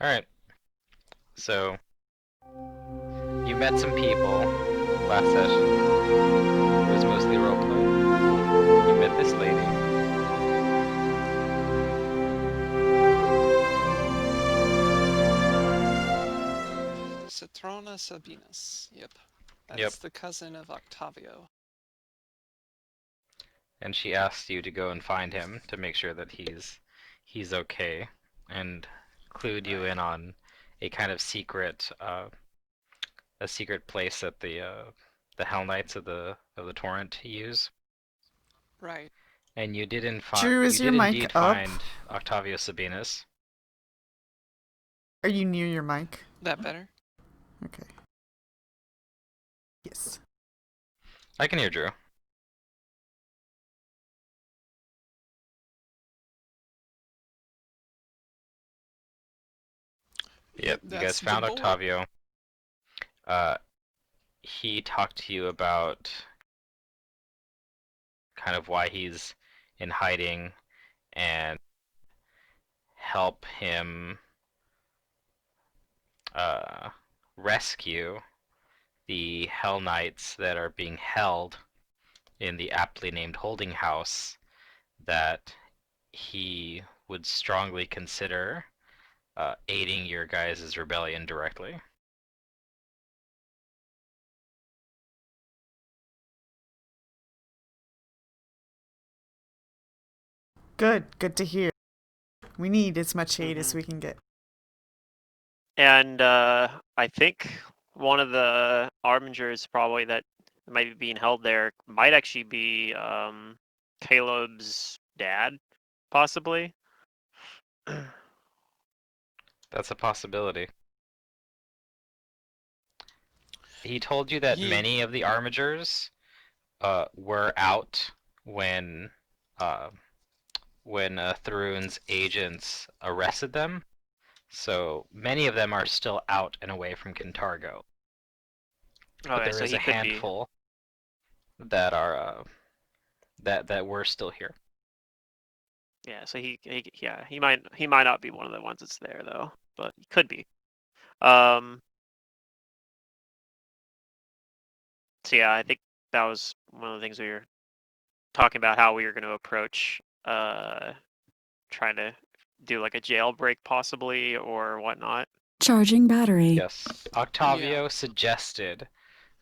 Alright, so you met some people last session. It was mostly roleplay. You met this lady. Citrona Sabinus. Yep. Yep. That's the cousin of Octavio. And she asked you to go and find him to make sure that he's okay, and clued you Right. in on a kind of secret place that the Hell Knights of the Torrent use. Right. And Drew, you is your did mic indeed up? find Octavio Sabinus. Are you near your mic? That better? Okay. Yes. I can hear Drew. Yep, Yep, you guys that's the found boy. Octavio. Uh, he talked to you about kind of why he's in hiding and help him uh, rescue the Hell Knights that are being held in the aptly named holding house that he would strongly consider aiding your guys' rebellion directly. Good. Good to hear. We need as much aid as hmm we can get. And I think one of the armigers probably that might be being held there might actually be Caleb's dad, possibly. That's a possibility. He told you that He. many of the armigers were out when uh, Thrun's agents arrested them. So many of them are still out and away from Kintargo, but Okay, there so is a he could be. handful that are that were still here. Yeah, so he might not be one of the ones that's there though, but he could be. Um, so yeah, I think that was one of the things we were talking about how we were going to approach trying to do like a jailbreak possibly or whatnot. Charging battery. Yes, Yeah. Octavio suggested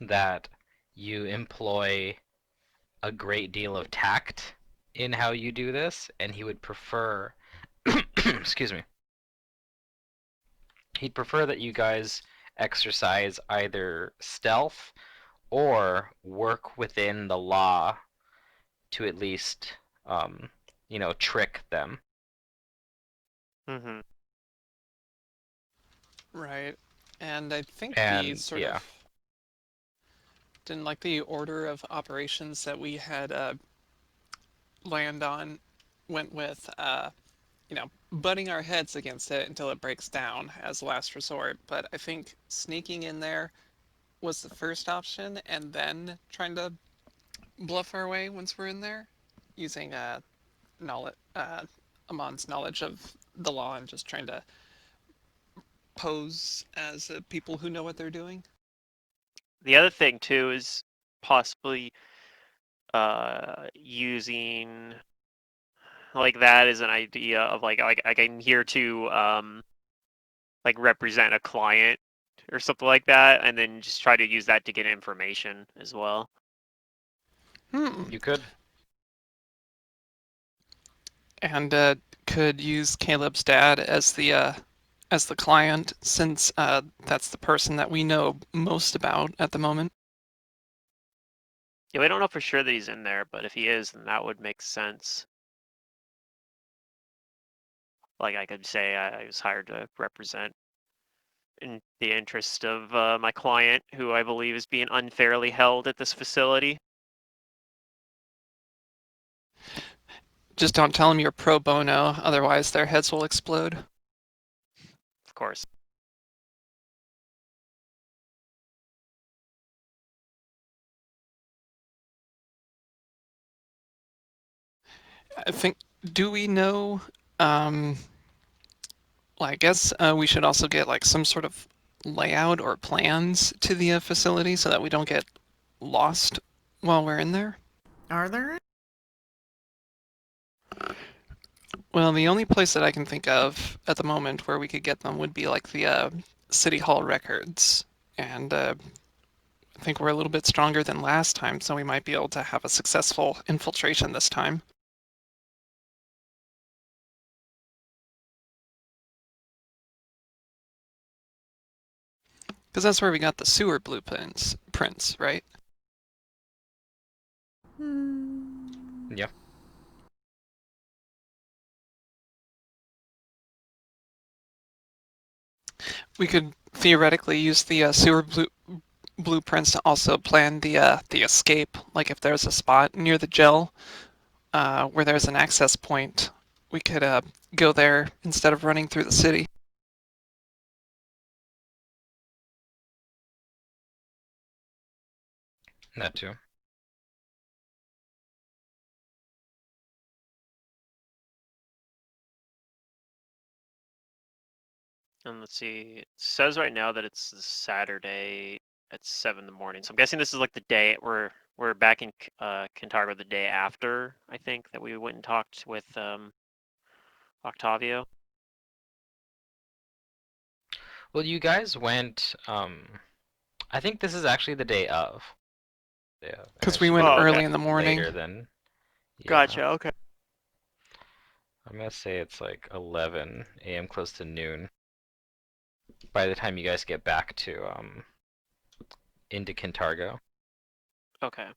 that you employ a great deal of tact in how you do this, and he would prefer, excuse me, he'd prefer that you guys exercise either stealth or work within the law to at least, um, trick them. Mm-hmm. Right. And I think the And sort of. yeah, Didn't like the order of operations that we had land on went with butting our heads against it until it breaks down as last resort. But I think sneaking in there was the first option, and then trying to bluff our way once we're in there, using knowledge, Amon's knowledge of the law, and just trying to pose as people who know what they're doing. The other thing too is possibly using like that as an idea of like I'm here to like represent a client or something like that, and then just try to use that to get information as well. Hmm. you could. And could use Caleb's dad as the client, since that's the person that we know most about at the moment. Yeah, we don't know for sure that he's in there, but if he is, then that would make sense. Like I could say I was hired to represent in the interest of my client, who I believe is being unfairly held at this facility. Just don't tell them you're pro bono, otherwise their heads will explode. Of course. I think. Do we know, um, Well, I guess we should also get like some sort of layout or plans to the facility so that we don't get lost while we're in there. Are there? Well, the only place that I can think of at the moment where we could get them would be like the City Hall records. And I think we're a little bit stronger than last time, so we might be able to have a successful infiltration this time. Because that's where we got the sewer blueprints, right? Yeah. We could theoretically use the blueprints to also plan the escape. Like if there's a spot near the gel where there's an access point, we could go there instead of running through the city. That too. And let's see. It says right now that it's Saturday at 7 in the morning. So I'm guessing this is like the day we're back in Kintargo the day after, I think, that we went and talked with Octavio. Well, you guys went. I think this is actually the day of. Yeah. Because we Actually, went Oh, okay. early in the morning. later than. Yeah. Gotcha. Okay. I'm gonna say it's like 11 a.m. close to noon. By the time you guys get back to into Kintargo. Okay.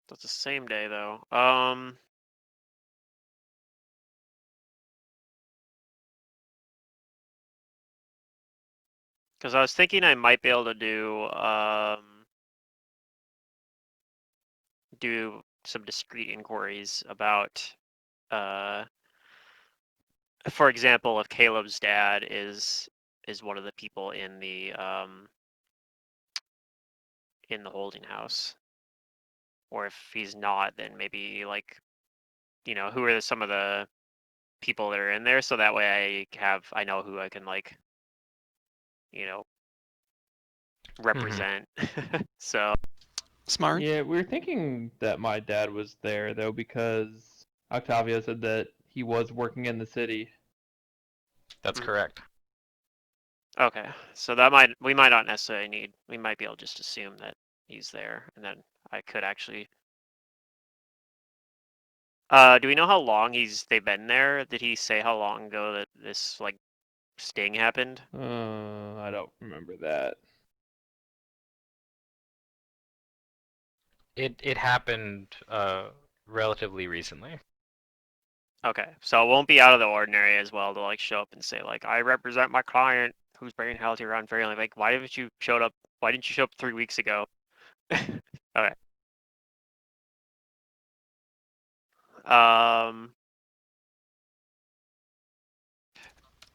That's the same day though. Because I was thinking I might be able to do some discrete inquiries about for example, if Caleb's dad is one of the people in the holding house, or if he's not, then maybe like, who are some of the people that are in there, so that way I know who I can like, you know, represent. So Smart. Yeah, we were thinking that my dad was there though because Octavio said that he was working in the city. That's Mm. correct. okay, so we might not necessarily need. We might be able to just assume that he's there, and then I could actually. Do we know how long they've been there? Did he say how long ago that this like sting happened? I don't remember that. It happened relatively recently. Okay, so it won't be out of the ordinary as well to like show up and say like I represent my client who's being held here unfairly. Like why didn't you show up? Why didn't you show up 3 weeks ago? Okay. Um.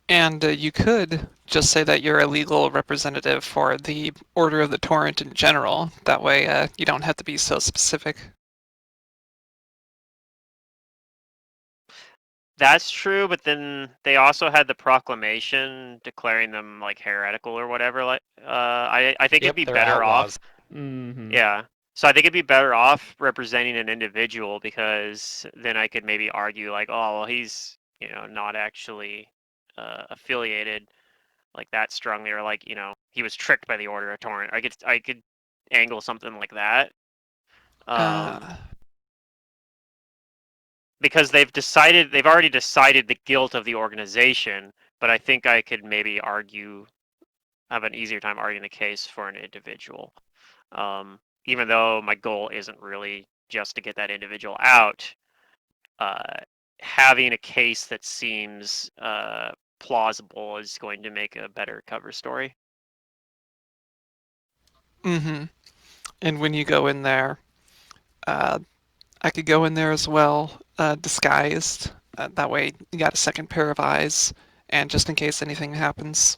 And you could just say that you're a legal representative for the Order of the Torrent in general. That way you don't have to be so specific. That's true, but then they also had the proclamation declaring them like heretical or whatever. Like, I think it'd Yep, be they're better outlaws. off. Mm-hmm. Yeah. So I think it'd be better off representing an individual because then I could maybe argue like, oh, well, he's not actually affiliated like that strongly, or like he was tricked by the Order of Torrent. I could angle something like that. Um, Uh, because they've already decided the guilt of the organization, but I think I could maybe have an easier time arguing the case for an individual, even though my goal isn't really just to get that individual out. Having a case that seems plausible is going to make a better cover story. mm-hmm. And when you go in there, uh, I could go in there as well, disguised. That way you got a second pair of eyes, and just in case anything happens.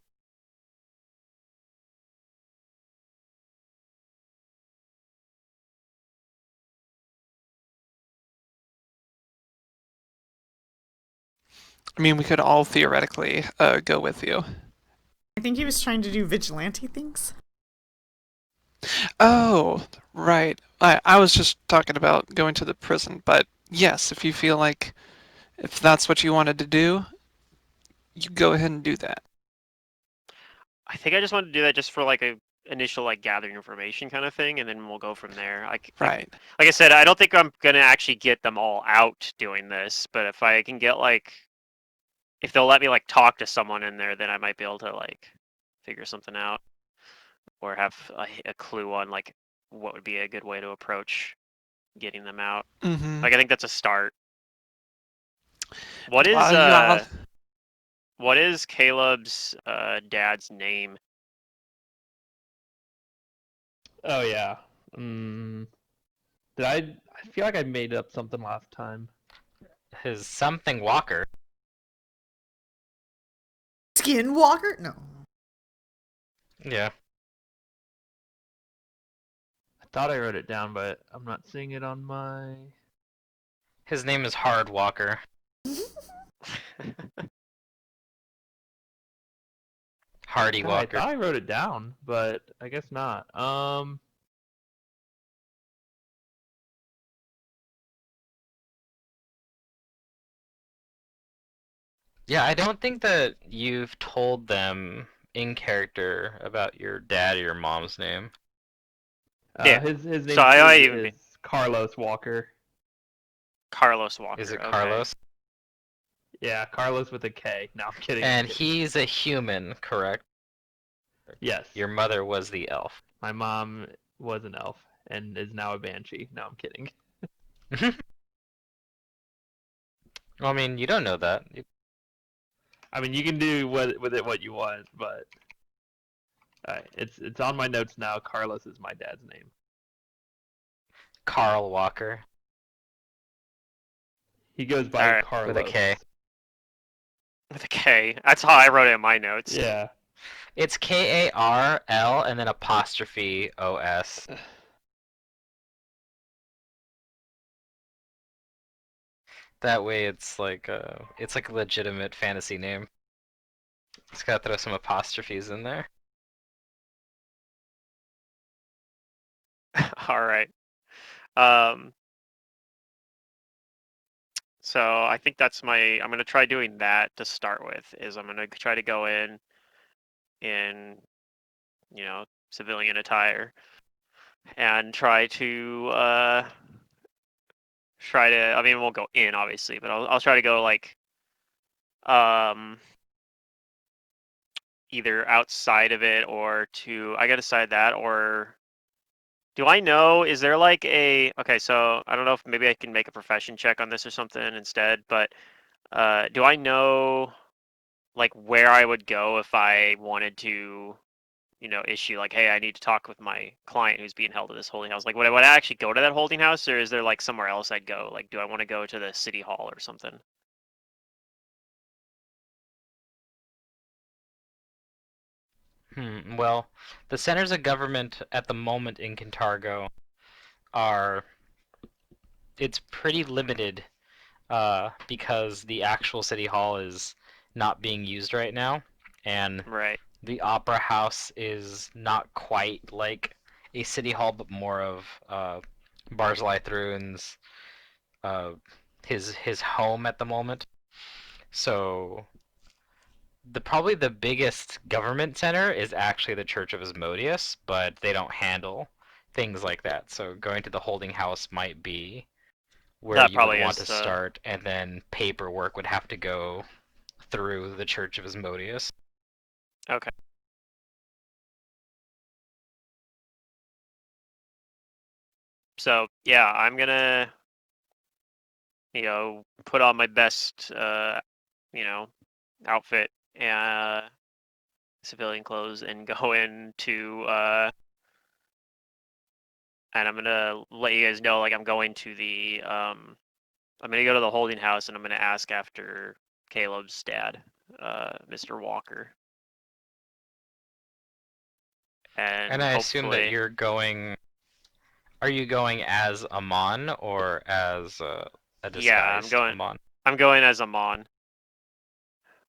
I mean, we could all theoretically go with you. I think he was trying to do vigilante things. Oh, right. I was just talking about going to the prison, but yes, if you feel like if that's what you wanted to do, you go ahead and do that. I think I just wanted to do that just for like a initial like gathering information kind of thing, and then we'll go from there. Right. Like I said, I don't think I'm gonna actually get them all out doing this, but if I can get like if they'll let me like talk to someone in there, then I might be able to like figure something out or have a clue on like what would be a good way to approach getting them out. Mm-hmm. Like I think that's a start. What is Well, you all, what is Caleb's dad's name? Oh yeah. Did I feel like I made up something last time. His something Walker. Skinwalker? No. Yeah. I thought I wrote it down, but I'm not seeing it on my. His name is Hard Walker. Hardy God, I Walker. thought I wrote it down, but I guess not. Yeah, I don't think that you've told them in character about your dad or your mom's name. Yeah. His So name I is Carlos Walker. Carlos Walker. Is it Okay. Carlos? Yeah, Carlos with a K. No, I'm kidding. I'm And kidding. he's a human, correct? Yes. Your mother was the elf. My mom was an elf and is now a banshee. No, I'm kidding. Well, I mean, you don't know that. I mean, you can do with it what you want, but it's on my notes now. Carlos is my dad's name. Carl Walker He goes by All right. Carlos. with a K. With a K. That's how I wrote it in my notes. Yeah. It's Karl and then apostrophe OS. That way it's like a legitimate fantasy name. Just gotta throw some apostrophes in there. All right. Um. So I think that's my. I'm gonna try doing that to start with. Is I'm gonna try to go in, civilian attire, and try to. I mean, we'll go in obviously, but I'll try to go like um either outside of it or to. I gotta decide that or. Do I know? Is there like a okay? So I don't know if maybe I can make a profession check on this or something instead. But do I know like where I would go if I wanted to, issue like, hey, I need to talk with my client who's being held at this holding house. Like, would I actually go to that holding house, or is there like somewhere else I'd go? Like, do I want to go to the city hall or something? Well, the centers of government at the moment in Kintargo are it's pretty limited because the actual city hall is not being used right now, and Right. the opera house is not quite like a city hall, but more of Barzilai Thrun's his home at the moment. So probably the biggest government center is actually the Church of Asmodeus, but they don't handle things like that. So going to the holding house might be where That you would probably want is to the start, and then paperwork would have to go through the Church of Asmodeus. okay. So yeah, I'm gonna put on my best you know outfit and civilian clothes and go into and I'm gonna let you guys know like I'm going to the I'm gonna go to the holding house and I'm gonna ask after Caleb's dad, Mr. Walker, And and I assume that hopefully, you're going. Are you going as Amon or as a yeah, disguised Amon? I'm going as Amon.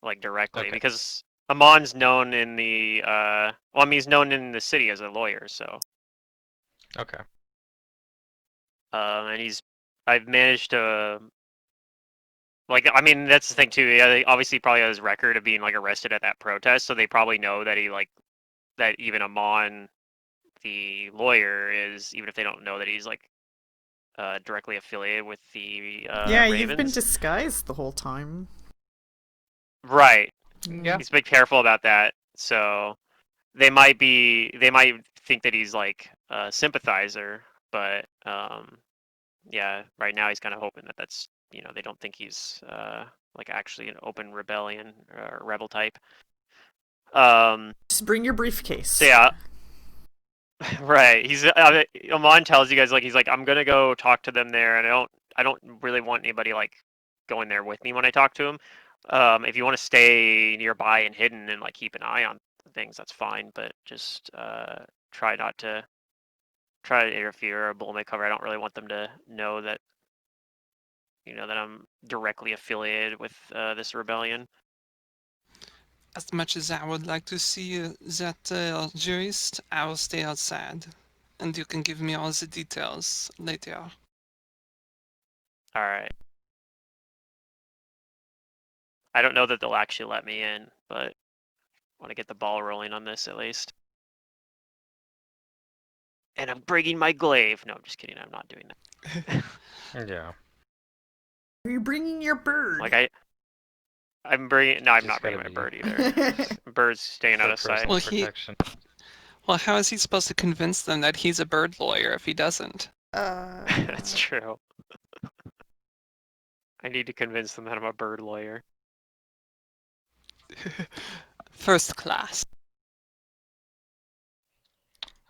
like directly Okay. because Amon's known in the well, I mean, he's known in the city as a lawyer, so Okay. and I've managed to like, I mean, that's the thing too. Yeah, he obviously probably has his record of being like arrested at that protest, so they probably know that he like that even Amon, the lawyer, is even if they don't know that he's like directly affiliated with the Yeah, you've been Ravens. disguised the whole time. Right. Yeah. He's been careful about that, so they might think that he's like a sympathizer, but yeah, right now he's kind of hoping that that's they don't think he's like actually an open rebellion or rebel type. Just bring your So briefcase. yeah, right. He's Amon tells you guys like he's like I'm gonna go talk to them there, and I don't really want anybody like going there with me when I talk to him. If you want to stay nearby and hidden and like keep an eye on things, that's fine. But just try not to interfere or blow my cover. I don't really want them to know that that I'm directly affiliated with this rebellion. As much as I would like to see that jurist, I will stay outside. And you can give me all the details later. All right. I don't know that they'll actually let me in, but I want to get the ball rolling on this at least. And I'm bringing my glaive. No, I'm just kidding. I'm not doing that. Yeah. Are you bringing your bird? Like I'm bringing. No, I'm Just not bringing gotta my be- bird either. Bird's staying out For of sight. personal Well, protection. Well, how is he supposed to convince them that he's a bird lawyer if he doesn't? That's true. I need to convince them that I'm a bird lawyer. First class.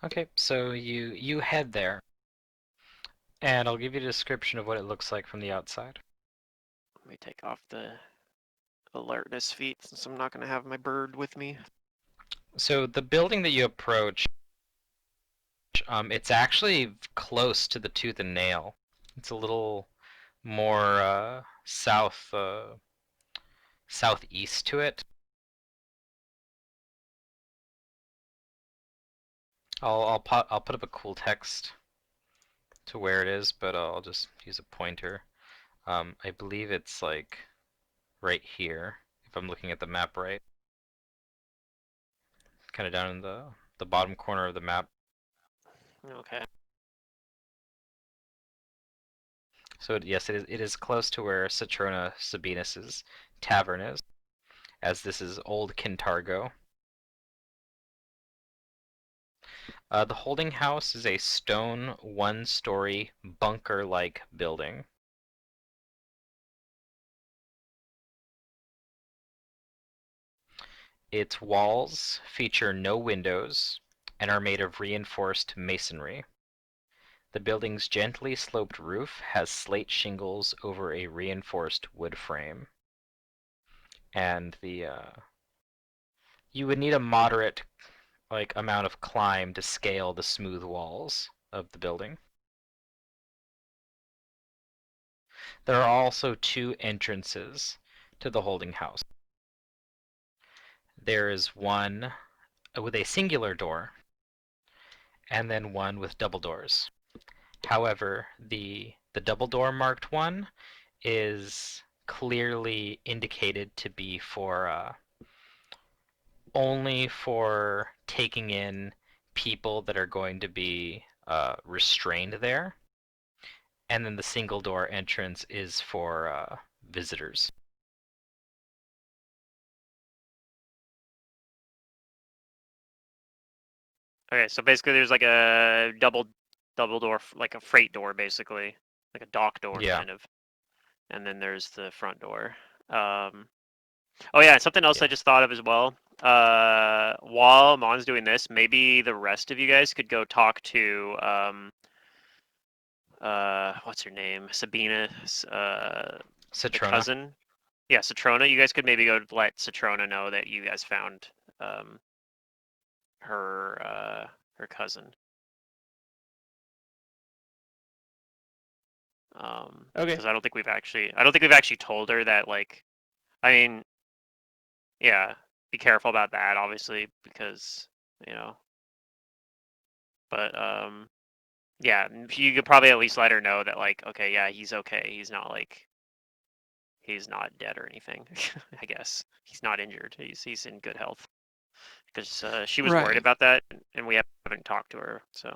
Okay, so you head there, and I'll give you a description of what it looks like from the outside. Let me take off the alertness feat since I'm not going to have my bird with me. So the building that you approach, it's actually close to the Tooth and Nail. It's a little more southeast to it. I'll put up a cool text to where it is, but I'll just use a pointer. I believe it's like right here, if I'm looking at the map right. Kind of down in the bottom corner of the map. Okay. So yes, it is close to where Citrona Sabinus's tavern is, as this is Old Kintargo. The holding house is a stone, one-story, bunker-like building. Its walls feature no windows and are made of reinforced masonry. The building's gently sloped roof has slate shingles over a reinforced wood frame. And you would need a moderate amount of climb to scale the smooth walls of the building. There are also two entrances to the holding house. There is one with a singular door, and then one with double doors. However, the double door marked one is clearly indicated to be for only for taking in people that are going to be restrained there. And then the single door entrance is for visitors. Okay, so basically there's like a double door, like a freight door, basically, like a dock door, Yeah. kind of. And then there's the front door. Oh yeah, and something else I Yeah. just thought of as well. While Mon's doing this, maybe the rest of you guys could go talk to what's her name? Sabina's the Citrona. cousin. Yeah, Citrona. You guys could maybe go let Citrona know that you guys found her cousin. Okay. Because I don't think we've actually told her that, like, I mean, yeah, be careful about that, obviously, because you know. But yeah, you could probably at least let her know that, like, okay, yeah, he's okay. He's not like he's not dead or anything. I guess he's not injured. He's in good health because she was worried Right. about that, and we haven't talked to her. So,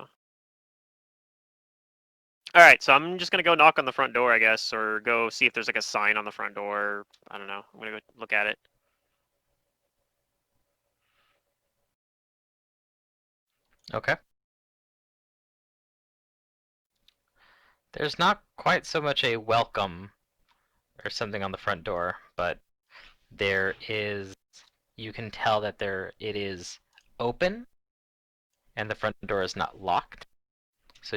all right, so I'm just gonna go knock on the front door, I guess, or go see if there's like a sign on the front door. I don't know. I'm gonna go look at it. Okay. There's not quite so much a welcome or something on the front door, but there is. You can tell that it is open, and the front door is not locked. So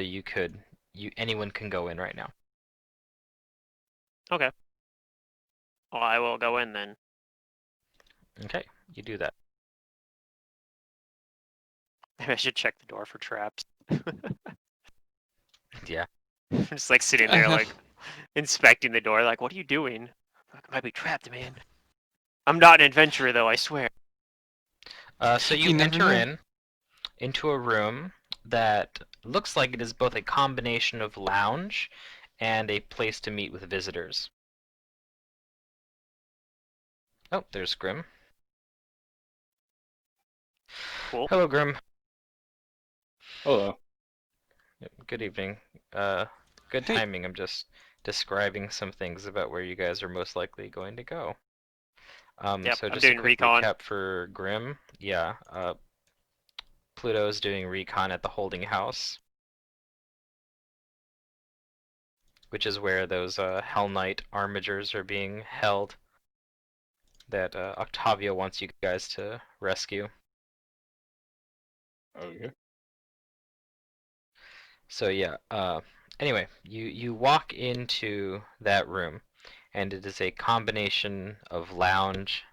anyone can go in right now. Okay. Well, I will go in then. Okay, you do that. Maybe I should check the door for traps. Yeah. Just like sitting there, like inspecting the door. Like, what are you doing? I might be trapped, man. I'm not an adventurer, though. I swear. So You you never enter know. into a room that looks like it is both a combination of lounge and a place to meet with visitors. Oh, there's Grim. Cool. Hello, Grim. Hello. Good evening. Good Hey. timing. I'm just describing some things about where you guys are most likely going to go. Yep, So I'm just a doing quick recon. recap for Grim. Yeah, Pluto's doing recon at the holding house, which is where those Hell Knight armigers are being held that Octavio wants you guys to rescue. Okay. So yeah, anyway, you walk into that room, and it is a combination of lounge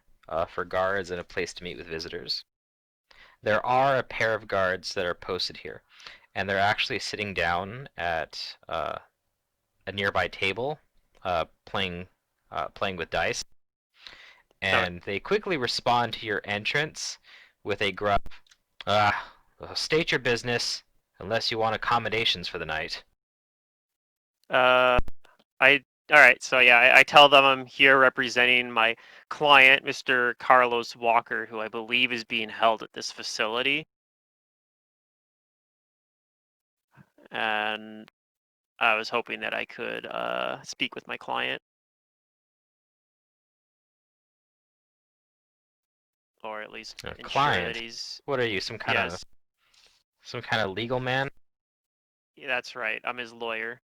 for guards and a place to meet with visitors. There are a pair of guards that are posted here, and they're actually sitting down at a nearby table, playing with dice, Okay. and they quickly respond to your entrance with a gruff, "Ah, state your business, unless you want accommodations for the night." Uh, I. All right. So yeah, I tell them I'm here representing my client, Mr. Carlos Walker, who I believe is being held at this facility, and I was hoping that I could speak with my client, or at least A ensure that client? he's. What are you, some kind of Yes, legal man? yeah, that's right. I'm his lawyer.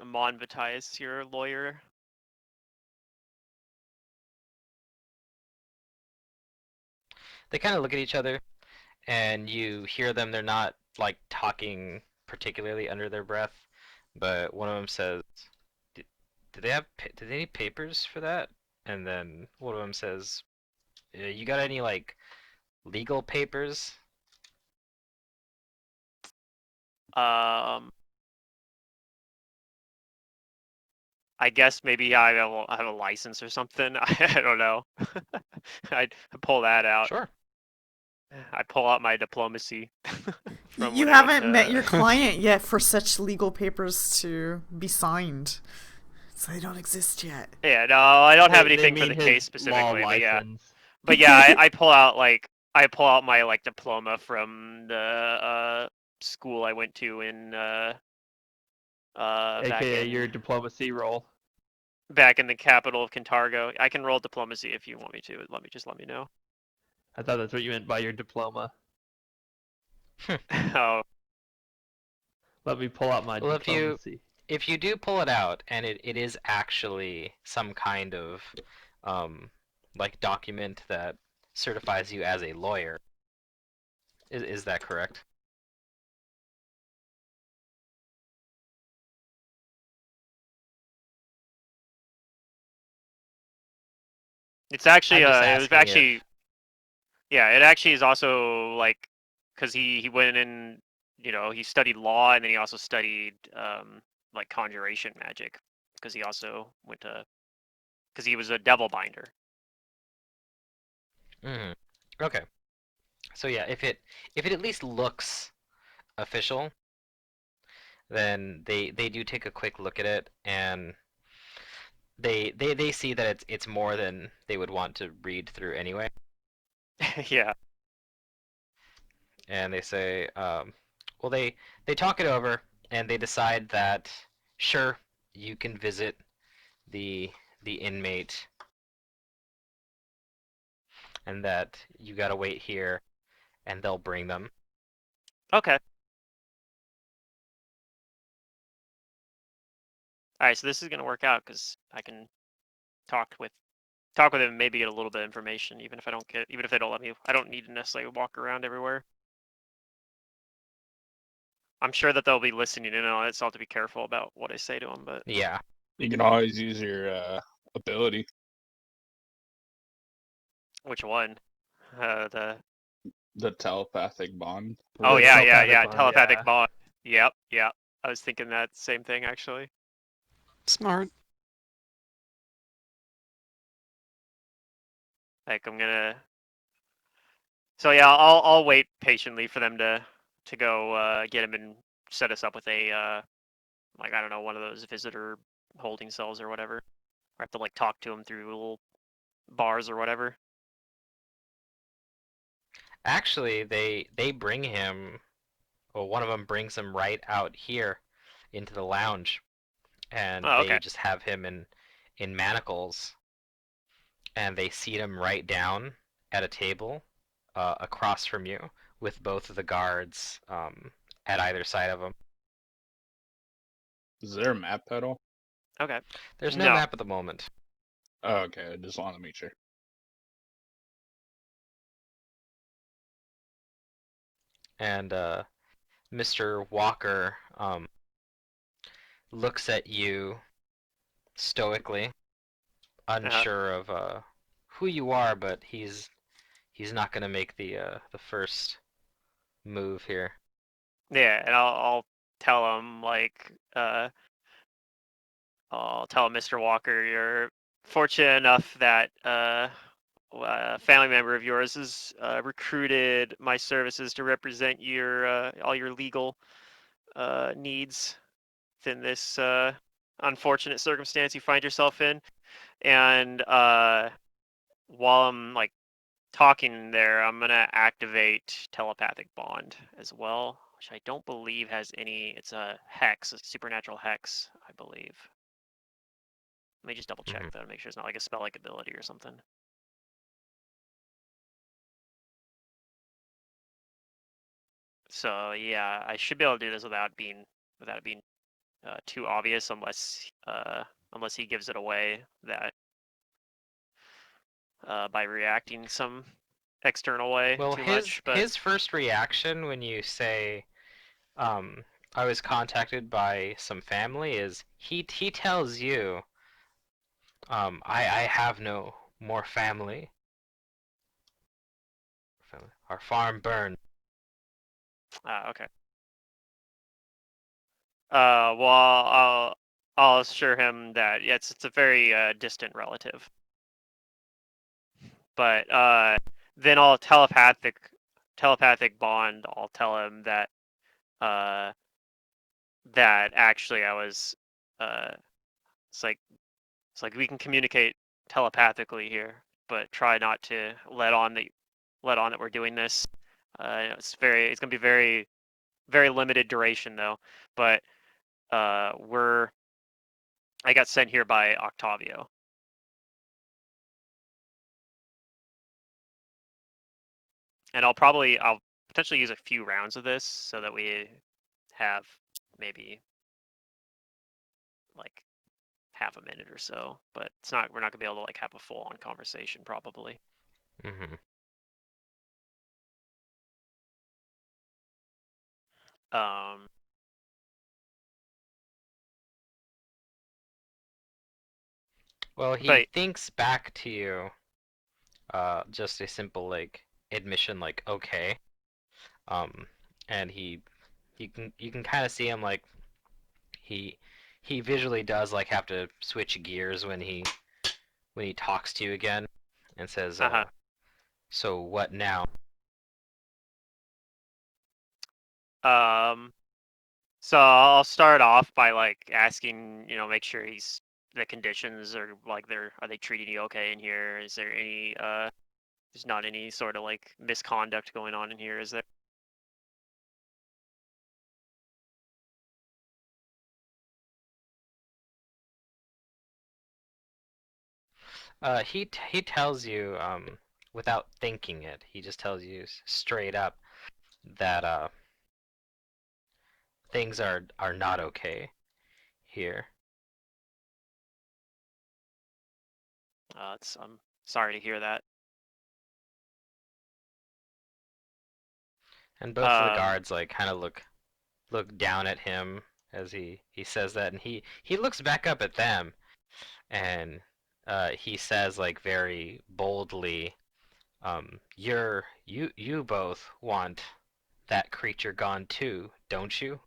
Amon Vatias, your lawyer. They kind of look at each other, and you hear them. They're not like talking particularly under their breath, but one of them says, "Do do they need papers for that?" And then one of them says, "You got any like legal papers?" Um, I guess maybe I have a license or something. I don't know. I pull that out. Sure. I pull out my diplomacy from You when I went haven't met your to. client yet for such legal papers to be signed. So they don't exist yet. Yeah, no, I don't have They anything for mean the his case law specifically, but yeah, license, I pull out I pull out my like diploma from the school I went to in aka your diplomacy roll. back in the capital of Cantargo. I can roll diplomacy if you want me to. Let me know. I thought that's what you meant by your diploma. Oh, Let me pull out my Well, diplomacy. if you do pull it out, and it is actually some kind of um, like document that certifies you as a lawyer, is that correct? it's actually I'm just it was asking if. actually yeah, it actually is also like because he went in he studied law, and then he also studied like conjuration magic, because he also went to because he was a devil binder. Hmm. Okay. So yeah, if it at least looks official, then they do take a quick look at it, and they see that it's more than they would want to read through anyway, Yeah. and they say, well, they talk it over, and they decide that sure, you can visit the the inmate, and that you gotta wait here, and they'll bring them. Okay. All right. So this is gonna work out because I can talk with him, and maybe get a little bit of information, even if they don't let me. I don't need to necessarily walk around everywhere. I'm sure that they'll be listening in on it, so I'll have to be careful about what I say to them. But Yeah. You can always use your ability. which one? The The telepathic bond. Oh The yeah, yeah, telepathic yeah. bond, Telepathic yeah. bond. Yep, yep. I was thinking that same thing actually. Smart. Like I'm gonna. So yeah, I'll wait patiently for them to go get him and set us up with a like I don't know, one of those visitor holding cells or whatever. I have to like talk to him through little bars or whatever. Actually, they bring him. Well, one of them brings him right out here into the lounge, and Oh, they okay. just have him in manacles, and they seat him right down at a table across from you, with both of the guards at either side of him. Is there a map pedal? Okay. There's no No. map at the moment. Oh, okay. I just want to make sure. And Mr. Walker looks at you stoically, Uh, unsure of who you are, but he's not gonna make the first move here. yeah, and I'll tell him like I'll tell Mr. Walker you're fortunate enough that a family member of yours has recruited my services to represent your all your legal needs within this unfortunate circumstance you find yourself in. And while I'm like talking there, I'm gonna activate telepathic bond as well, which I don't believe has any. It's a hex, a supernatural hex, I believe. Let me just double check Mhm. though to make sure it's not like a spell like ability or something. So yeah, I should be able to do this without it being too obvious, unless he gives it away that by reacting some external way Well, too much. But his first reaction when you say, um, "I was contacted by some family," is he tells you, "I have no more family. Our farm burned." okay. Well, I'll assure him that yeah, it's a very distant relative. But then I'll telepathic bond. I'll tell him that uh, that actually I was uh, it's like we can communicate telepathically here, but try not to let on that we're doing this. It's gonna be very limited duration though. But I got sent here by Octavio. And I'll potentially use a few rounds of this so that we have maybe like half a minute or so, but we're not gonna be able to like have a full on conversation probably. Hmm. Um, Well, he but thinks back to you, just a simple like admission, like okay, um, and he you can kind of see him like he he visually does like have to switch gears when he talks to you again and says, Uh-huh. so what now? Um, so I'll start off by like asking, make sure the conditions are like are they treating you okay in here? Is there any there's not any sort of like misconduct going on in here, is there? He tells you without thinking it. He just tells you straight up that things are not okay here. I'm sorry to hear that. And both of the Um, guards like kind of look down at him as he says that, and he looks back up at them, and he says like very boldly, you both want that creature gone too, don't you?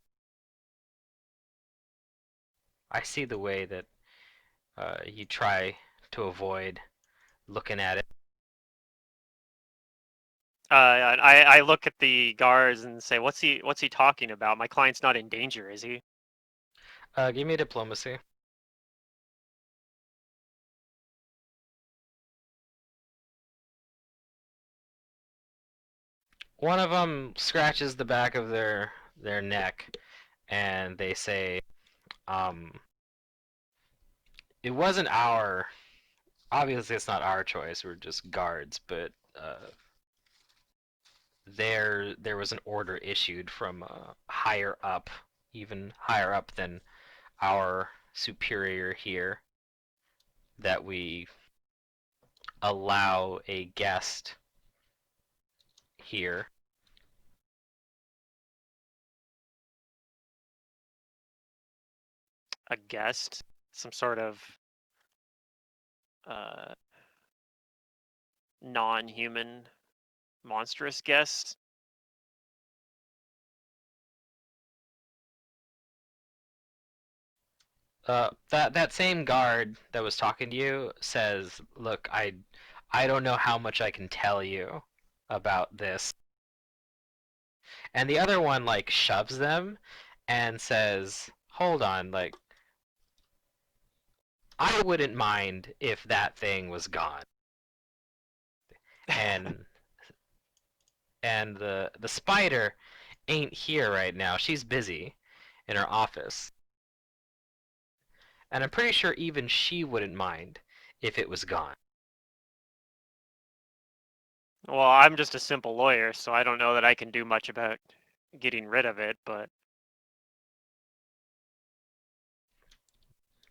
I see the way that you try to avoid looking at it. and I look at the guards and say, what's he talking about? My client's not in danger, is he? Give me diplomacy. One of them scratches the back of their neck, and they say, um, "It wasn't our. Obviously, it's not our choice. We're just guards, but there was an order issued from higher up, even higher up than our superior here, that we allow a guest here." A guest? Some sort of uh, non-human monstrous guest? That same guard that was talking to you says, "Look, I don't know how much I can tell you about this." And the other one like shoves them and says, "Hold on, like I wouldn't mind if that thing was gone." And the spider ain't here right now. She's busy in her office. And I'm pretty sure even she wouldn't mind if it was gone. Well, I'm just a simple lawyer, so I don't know that I can do much about getting rid of it, but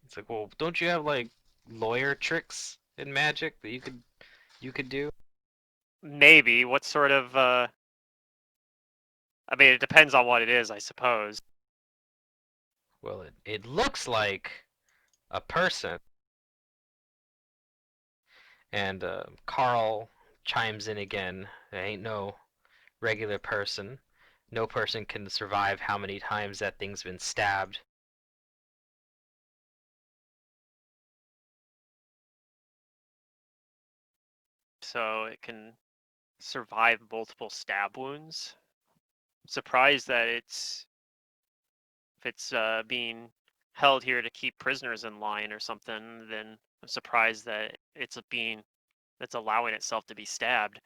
It's like, well, don't you have like lawyer tricks in magic that you could do? maybe. What sort of I mean, it depends on what it is, I suppose. Well, it looks like a person. And Carl chimes in again. There ain't no regular person. No person can survive how many times that thing's been stabbed. So it can survive multiple stab wounds. I'm surprised that if it's being held here to keep prisoners in line or something, then I'm surprised that it's a being that's allowing itself to be stabbed.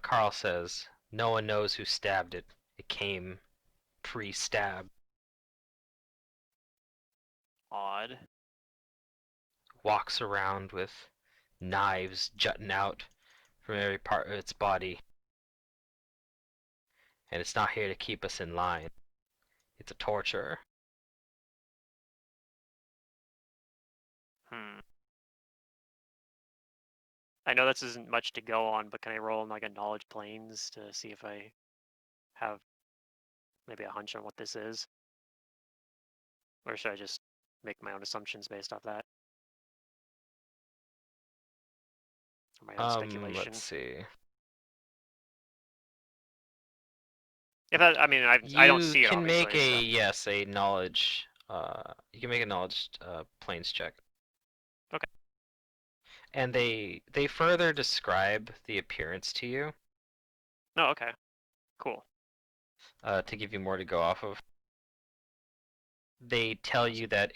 Carl says, "No one knows who stabbed it. It came pre-stab." Odd. Walks around with knives jutting out from every part of its body. And it's not here to keep us in line. It's a torturer. Hmm. I know this isn't much to go on, but can I roll in like a knowledge planes to see if I have maybe a hunch on what this is? Or should I just make my own assumptions based off that? Or my own Let's speculation? see. If that, I mean, I don't You see it can make obviously. a knowledge. You can make a knowledge planes check. Okay. And they further describe the appearance to you No, okay, cool. to give you more to go off of. They tell you that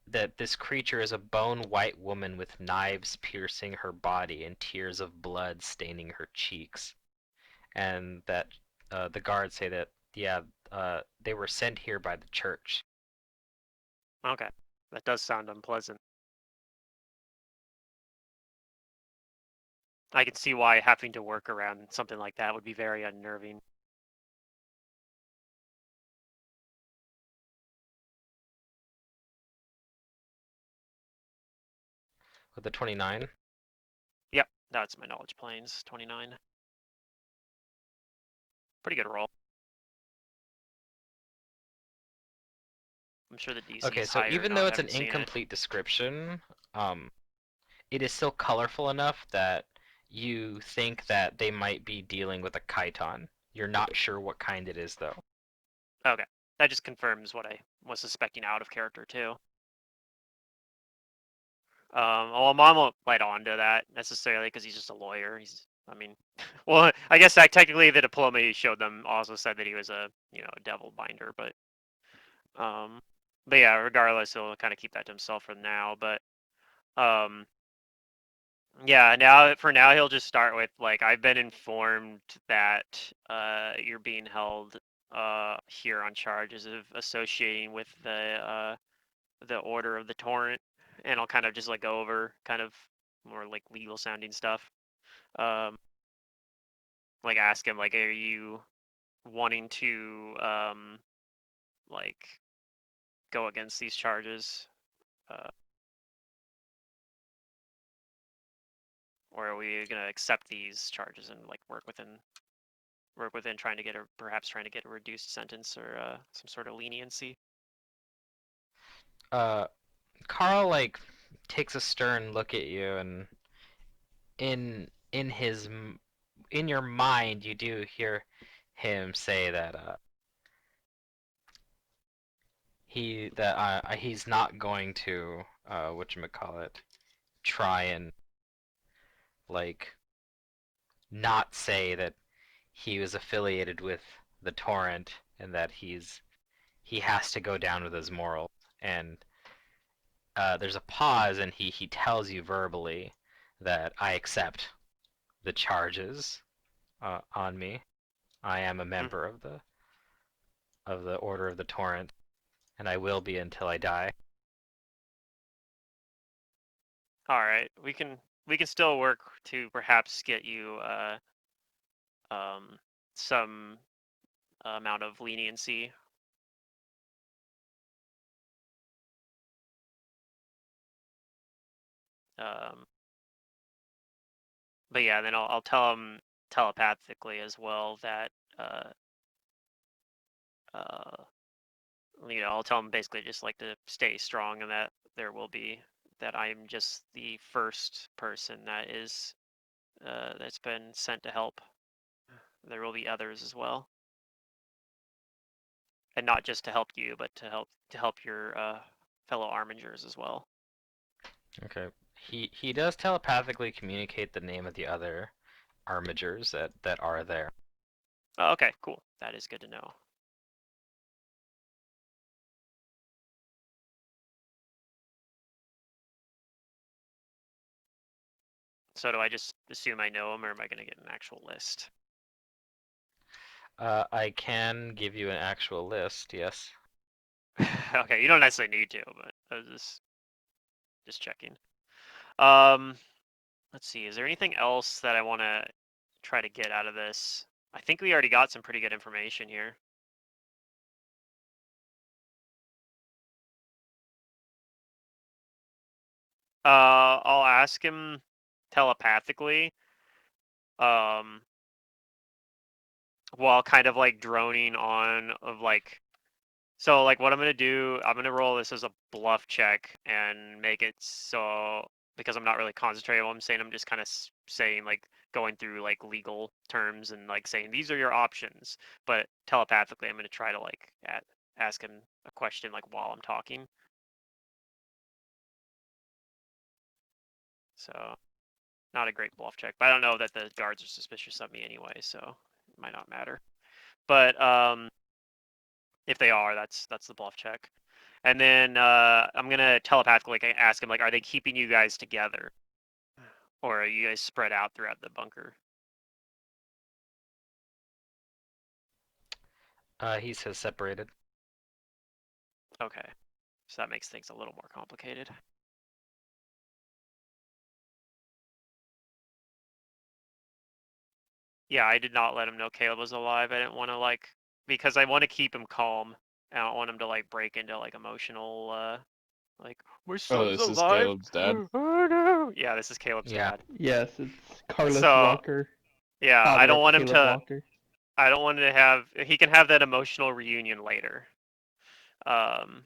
that this creature is a bone-white woman with knives piercing her body and tears of blood staining her cheeks, and that the guards say that they were sent here by the church. Okay, that does sound unpleasant. I can see why having to work around something like that would be very unnerving. With the 29. Yep, that's my knowledge planes, 29. Pretty good roll. I'm sure the DC Okay, is so higher even now. though I it's an haven't seen it. incomplete description, it is still colorful enough that you think that they might be dealing with a chiton. You're not sure what kind it is, though. Okay, that just confirms what I was suspecting out of character too. Well, Mom won't bite onto that necessarily because he's just a lawyer. I mean, well, I guess technically the diploma he showed them also said that he was a a devil binder, but yeah, regardless, he'll kind of keep that to himself for now. But um, yeah, now he'll just start with like, I've been informed that you're being held here on charges of associating with the Order of the Torrent, and I'll kind of just like go over kind of more like legal sounding stuff. Like ask him like, are you wanting to like go against these charges, or are we gonna accept these charges and like work within trying to get perhaps trying to get a reduced sentence or some sort of leniency? Uh, Carl like takes a stern look at you, and in his in your mind, you do hear him say that he's not going to whatchamacallit, try and like not say that he was affiliated with the torrent and that he has to go down with his morals. And there's a pause, and he tells you verbally that I accept the charges on me. I am a Hmm. member of the Order of the Torrent, and I will be until I die. All right, we can still work to perhaps get you some amount of leniency. Um, but yeah, then I'll tell him telepathically as well that uh, uh, I'll tell him basically just like to stay strong and that there will be that I'm just the first person that is that's been sent to help. There will be others as well, and not just to help you, but to help your fellow Armingers as well. Okay. He does telepathically communicate the name of the other armigers that are there. Oh, okay, cool. That is good to know. So do I just assume I know them, or am I going to get an actual list? I can give you an actual list, yes. Okay, you don't necessarily need to, but I was just checking. Um, let's see. Is there anything else that I want to try to get out of this? I think we already got some pretty good information here. I'll ask him telepathically, um, while kind of like droning on of like, so like what I'm gonna do, I'm gonna roll this as a bluff check and make it so because I'm not really concentrating on what I'm saying. I'm just kind of saying like going through like legal terms and like saying these are your options. But telepathically, I'm going to try to like ask him a question like while I'm talking. So not a great bluff check, but I don't know that the guards are suspicious of me anyway, so it might not matter. But if they are, that's the bluff check. And then I'm gonna telepathically ask him like, are they keeping you guys together, or are you guys spread out throughout the bunker? He says separated. Okay, so that makes things a little more complicated. Yeah, I did not let him know Caleb was alive. I didn't want to like, because I want to keep him calm. I don't want him to like break into like emotional like my Oh, son's this is alive. Caleb's dad. Oh no. Yeah, this is Caleb's Yeah. dad. Yes, it's Carlos So, Walker. Yeah, I father don't of want him Caleb to. Walker. I don't want him to have. He can have that emotional reunion later. Um,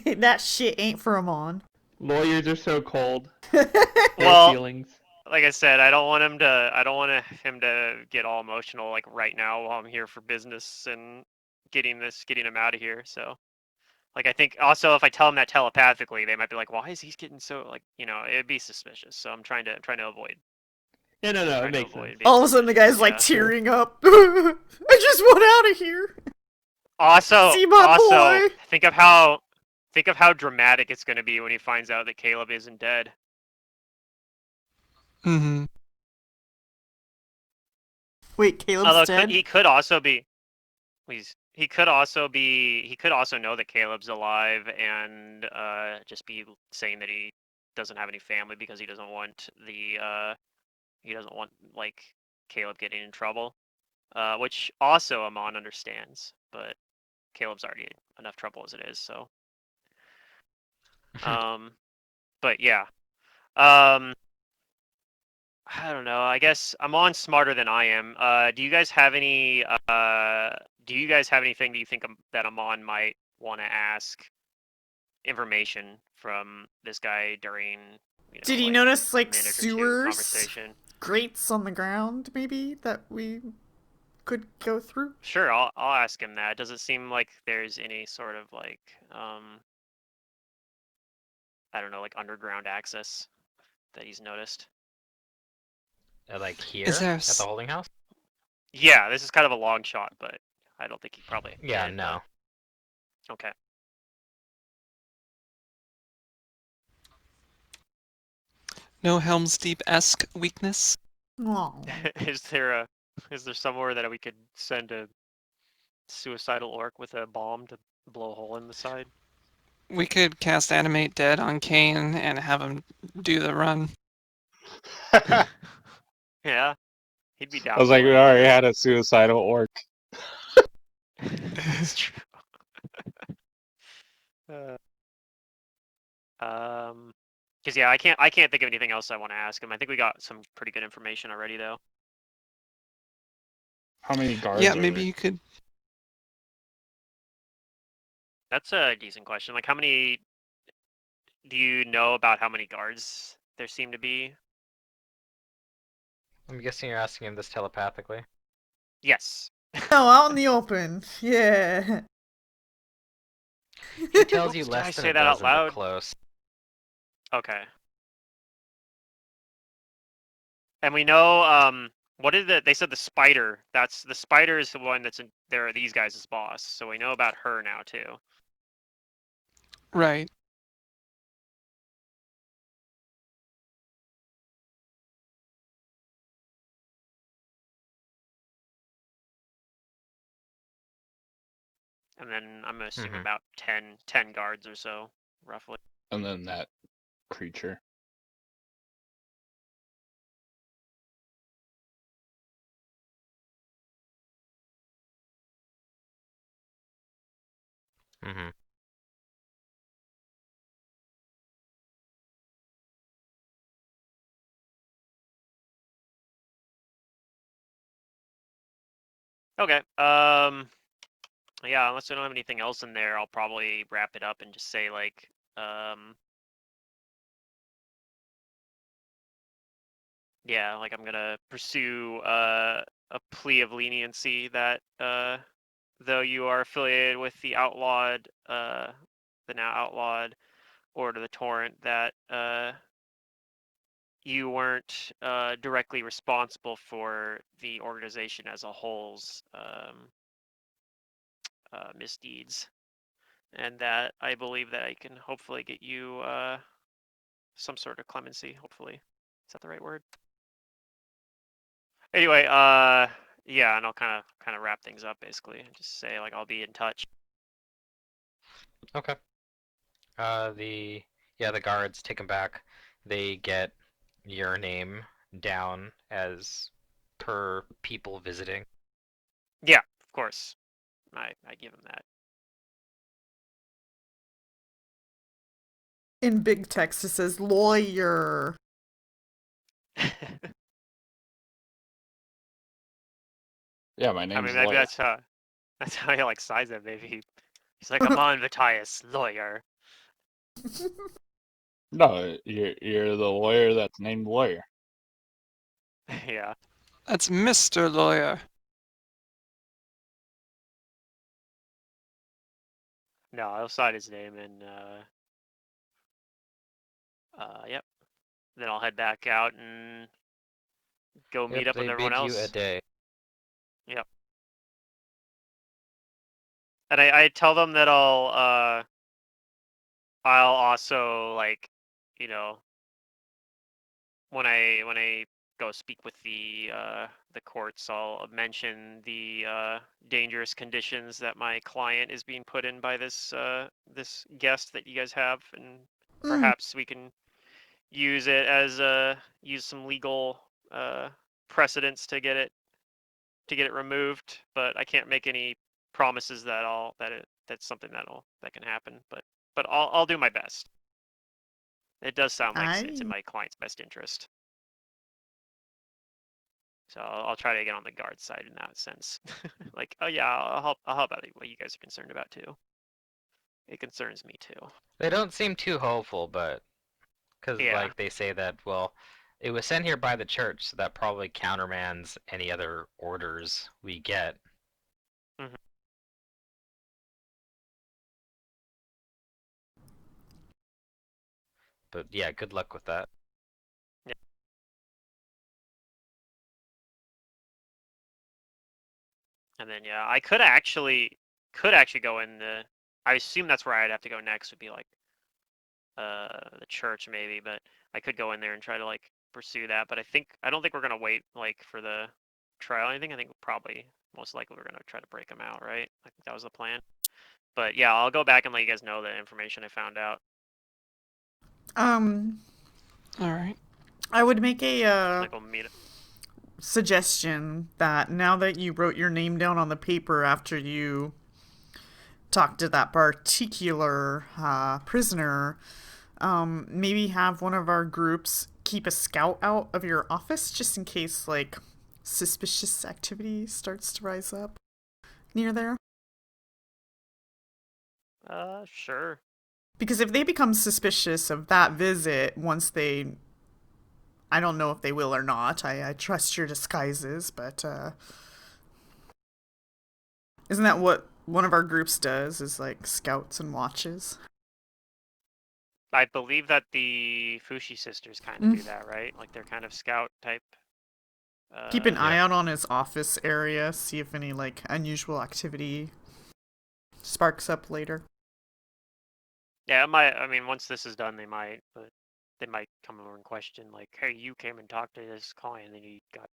That shit ain't for Amon. Lawyers are so cold. Their well, feelings. like I said, I don't want him to. I don't want him to get all emotional like right now while I'm here for business and getting him out of here. So, like, I think also if I tell him that telepathically, they might be like, "Why is he getting so like?" It'd be suspicious. So I'm trying to avoid. Yeah, no, it Trying to makes sense. avoid being All of a sudden, the suspicious, guy's like yeah. tearing up. I just want out of here. Also, See my boy. think of how dramatic it's going to be when he finds out that Caleb isn't dead. Mm-hmm. Wait, Caleb's Although dead? he could also be, he could also know that Caleb's alive and just be saying that he doesn't have any family because he doesn't want like Caleb getting in trouble, which also Amon understands, but Caleb's already in enough trouble as it is, so. But yeah. I don't know. I guess Amon's smarter than I am. Do you guys have any? Do you guys have anything that you think that Amon might want to ask information from this guy during? Did he like, notice a like minute or two sewers, conversation? grates on the ground, maybe that we could go through? Sure, I'll ask him that. Does it seem like there's any sort of like I don't know, like underground access that he's noticed? Like here Is there at the holding house? Yeah, this is kind of a long shot, but I don't think he probably Yeah, did, no. but- Okay. no Helm's Deep-esque weakness? Oh. Is there somewhere that we could send a suicidal orc with a bomb to blow a hole in the side? We could cast Animate Dead on Kane and have him do the run. Yeah, he'd be down. I was like, for we it, already yeah. had a suicidal orc. It's true. Because yeah, I can't think of anything else I want to ask him. I think we got some pretty good information already, though. How many guards Yeah, are maybe there? you could. That's a decent question. Like, how many do you know about how many guards there seem to be? I'm guessing you're asking him this telepathically. Yes. Oh, out in the open. Yeah. He tells you Did I less than say a that out dozen, but loud? close. Okay. And we know, what did they said the spider? The spider is the one that's in there. These guys' boss. So we know about her now too. Right. And then I'm assuming Mhm. about 10 guards or so, roughly. And then that creature. Mhm. Okay. Yeah, unless we don't have anything else in there, I'll probably wrap it up and just say like, yeah, like I'm gonna pursue a plea of leniency that though you are affiliated with the now outlawed Order of the Torrent, that you weren't directly responsible for the organization as a whole's misdeeds, and that I believe that I can hopefully get you some sort of clemency. Hopefully, is that the right word? Anyway, yeah, and I'll kind of wrap things up basically, and just say like I'll be in touch. Okay. The guards take him back. They get your name down as per people visiting. Yeah, of course. I give him that. In big text, it says lawyer. Yeah, my I name's mean, maybe Lawyer. that's how he like signs it. Maybe he's like, "Come on, Matthias, lawyer." No, you're the lawyer that's named Lawyer. Yeah. That's Mr. Lawyer. No, I'll sign his name and yep. Then I'll head back out and go meet Yep, up they with everyone bid you a else. day. Yep. And I tell them that I'll also like, you know, when I go speak with the courts, I'll mention the dangerous conditions that my client is being put in by this guest that you guys have, and perhaps we can use it as use some legal precedents to get it removed. But I can't make any promises that's something that can happen. But I'll do my best. It does sound like it's in my client's best interest. So I'll try to get on the guard side in that sense. Like, oh yeah, I'll help out what you guys are concerned about too. It concerns me too. They don't seem too hopeful, but because Yeah. like they say that, well, it was sent here by the church, so that probably countermands any other orders we get. Hmm. But yeah, good luck with that. Yeah. And then yeah, I could actually go in the. I assume that's where I'd have to go next. Would be like the church maybe, but I could go in there and try to like pursue that. But I don't think we're gonna wait like for the trial or anything. I think probably most likely we're gonna try to break them out, right? I think that was the plan. But yeah, I'll go back and let you guys know the information I found out. All right. I would make a Like we'll meet. suggestion that now that you wrote your name down on the paper after you talked to that particular prisoner, maybe have one of our groups keep a scout out of your office just in case, like, suspicious activity starts to rise up near there. Sure. Because if they become suspicious of that visit once they. I don't know if they will or not. I trust your disguises, but isn't that what one of our groups does, is like scouts and watches? I believe that the Fushi sisters kind of do that, right? Like they're kind of scout type. Keep an eye Yeah. out on his office area, see if any like unusual activity sparks up later. Yeah, it might. I mean, once this is done, but they might come over and question, like, "Hey, you came and talked to this client, and he got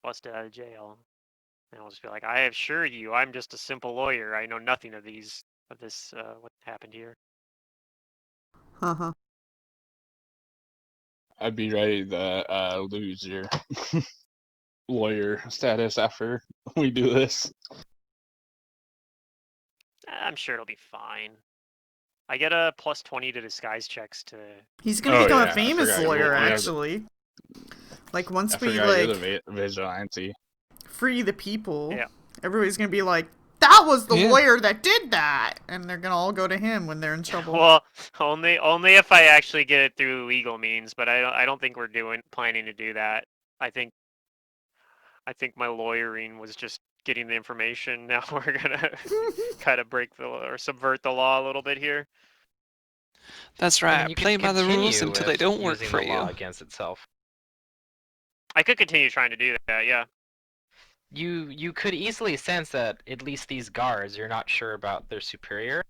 busted out of jail." And I'll just be like, "I assure you, I'm just a simple lawyer. I know nothing of this, what happened here." Uh-huh. I'd be ready to lose your lawyer status after we do this. I'm sure it'll be fine. I get a +20 to disguise checks to. He's gonna Oh become a yeah, I famous forgot. lawyer, You have, actually. Like, I once we, forgot you're like, the vigilante. free the people, Yeah. everybody's gonna be like, that was the Yeah. lawyer that did that! And they're gonna all go to him when they're in trouble. Well, only if I actually get it through legal means, but I don't think we're planning to do that. I think my lawyering was just getting the information. Now we're gonna kind of break or subvert the law a little bit here. That's I mean, right. you could Play by the rules continue until they with don't work using for the law you. against itself. I could continue trying to do that, yeah. You could easily sense that at least these guards, you're not sure about their superior.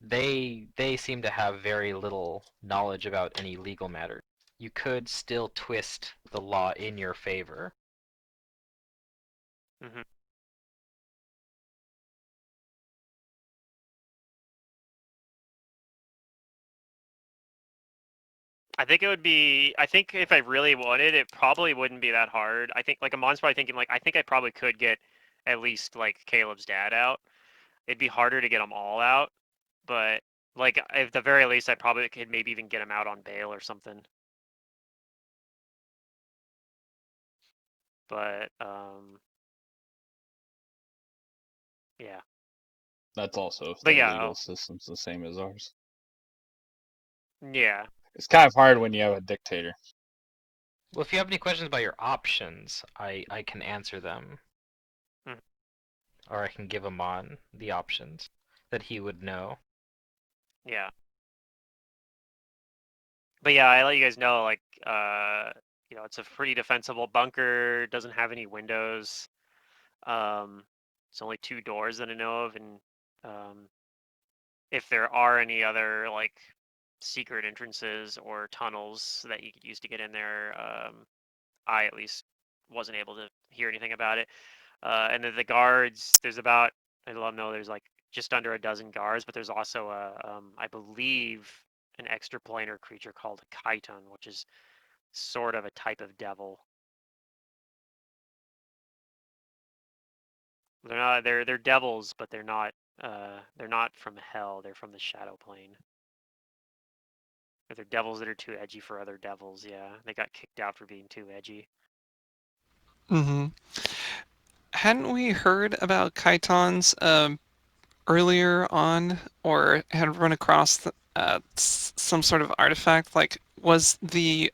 They seem to have very little knowledge about any legal matter. You could still twist the law in your favor. Hmm. I think it would be. I think if I really wanted, it probably wouldn't be that hard. I think like Amon's probably thinking like I think I probably could get at least like Caleb's dad out. It'd be harder to get them all out, but like at the very least, I probably could maybe even get him out on bail or something. But yeah. That's also if But their yeah, legal system's the same as ours. yeah. It's kind of hard when you have a dictator. Well, if you have any questions about your options, I can answer them. Mhm. Or I can give Amon the options that he would know. Yeah. But yeah, I let you guys know like it's a pretty defensible bunker. Doesn't have any windows. It's only 2 doors that I know of, and if there are any other like secret entrances or tunnels that you could use to get in there, I at least wasn't able to hear anything about it. And then the guards, there's about I don't know, there's like just under a dozen guards, but there's also I believe an extraplanar creature called a chiton, which is sort of a type of devil. They're devils, but they're not from hell. They're from the shadow plane. If they're devils that are too edgy for other devils, yeah. They got kicked out for being too edgy. Mm-hmm. Hadn't we heard about chitons earlier on, or had run across some sort of artifact? Like, was the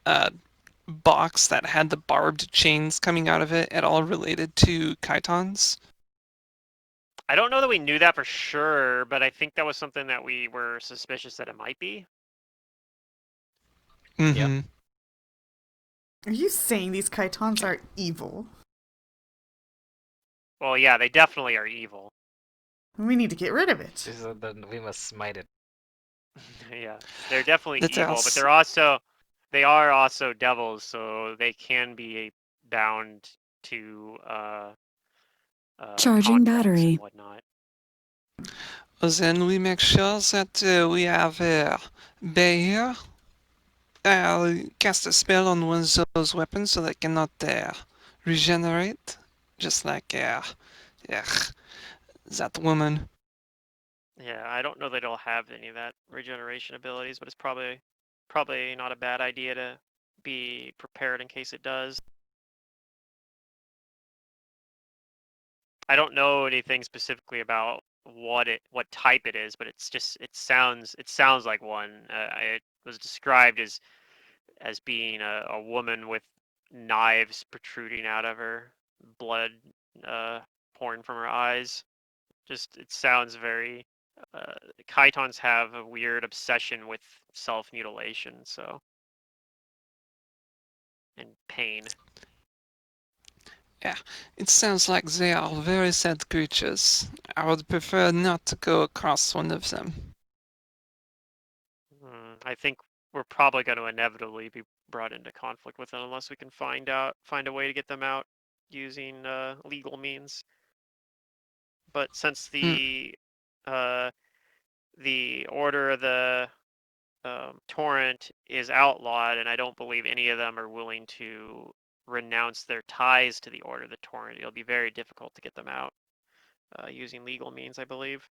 box that had the barbed chains coming out of it at all related to chitons? I don't know that we knew that for sure, but I think that was something that we were suspicious that it might be. Mm-hmm. Are you saying these chitons are evil? Well, yeah, they definitely are evil. We need to get rid of it. Then we must smite it. Yeah, they're definitely That's evil, but else. they are also devils, so they can be bound to Charging contracts and battery. whatnot. Then we make sure that we have Bay here cast a spell on one of those weapons so they cannot regenerate, just like that woman. Yeah, I don't know that it'll have any of that regeneration abilities, but it's probably not a bad idea to be prepared in case it does. I don't know anything specifically about what type it is, but it sounds like one. It was described as being a woman with knives protruding out of her, blood pouring from her eyes. Just it sounds very. Chitons have a weird obsession with self mutilation, so and pain. Yeah, it sounds like they are very sad creatures. I would prefer not to go across one of them. I think we're probably going to inevitably be brought into conflict with them unless we can find a way to get them out using legal means. But since Hmm. uh, the order of the torrent is outlawed, and I don't believe any of them are willing to renounce their ties to the order of the torrent, it'll be very difficult to get them out using legal means, I believe.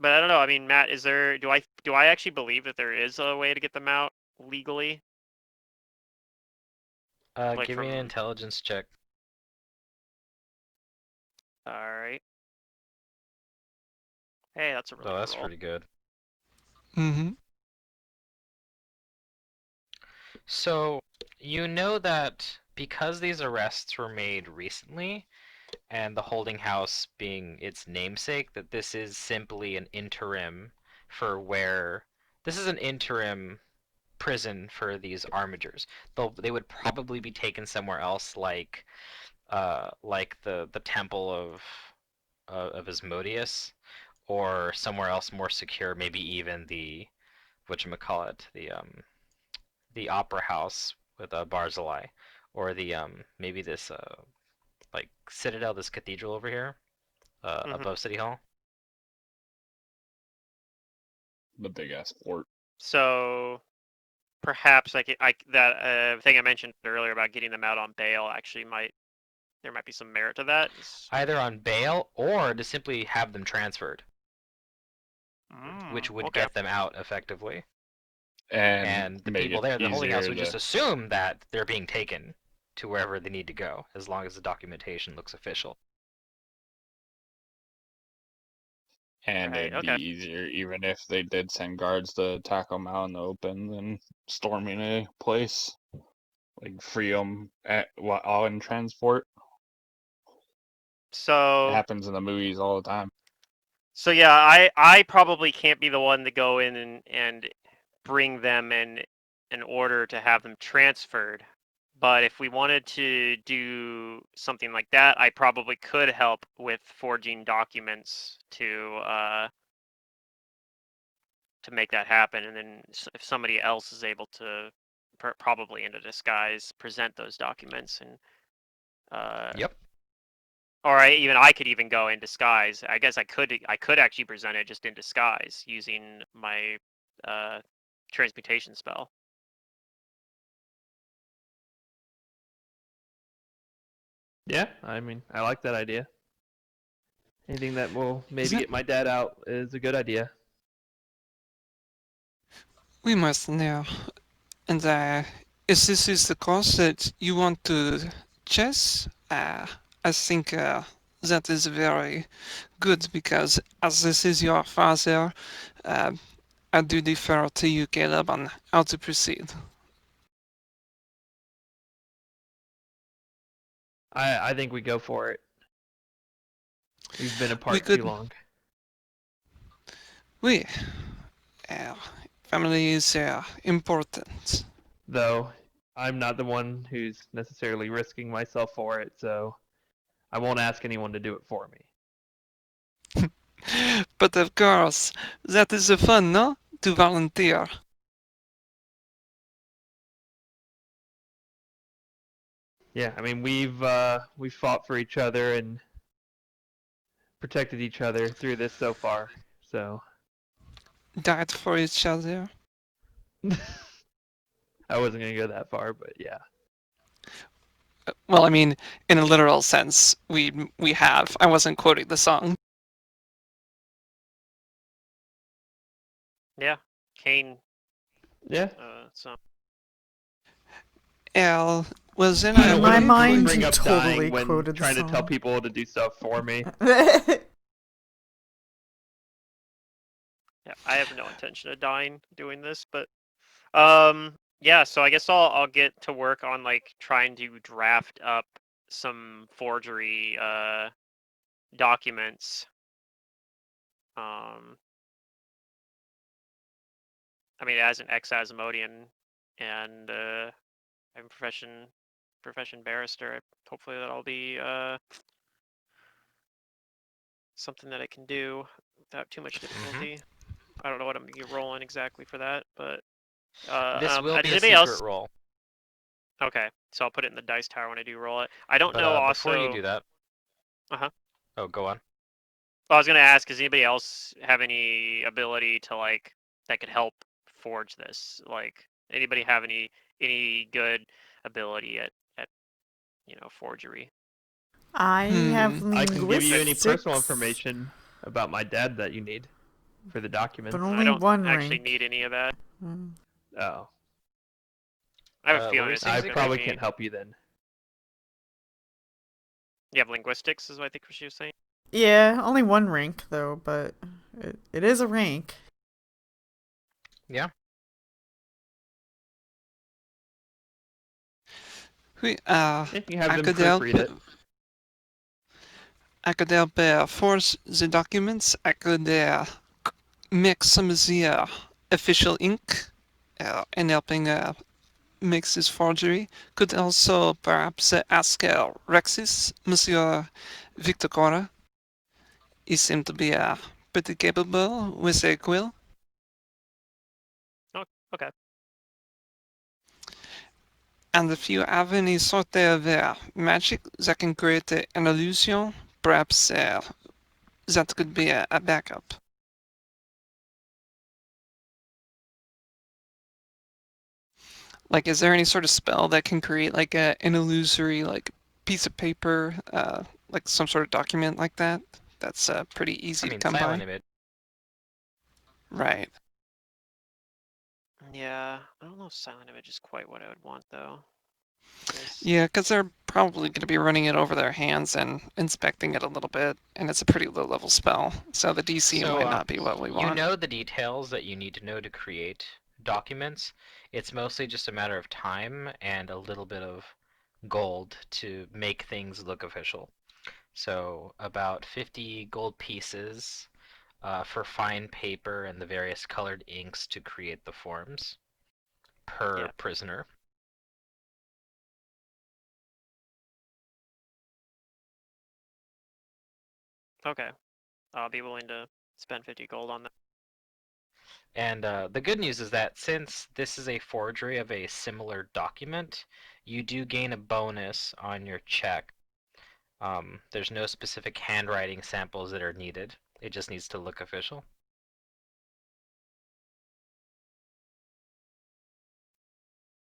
But I don't know. I mean, Matt, is there? Do I actually believe that there is a way to get them out legally? Like Give me an from. intelligence check. All right. Hey, that's a really Oh, good that's roll. pretty good. Mm-hmm. So, you know that because these arrests were made recently, and the holding house being its namesake, that this is simply an interim for where this is an interim prison for these armigers. They would probably be taken somewhere else, like the temple of Asmodeus, or somewhere else more secure, maybe even the whatchamacallit, the opera house with Barzillai, or the maybe this like Citadel, this cathedral over here, Hmm. above City Hall. The big ass fort. So perhaps that thing I mentioned earlier about getting them out on bail actually there might be some merit to that. Either on bail or to simply have them transferred, which would Okay. get them out effectively. And And the make people it there, the holding house, easier would just to. assume that they're being taken to wherever they need to go, as long as the documentation looks official. And Right. it'd be Okay. easier, even if they did send guards to attack them out in the open, than storming a place. Like, free them while in transport. It So happens in the movies all the time. yeah, I probably can't be the one to go in and bring them in order to have them transferred. But if we wanted to do something like that, I probably could help with forging documents to make that happen. And then if somebody else is able to, probably in a disguise, present those documents, and Yep. or I could even go in disguise. I guess I could actually present it just in disguise using my uh, transmutation spell. Yeah, I mean, I like that idea. Anything that will maybe that get my dad out is a good idea. we must know? And if this is the course that you want to chess, I think that is very good because as this is your father, uh, I do defer to you, Caleb, on how to proceed. I think we go for it. We've been We apart too could, long. we, family is important. Though I'm not the one who's necessarily risking myself for it, so I won't ask anyone to do it for me. But of course, that is the fun, no? To volunteer. Yeah, I mean we've fought for each other and protected each other through this so far. So Died for each other. I wasn't gonna go that far, but yeah. Well, I mean, in a literal sense, we have. I wasn't quoting the song. Yeah, Kane. Yeah. So L was in I a In don't my want to way. mind, bring you up totally dying when quoted the trying to tell song. people to do stuff for me. yeah, I have no intention of dying doing this, but yeah. So I guess I'll get to work on like trying to draft up some forgery documents. Um, I mean, as an ex-Asmodean and I'm a profession barrister, hopefully that'll be something that I can do without too much difficulty. I don't know what I'm gonna be rolling exactly for that, but This will does be a anybody secret else? roll. Okay, so I'll put it in the dice tower when I do roll it. I don't But know. before you Also, do that, uh-huh. oh, go on. Well, I was gonna ask, does anybody else have any ability to like that could help forge this? Like, anybody have any good ability at forgery? I have Hmm. I can give you any personal linguistics, information about my dad that you need for the but documents. I only don't one actually rank. need any of that. Hmm. Oh, I have a What were feeling you it's saying, I just gonna Ziegler? probably be. can't help you then. You have linguistics, is what I think what she was saying. Yeah, only one rank though, but it is a rank. Yeah. Oui, You have I them could help. proofread it. I could help forge the documents. I could make some of the official ink in helping mix this forgery. Could also perhaps ask Rexis, Monsieur Victor Cora. He seemed to be pretty capable with a quill. Oh, okay. And if you have any sort of magic that can create an illusion, perhaps that could be a backup. Like, is there any sort of spell that can create like an illusory like piece of paper, like some sort of document like that? That's pretty I easy to mean, come silent by. image. Right. Yeah, I don't know if silent image is quite what I would want though. Yeah, because they're probably going to be running it over their hands and inspecting it a little bit, and it's a pretty low level spell, so the DC So, might not be what we you want. know the details that you need to know to create documents. It's mostly just a matter of time and a little bit of gold to make things look official. So about 50 gold pieces for fine paper and the various colored inks to create the forms per Yeah. prisoner. Okay. I'll be willing to spend 50 gold on that. And the good news is that since this is a forgery of a similar document, you do gain a bonus on your check. There's no specific handwriting samples that are needed. It just needs to look official.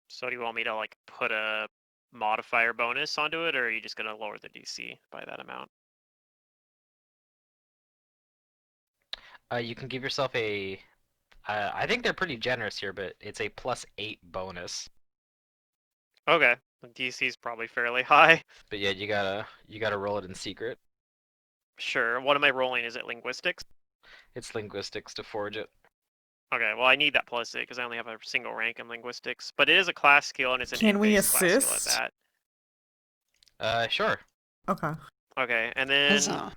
So do you want me to like put a modifier bonus onto it, or are you just gonna lower the DC by that amount? You can give yourself a. I think they're pretty generous here, but it's a +8 bonus. Okay. The DC is probably fairly high. But yeah, you gotta roll it in secret. Sure. What am I rolling? Is it linguistics? It's linguistics to forge it. Okay, well I need that +8 because I only have a single rank in linguistics, but it is a class skill and it's an Can we int-based class skill at assist? that. Sure. Okay. Okay, and then Huzzah.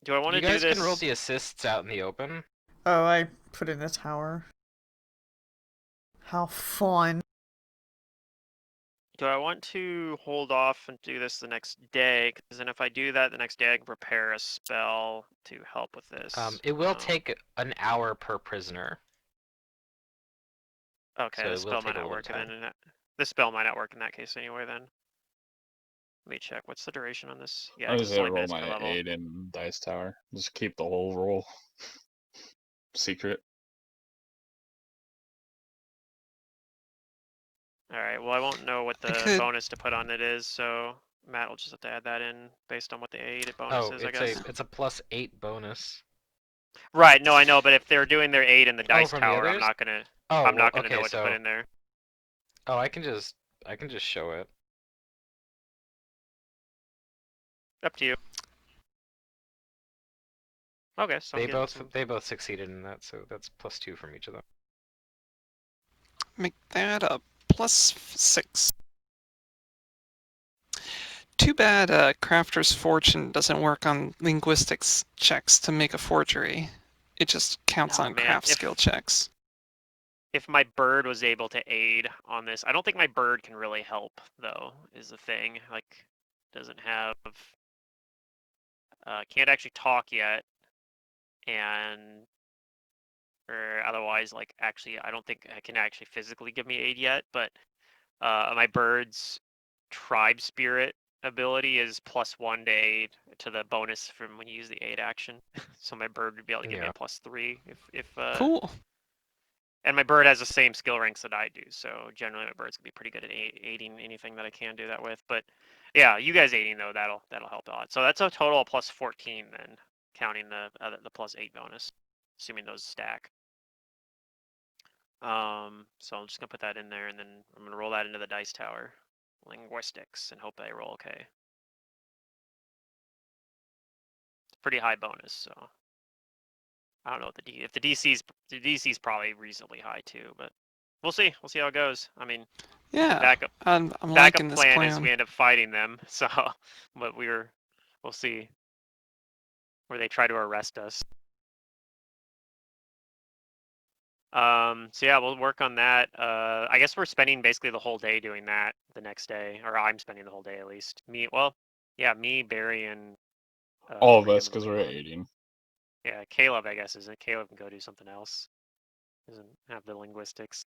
do I want You to do guys can roll this? the assists out in the open. Oh, I put in a tower. How fun. Do I want to hold off and do this the next day? Because then if I do that the next day, I can prepare a spell to help with this. It will take an hour per prisoner, Okay, so the it will spell take might a not little bit work of time. then. The spell might not work in that case anyway. Then let me check. What's the duration on this? Yeah, I because was it's gonna only roll minutes per my level. 8 in Dice Tower. Just keep the whole roll secret. All right. Well, I won't know what I the could. bonus to put on it is, so Matt will just have to add that in based on what the aid bonus Oh, is, I it's a guess. it's a +8 bonus. Right. No, I know, but if they're doing their aid in the Oh, dice from the tower, others? Oh, I'm well, not gonna know okay, what to put so in there. I can just show it. Up to you. Okay, sounds They good. both succeeded in that, so that's +2 from each of them. Make that a +6. Too bad Crafter's Fortune doesn't work on linguistics checks to make a forgery. It just counts Oh on man, craft skill checks. if my bird was able to aid on this, I don't think my bird can really help though. Is the thing like doesn't have can't actually talk yet, and or otherwise like actually I don't think I can actually physically give me aid yet, but my bird's tribe spirit ability is +1 to aid to the bonus from when you use the aid action. So my bird would be able to give me Yeah. a +3 if Cool. and my bird has the same skill ranks that I do, so generally my bird's gonna be pretty good at aiding anything that I can do that with. But yeah, you guys aiding though, that'll help a lot. So that's a total of +14 then, counting the +8 bonus, assuming those stack. So I'm just gonna put that in there, and then I'm gonna roll that into the dice tower, linguistics, and hope I roll okay. It's a pretty high bonus, so I don't know what if the DC's probably reasonably high too, but we'll see. We'll see how it goes. I mean, Yeah, Backup I'm liking this plan is plan. we end up fighting them. So, but we'll see where they try to arrest us. So yeah, we'll work on that. I guess we're spending basically the whole day doing that the next day, or I'm spending the whole day at least. Me, Barry, and All of Freedom us, and because we're Leon. aiding. Yeah, Caleb, I guess, isn't. Caleb can go do something else. Doesn't have the linguistics.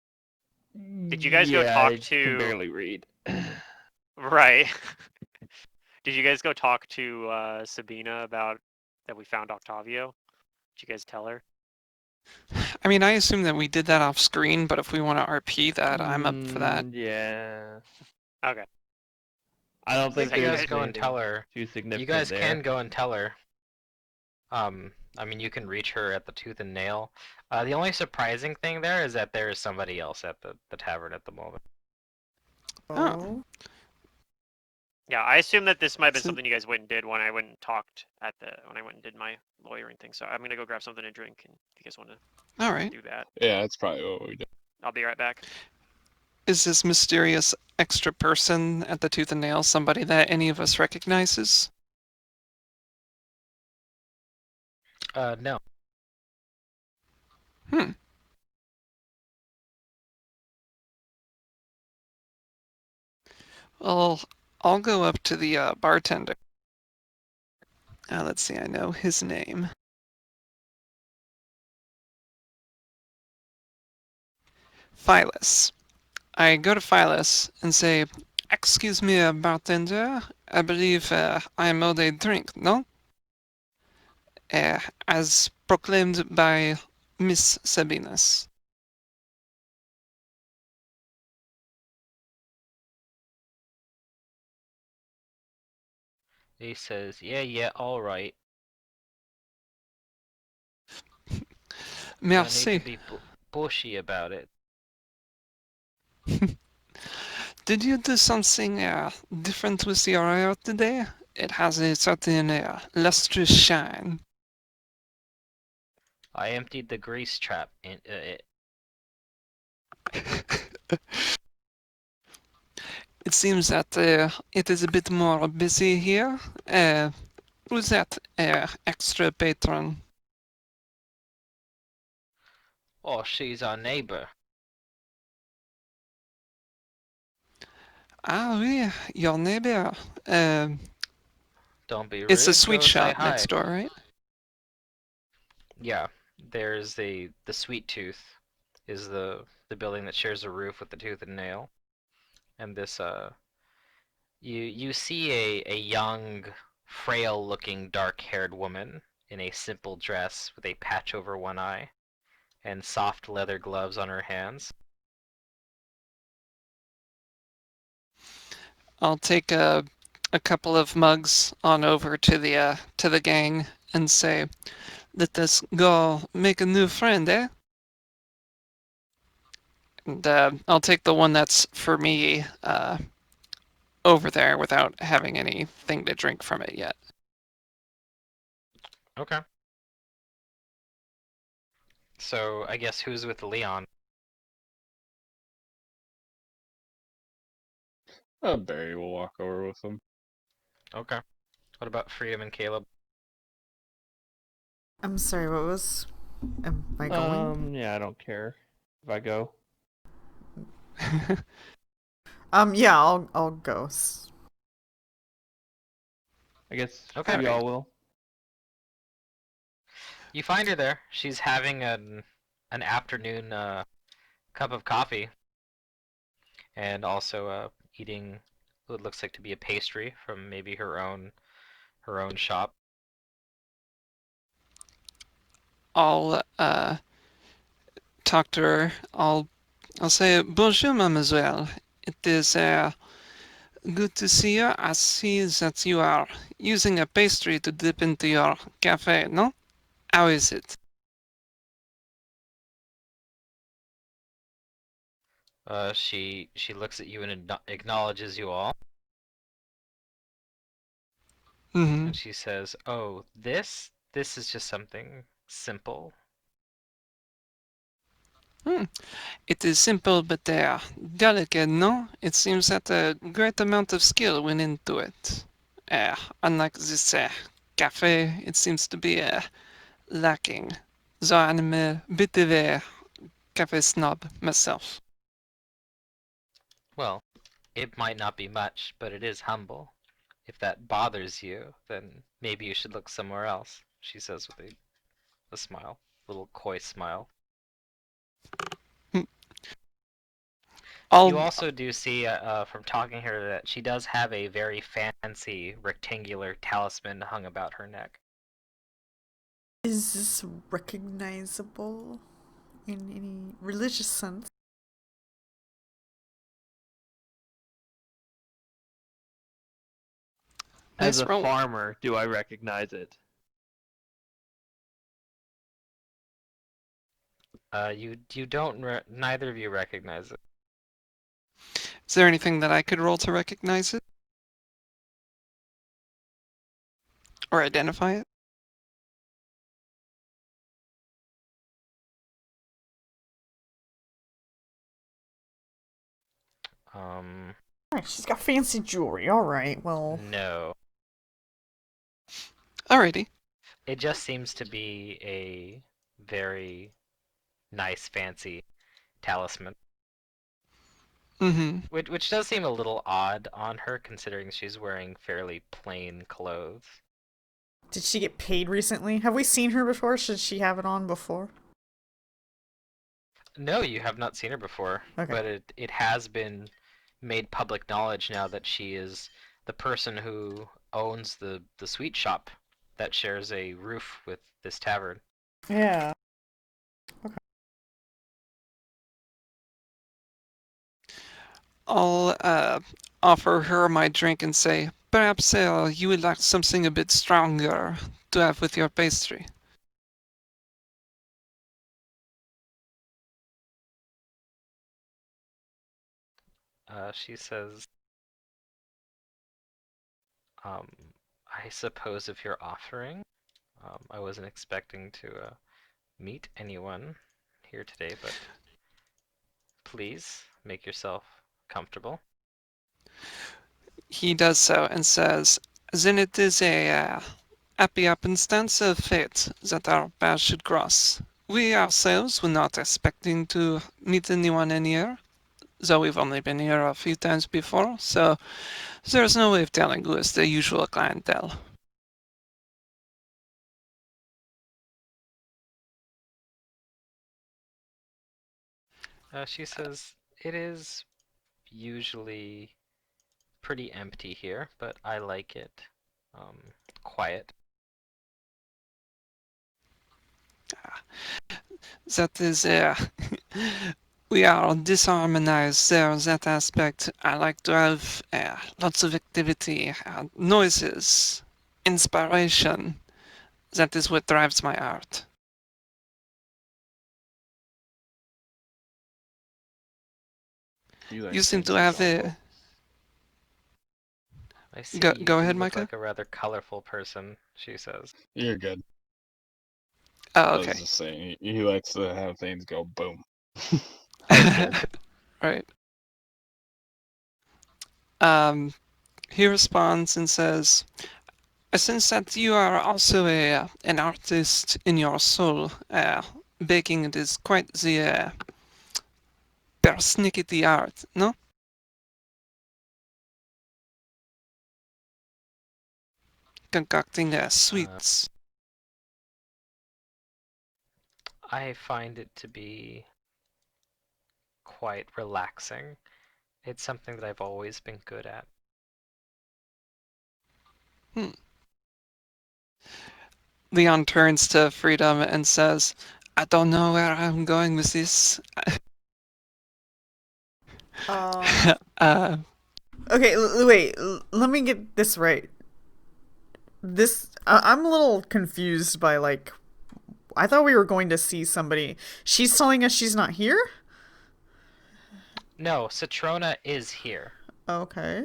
Did you guys go Yeah, talk I can to? barely read. Right. Did you guys go talk to Sabina about that we found Octavio? Did you guys tell her? I mean, I assume that we did that off screen, but if we want to RP that, I'm up for that. Yeah. Okay. I don't You think So you guys there's guys, go and tell anything her. too You significant guys there. can go and tell her. I mean, you can reach her at the Tooth and Nail. The only surprising thing there is that there is somebody else at the tavern at the moment. Oh. Oh. yeah, I assume that this might have been So- something you guys went and did when I went and talked when I went and did my lawyering thing. So I'm gonna go grab something to drink, and if you guys want to All right. do that, Yeah, that's probably what we did. I'll be right back. Is this mysterious extra person at the Tooth and Nail somebody that any of us recognizes? No. Hmm. Well, I'll go up to the bartender. Let's see, I know his name. Phyllis. I go to Phyllis and say, "Excuse me, bartender. I believe I am owed a drink, no? As proclaimed by Miss Sabinas." He says, yeah, all right. No need to Merci. be bushy about it. Did you do something different with your hair today? It has a certain lustrous shine. I emptied the grease trap in it. It seems that it is a bit more busy here. Who's that extra patron? Oh, she's our neighbor. Ah, oui, your neighbor. Don't be It's a rude, sweet go say shop hi. next door, right? Yeah, there's the Sweet Tooth is the building that shares a roof with the Tooth and Nail. And this you see a young, frail-looking, dark-haired woman in a simple dress with a patch over one eye and soft leather gloves on her hands. I'll take a couple of mugs on over to the gang and say, "Let us go make a new friend, eh?" And I'll take the one that's for me over there without having anything to drink from it yet. Okay. So I guess who's with Leon? Barry will walk over with him. Okay. What about Freedom and Caleb? I'm sorry, what was. Am I going? Yeah, I don't care if I go. Yeah, I'll go. I guess Okay. we all will. You find her there. She's having an afternoon cup of coffee and also eating what looks like to be a pastry from maybe her own shop. I'll talk to her. I'll say, "Bonjour, mademoiselle. It is good to see you. I see that you are using a pastry to dip into your cafe, no? How is it?" She looks at you and acknowledges you all, Mm-hmm. and she says, "Oh, this is just something simple." It is simple but delicate, no? It seems that a great amount of skill went into it. Unlike this cafe, it seems to be lacking. So I'm a bit of a cafe snob myself. Well, it might not be much, but it is humble. If that bothers you, then maybe you should look somewhere else, she says with a smile, a little coy smile. You I'll also do see from talking to her that she does have a very fancy rectangular talisman hung about her neck. Is this recognizable in any religious sense? As nice a roll. farmer, do I recognize it? You don't neither of you recognize it. Is there anything that I could roll to recognize it or identify it? Alright, she's got fancy jewelry. Alright, well. No. Alrighty. It just seems to be a very nice, fancy talisman. Mm-hmm. Which does seem a little odd on her, considering she's wearing fairly plain clothes. Did she get paid recently? Have we seen her before? Should she have it on before? No, you have not seen her before, Okay. but it has been made public knowledge now that she is the person who owns the sweet shop that shares a roof with this tavern. Yeah. Okay. I'll offer her my drink and say, perhaps you would like something a bit stronger to have with your pastry. She says, I suppose if you're offering, I wasn't expecting to meet anyone here today, but please make yourself comfortable. He does so and says, then it is a happy happenstance of fate that our paths should cross. We ourselves were not expecting to meet anyone in here, though we've only been here a few times before, so there's no way of telling who is the usual clientele. She says, it is usually pretty empty here, but I like it quiet. That is we are disharmonized there, that aspect. I like to have lots of activity, noises, inspiration. That is what drives my art. You You like seem to things have colorful. I see Go you ahead, look Micah. like a rather colorful person, she says. You're good. Oh, I was okay. just saying, he likes to have things go boom. Okay. Right. He responds and says, I sense that you are also an artist in your soul. Baking it is quite the persnickety art, no? Concocting sweets. I find it to be quite relaxing. It's something that I've always been good at. Leon turns to Freedom and says, I don't know where I'm going with this. uh, Okay, wait. Let me get this right. I'm a little confused by, like, I thought we were going to see somebody. She's telling us she's not here? No, Citrona is here, Okay.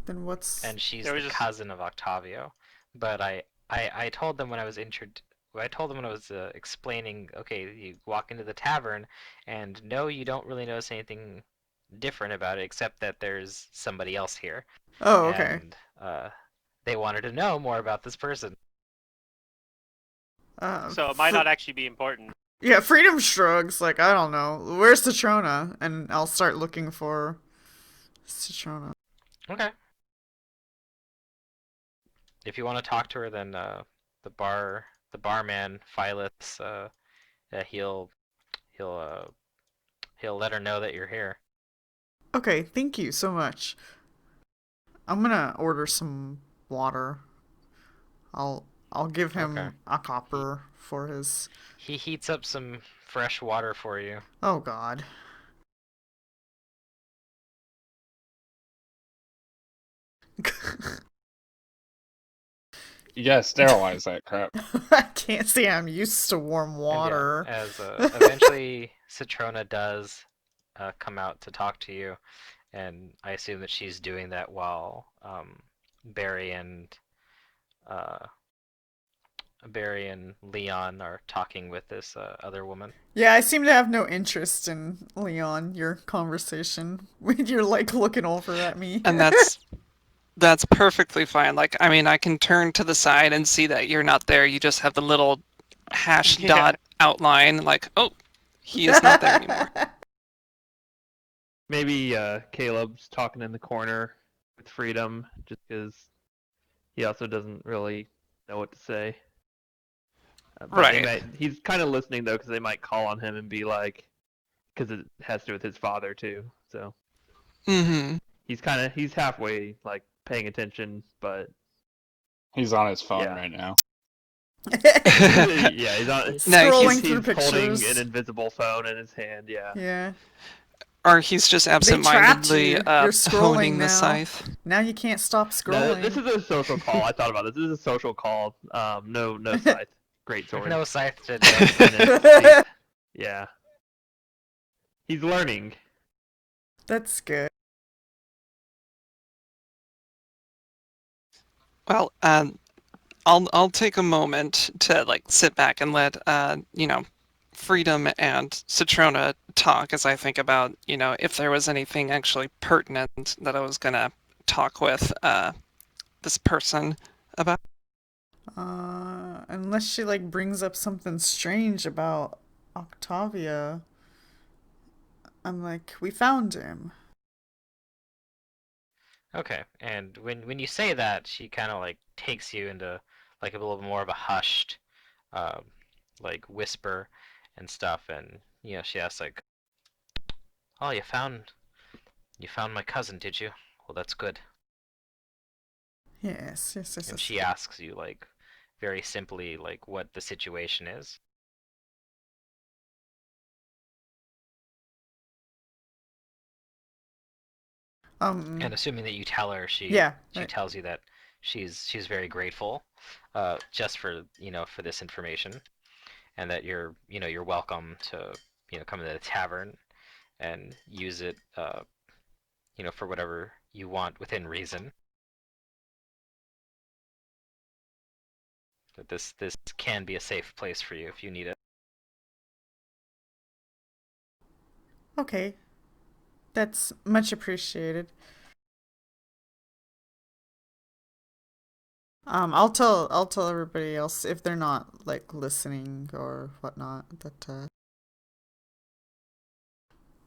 Then what's. and she's There the was just cousin of Octavio. But I told them when I was I told him when I was explaining. Okay, you walk into the tavern, and no, you don't really notice anything different about it, except that there's somebody else here, Oh, okay. and they wanted to know more about this person. So it might not actually be important. Yeah, Freedom shrugs, like, I don't know. Where's Citrona? And I'll start looking for Citrona. Okay. If you want to talk to her, then the barman Phyllis, he'll he'll uh, he'll let her know that you're here. Okay, thank you so much. I'm gonna order some water. I'll give Okay. him a copper for his. He heats up some fresh water for you. Oh God. You gotta sterilize that crap. I can't say I'm used to warm And water. yeah, as eventually Citrona does come out to talk to you, and I assume that she's doing that while Barry and uh, Barry and Leon are talking with this other woman. Yeah, I seem to have no interest in Leon, your conversation when you're like looking over at me. And that's perfectly fine. Like, I mean, I can turn to the side and see that you're not there. You just have the little hash Yeah. dot outline, like, oh, he is not there anymore. Maybe Caleb's talking in the corner with Freedom, just because he also doesn't really know what to say. But Right. he's kind of listening though, because they might call on him and be like, because it has to do with his father too. So Mm-hmm. he's halfway like paying attention, but He's on his phone Yeah. right now. yeah, he's on. No, Scrolling he's through He's holding pictures. an invisible phone in his hand. Yeah. Yeah. or he's just They trapped absentmindedly you. You're scrolling honing the now. scythe. Now you can't stop No, this scrolling. is a social call. I thought about this. This is a social call. No scythe. Great sword. No scythe today. And it's yeah. He's learning. That's good. Well, I'll take a moment to like sit back and let Freedom and Citrona talk as I think about if there was anything actually pertinent that I was gonna talk with this person about. Unless she like brings up something strange about Octavia. I'm like, we found him. Okay, and when you say that, she kind of like takes you into like a little bit more of a hushed, um, like whisper and stuff, and she asks like, "Oh, you found my cousin, did you? Well, that's good." Yes, yes, yes, And yes. she asks you like very simply like what the situation is. And assuming that you tell her, Yeah. she tells you that she's very grateful, just for for this information, and that you're welcome to come to the tavern and use it for whatever you want within reason. That this can be a safe place for you if you need it. Okay. That's much appreciated. I'll tell everybody else if they're not like listening or whatnot that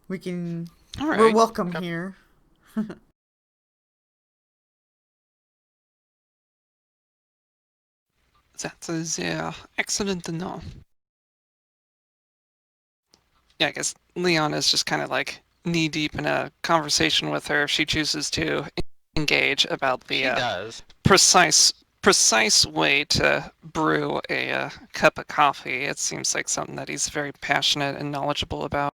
we can All we're right, welcome Okay. here. that is excellent to know. Yeah, I guess Leon is just kind of like knee deep in a conversation with her if she chooses to engage about the She does. precise way to brew a cup of coffee. It seems like something that he's very passionate and knowledgeable about.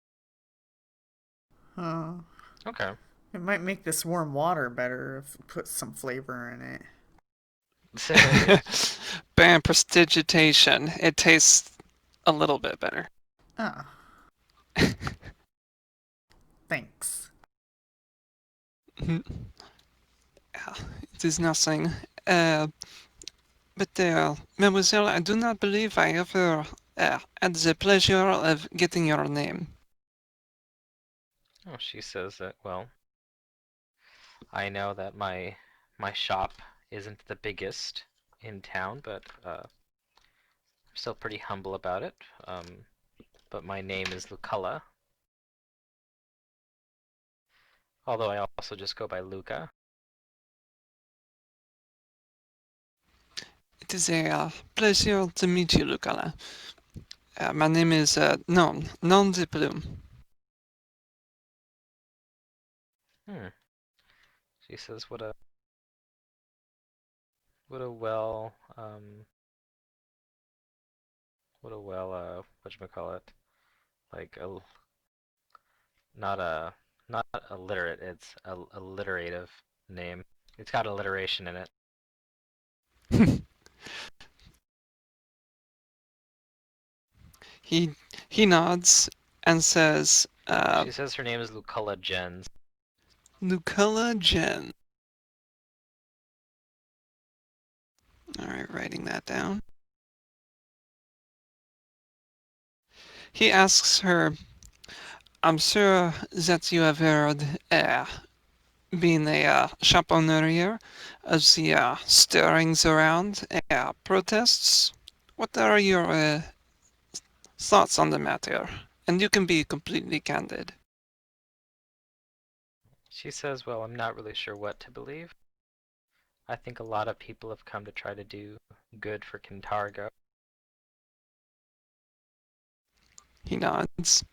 Oh, Okay. it might make this warm water better if we put some flavor in it. Bam, prestidigitation. It tastes a little bit better. Ah, thanks. Yeah, it is nothing. Uh, But, mademoiselle, I do not believe I ever had the pleasure of getting your name. Oh, she says that, well, I know that my shop isn't the biggest in town, but I'm still pretty humble about it. But my name is Lucalla, although I also just go by Luca. It is a pleasure to meet you, Lucala. My name is Non de Plume. Hmm. She says, what a well whatchamacallit, like not a not illiterate, it's a alliterative name. It's got alliteration in it. he he nods and says, She says her name is Lucalla Jens. Lucala Jen. All right, writing that down. He asks her, I'm sure that you have heard, being a shop owner here, of the stirrings around protests. What are your thoughts on the matter? And you can be completely candid. She says, well, I'm not really sure what to believe. I think a lot of people have come to try to do good for Kintargo. He nods.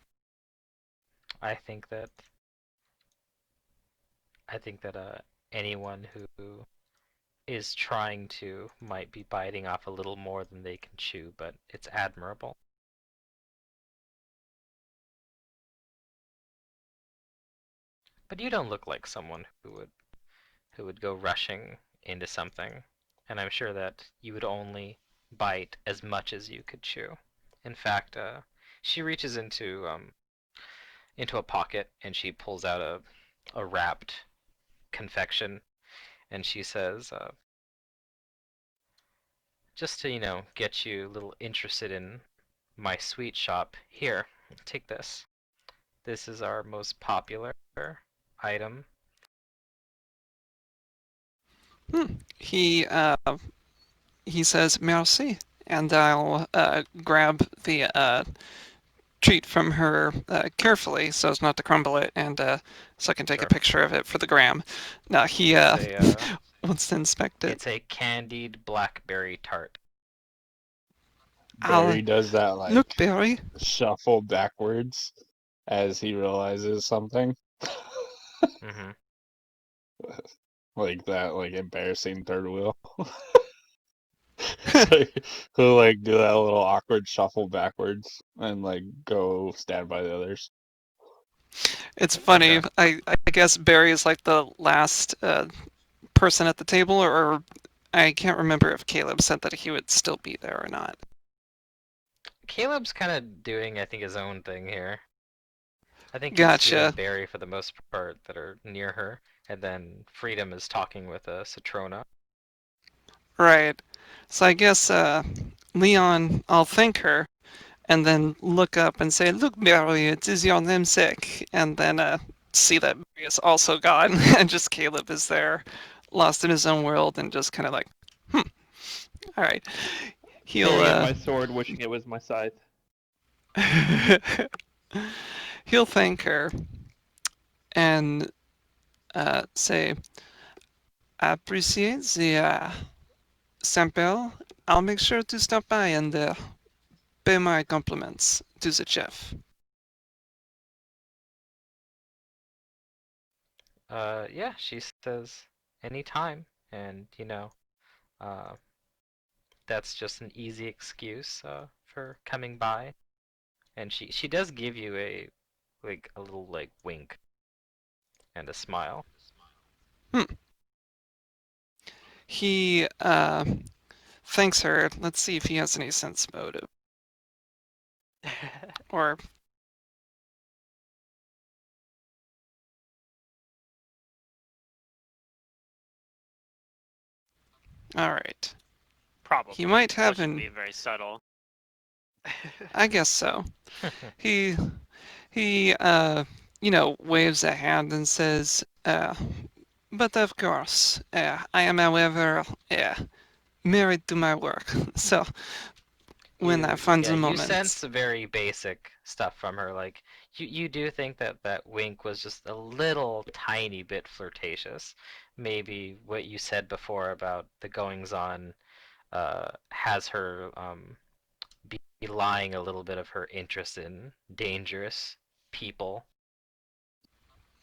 I think that I think that anyone who is trying to might be biting off a little more than they can chew, but it's admirable. But you don't look like someone who would go rushing into something, and I'm sure that you would only bite as much as you could chew. In fact, she reaches into a pocket and she pulls out a wrapped confection, and she says, just to get you a little interested in my sweet shop. Here, take this. This is our most popular item. He he says merci, and I'll grab the treat from her carefully so as not to crumble it, and so I can take a Sure. picture of it for the gram. Now he wants to inspect it. It's a candied blackberry tart. I'll Barry does that like look, Barry. shuffle backwards as he realizes something. Mm-hmm. Like that, like embarrassing third wheel. So he'll like do that little awkward shuffle backwards and like go stand by the others. It's funny. Okay. I guess Barry is like the last person at the table, or I can't remember if Caleb said that he would still be there or not. Caleb's kind of doing, I think, his own thing here. I think it's you Gotcha. and Barry for the most part that are near her, and then Freedom is talking with Citrona. Right. So I guess Leon, I'll thank her and then look up and say, "Look, Barry, it is your namesake," and then see that Barry is also gone, and just Caleb is there, lost in his own world, and just kind of like, "Hmm, all right." He'll Staring at my sword, wishing it was my scythe. he'll thank her and say, "I appreciate the sample. I'll make sure to stop by and pay my compliments to the chef." Yeah, she says anytime, and uh, that's just an easy excuse for coming by. And she does give you a little like wink and a smile. Hmm. He thanks her. Let's see if he has any sense motive. Or all right. Probably. He might That have should an. be very subtle. I guess so. He waves a hand and says, but of course, I am, however, married to my work. So when I find the You moment, sense very basic stuff from her. Like you do think that that wink was just a little tiny bit flirtatious. Maybe what you said before about the goings on has her belying a little bit of her interest in dangerous people.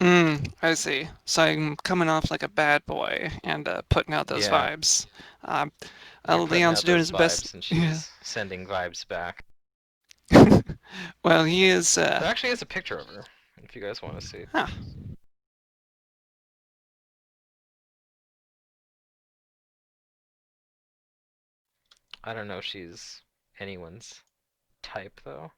I see. So I'm coming off like a bad boy and putting out those Yeah, vibes. Um, you're putting Leon's out doing those his best. vibes, and Yeah. she's sending vibes back. Well, he is. There actually is a picture of her, if you guys want to see. Huh. I don't know if she's anyone's type though.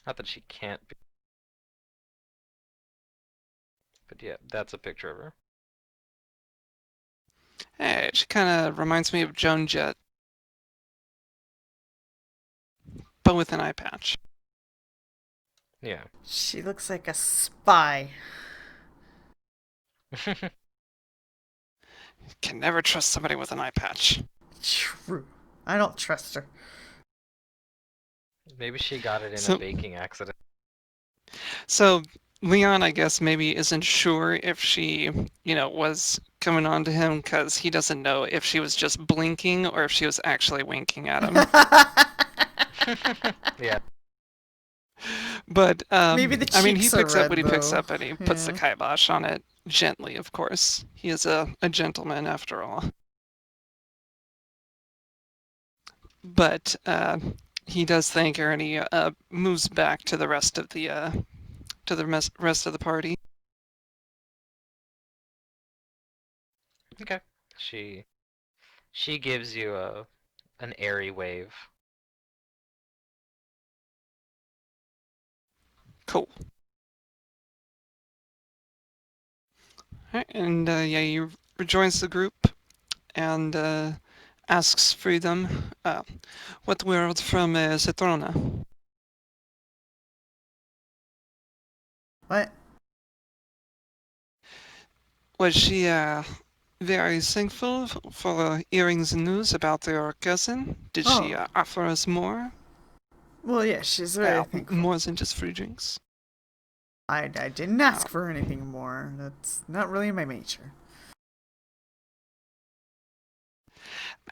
Not that she can't be. But yeah, that's a picture of her. Hey, she kind of reminds me of Joan Jett, but with an eye patch. Yeah. She looks like a spy. Can never trust somebody with an eye patch. True. I don't trust her. Maybe she got it in a So, baking accident. so Leon, I guess, maybe isn't sure if she, was coming on to him because he doesn't know if she was just blinking or if she was actually winking at him. Yeah. But Maybe the I mean, he cheeks are picks up what red, he picks though. up, and he puts the Yeah. kibosh on it gently. Of course, he is a gentleman after all. But he does thank her, and he moves back to the rest of the rest of the party. Okay. She gives you an airy wave. Cool. Alright, and yeah, he rejoins the group and asks Freedom, what word from Cetrona? What? Was she very thankful for hearing the news about your cousin? Did she Oh. offer us more? Well, yeah, she's very thankful. More than just free drinks? I didn't ask for anything more. That's not really my nature.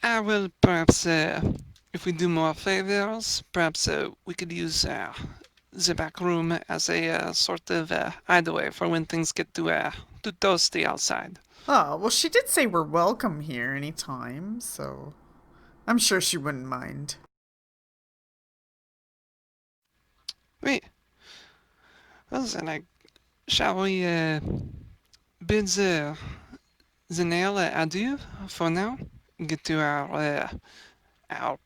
Well, perhaps if we do more favors, perhaps we could use the back room as a sort of hideaway for when things get too toasty outside. Oh, well, she did say we're welcome here anytime, so I'm sure she wouldn't mind. Wait, well then, shall we bid the nail adieu for now? Get to our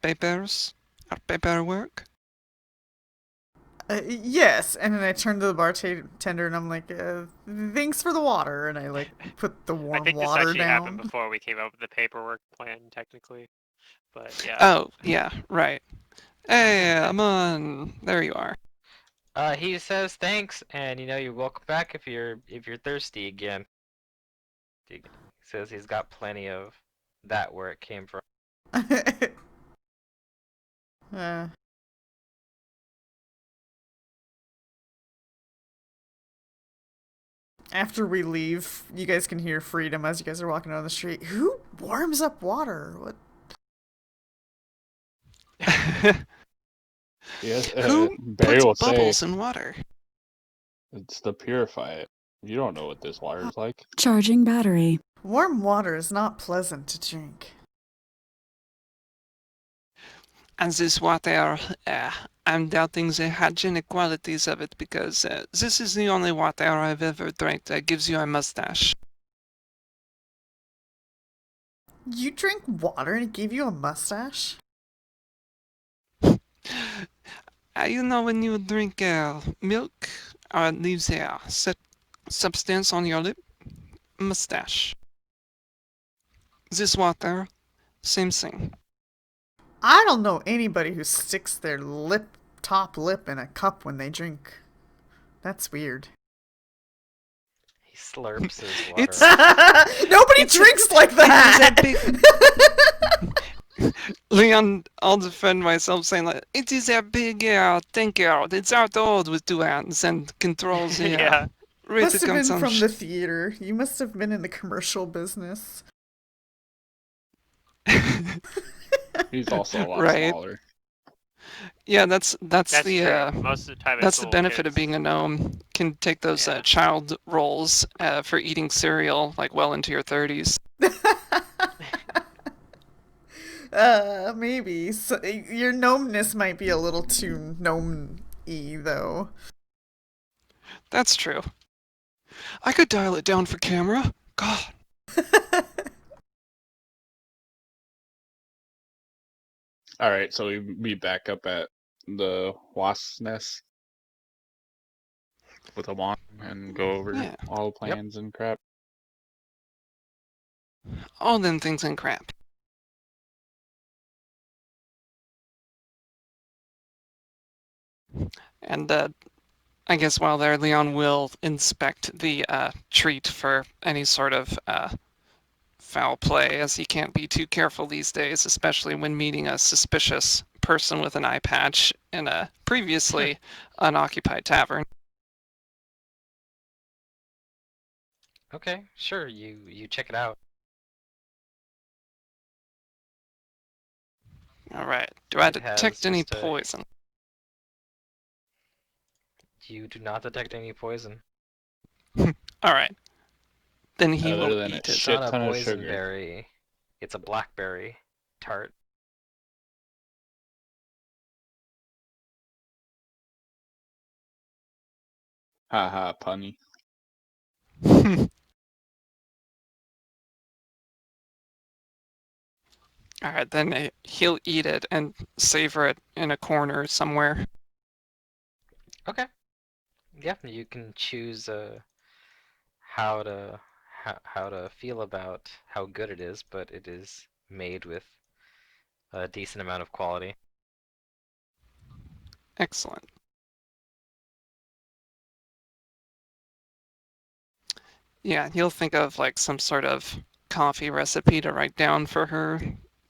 papers, our paperwork. Yes, and then I turn to the bartender and I'm like, thanks for the water, and I like put the I warm think this water actually happened down. before we came up with the paperwork plan, technically. But yeah. Oh, yeah, right. Hey, I'm on. There you are. He says thanks, and you're welcome back if you're thirsty again. He says he's got plenty of that where it came from. uh, After we leave, you guys can hear Freedom as you guys are walking down the street. Who warms up water? What? Yes, Who Barry puts will say bubbles in water? it's to purify it. You don't know what this water's like. Charging battery. Warm water is not pleasant to drink. And this water, I'm doubting the hygienic qualities of it because this is the only water I've ever drank that gives you a mustache. You drink water and it gave you a mustache? You know when you drink milk, it leaves a Substance on your lip, mustache. This water, same thing. I don't know anybody who sticks their top lip in a cup when they drink. That's weird. He slurps his It's water. Nobody It's a- drinks like it is a that. big Leon. I'll defend myself saying like it is a big thinker. It's outdoors with two hands and controls the Yeah. rate Must of have been from the consumption. theater. You must have been in the commercial business. He's also a lot Right. smaller. Yeah, that's That's the true. Most of the time it's that's the little benefit of kids. being a gnome. Can take those Yeah. child roles for eating cereal like well into your 30s. Maybe. So, your gnomeness might be a little too gnome-y, though. That's true. I could dial it down for camera. God. All right, so we meet back up at the wasp's nest with a wand and go over Yeah. all the Yep. plans and crap. All them things and crap. And I guess while there, Leon will inspect the treat for any sort of foul play, as he can't be too careful these days, especially when meeting a suspicious person with an eye patch in a previously unoccupied tavern. Okay, sure. You check it out. All right. Do I It has detect any just a. poison? You do not detect any poison. All right. Then he Other will than a eat it. It's shit not a ton of sugar. boysenberry. It's a blackberry tart. Haha, punny. All right, then he'll eat it and savor it in a corner somewhere. Okay. Yeah, you can choose how to how to feel about how good it is, but it is made with a decent amount of quality. Excellent. Yeah, he'll think of like some sort of coffee recipe to write down for her.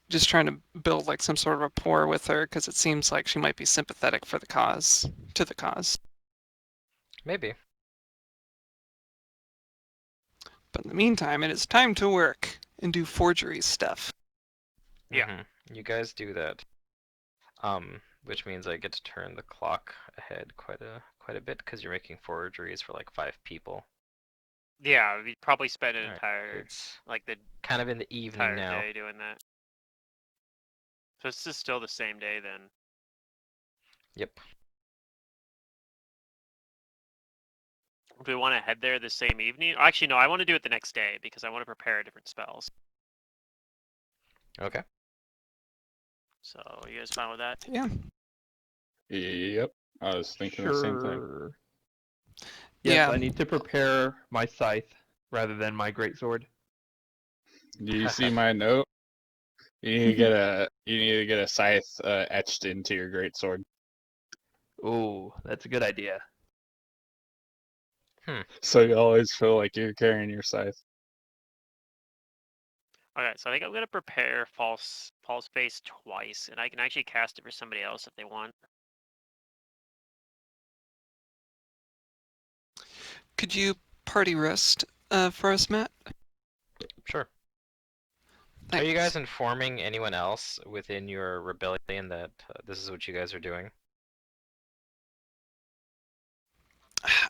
Just trying to build like some sort of rapport with her because it seems like she might be sympathetic for the cause, to the cause. Maybe. But in the meantime, it is time to work and do forgery stuff. Yeah. You guys do that. Which means I get to turn the clock ahead quite a bit because you're making forgeries for like 5 people. Yeah, we probably spent an Alright, entire it's like the kind of in the evening entire now. day doing that. So this is still the same day then. Yep. Do we want to head there the same evening? Actually, no, I want to do it the next day because I want to prepare different spells. Okay. So, you guys fine with that? Yeah. Yep. I was thinking the same thing. Sure. Yes, Yeah. I need to prepare my scythe rather than my greatsword. Do you see my note? You need to get a scythe etched into your greatsword. Ooh, that's a good idea. So you always feel like you're carrying your scythe. Okay, so I think I'm gonna prepare false face twice, and I can actually cast it for somebody else if they want. Could you party rest for us, Matt? Sure. Are Thanks. you guys informing anyone else within your rebellion that this is what you guys are doing?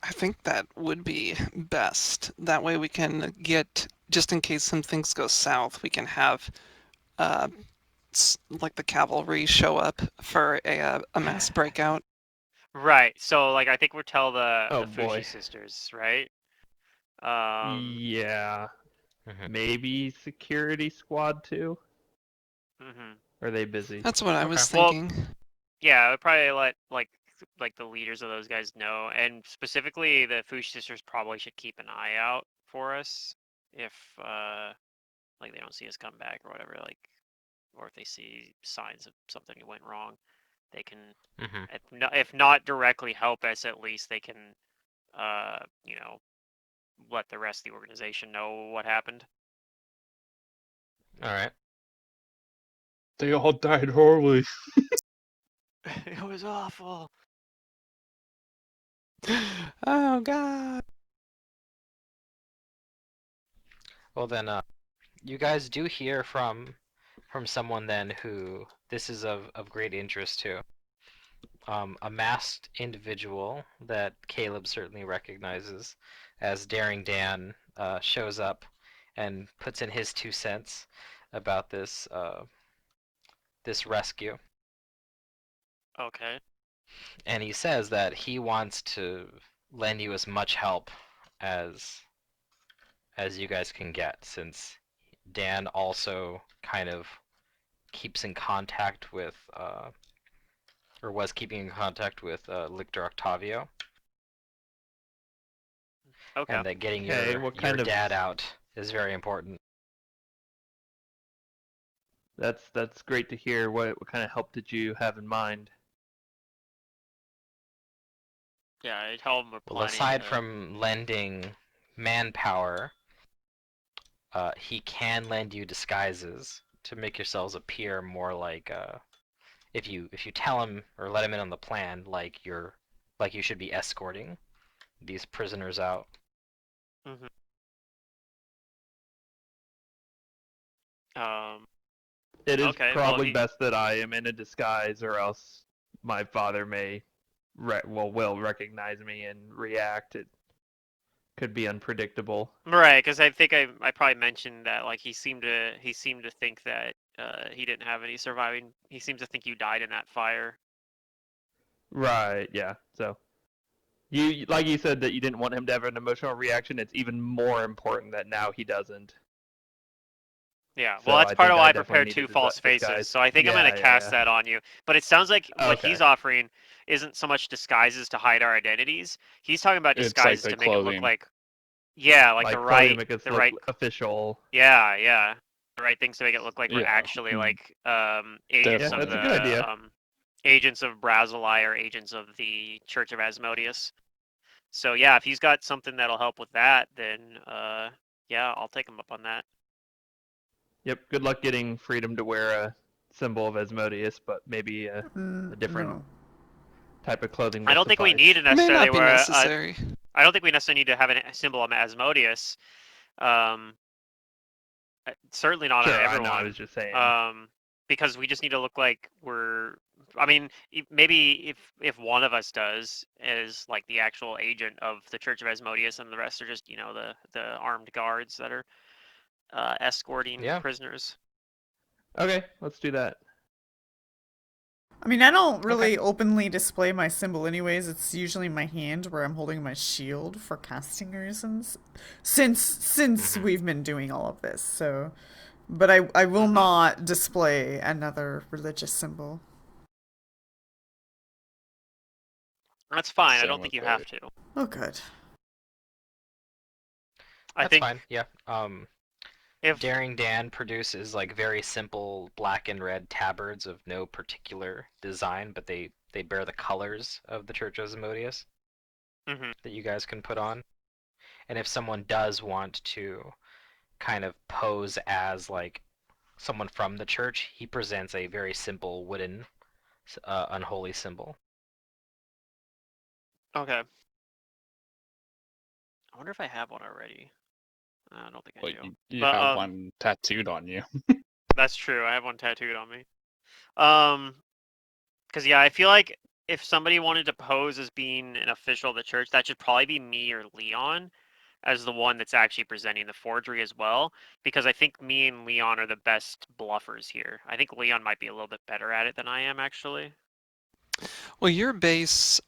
I think that would be best. That way we can get, just in case some things go south, we can have uh, like the cavalry show up for a mass breakout. Right. So, like, I think we'll tell Oh, the Fushi boy. sisters, right? Yeah, Mhm. maybe security squad too. Mhm. Are they busy? That's what I was Okay. Well, thinking. yeah, I would probably let like like the leaders of those guys know, and specifically the Fush sisters probably should keep an eye out for us if like they don't see us come back or whatever, like, or if they see signs of something went wrong, they can, if not directly help us, at least they can, you know, let the rest of the organization know what happened. All right. They all died horribly. It was awful. Oh God. Well then, you guys do hear from someone then who this is of great interest to. A masked individual that Caleb certainly recognizes as Daring Dan shows up and puts in his 2 cents about this rescue. Okay. And he says that he wants to lend you as much help as you guys can get, since Dan also kind of keeps in contact with or was keeping in contact with Lictor Octavio, Okay. and that getting Okay, what kind of dad out is very important. that's great to hear. What kind of help did you have in mind? Yeah, I tell them we're Well, planning aside to... from lending manpower, he can lend you disguises to make yourselves appear more like if you tell him or let him in on the plan, like you should be escorting these prisoners out. Mhm. Um, It is okay, well, probably best that I am in a disguise, or else my father may will recognize me and react. It could be unpredictable. right, because I think I probably mentioned that, like, he seemed to think that he didn't have any surviving. He seems to think you died in that fire. Right, yeah. So you like you said that you didn't want him to have an emotional reaction. It's even more important that now he doesn't. Yeah, So well, that's I part think of why I I definitely prepared need two a false faces. disguise. So I think I'm gonna Yeah, cast yeah, that on you. But it sounds like yeah. what Okay. he's offering isn't so much disguises to hide our identities. He's talking about It's like disguises the to make it look clothing. like, yeah, like Like clothing to make us the look right, official. yeah, the right things to make it look like we're Yeah, actually like agents Yeah, of definitely. that's a good idea. the agents of Brazili or agents of the Church of Asmodeus. So yeah, if he's got something that'll help with that, then yeah, I'll take him up on that. Yep. Good luck getting freedom to wear a symbol of Asmodeus, but maybe a different No. type of clothing I will don't think we suffice. need to May necessarily not be wear necessary. I don't think we necessarily need to have a symbol of Asmodeus. Um, certainly not on Sure, I know. I everyone. was just saying. Because we just need to look like we're. I mean, maybe if one of us does is like the actual agent of the Church of Asmodeus, and the rest are just the armed guards that are escorting Yeah. prisoners. Okay, let's do that. I mean, I don't Okay. really openly display my symbol anyways. It's usually my hand where I'm holding my shield for casting reasons. Since we've been doing all of this, so but I will not display another religious symbol. That's fine. I Same don't think with you me. have to. Oh good. I That's think fine. Yeah. if Daring Dan produces like very simple black and red tabards of no particular design, but they bear the colors of the Church of Asmodeus mhm. that you guys can put on. And if someone does want to kind of pose as like someone from the church, he presents a very simple wooden unholy symbol. Okay. I wonder if I have one already. I don't think I But do. you But have one tattooed on you. that's true. I have one tattooed on me. Because yeah, I feel like if somebody wanted to pose as being an official of the church, that should probably be me or Leon as the one that's actually presenting the forgery as well. Because I think me and Leon are the best bluffers here. I think Leon might be a little bit better at it than I am, actually. Well, your base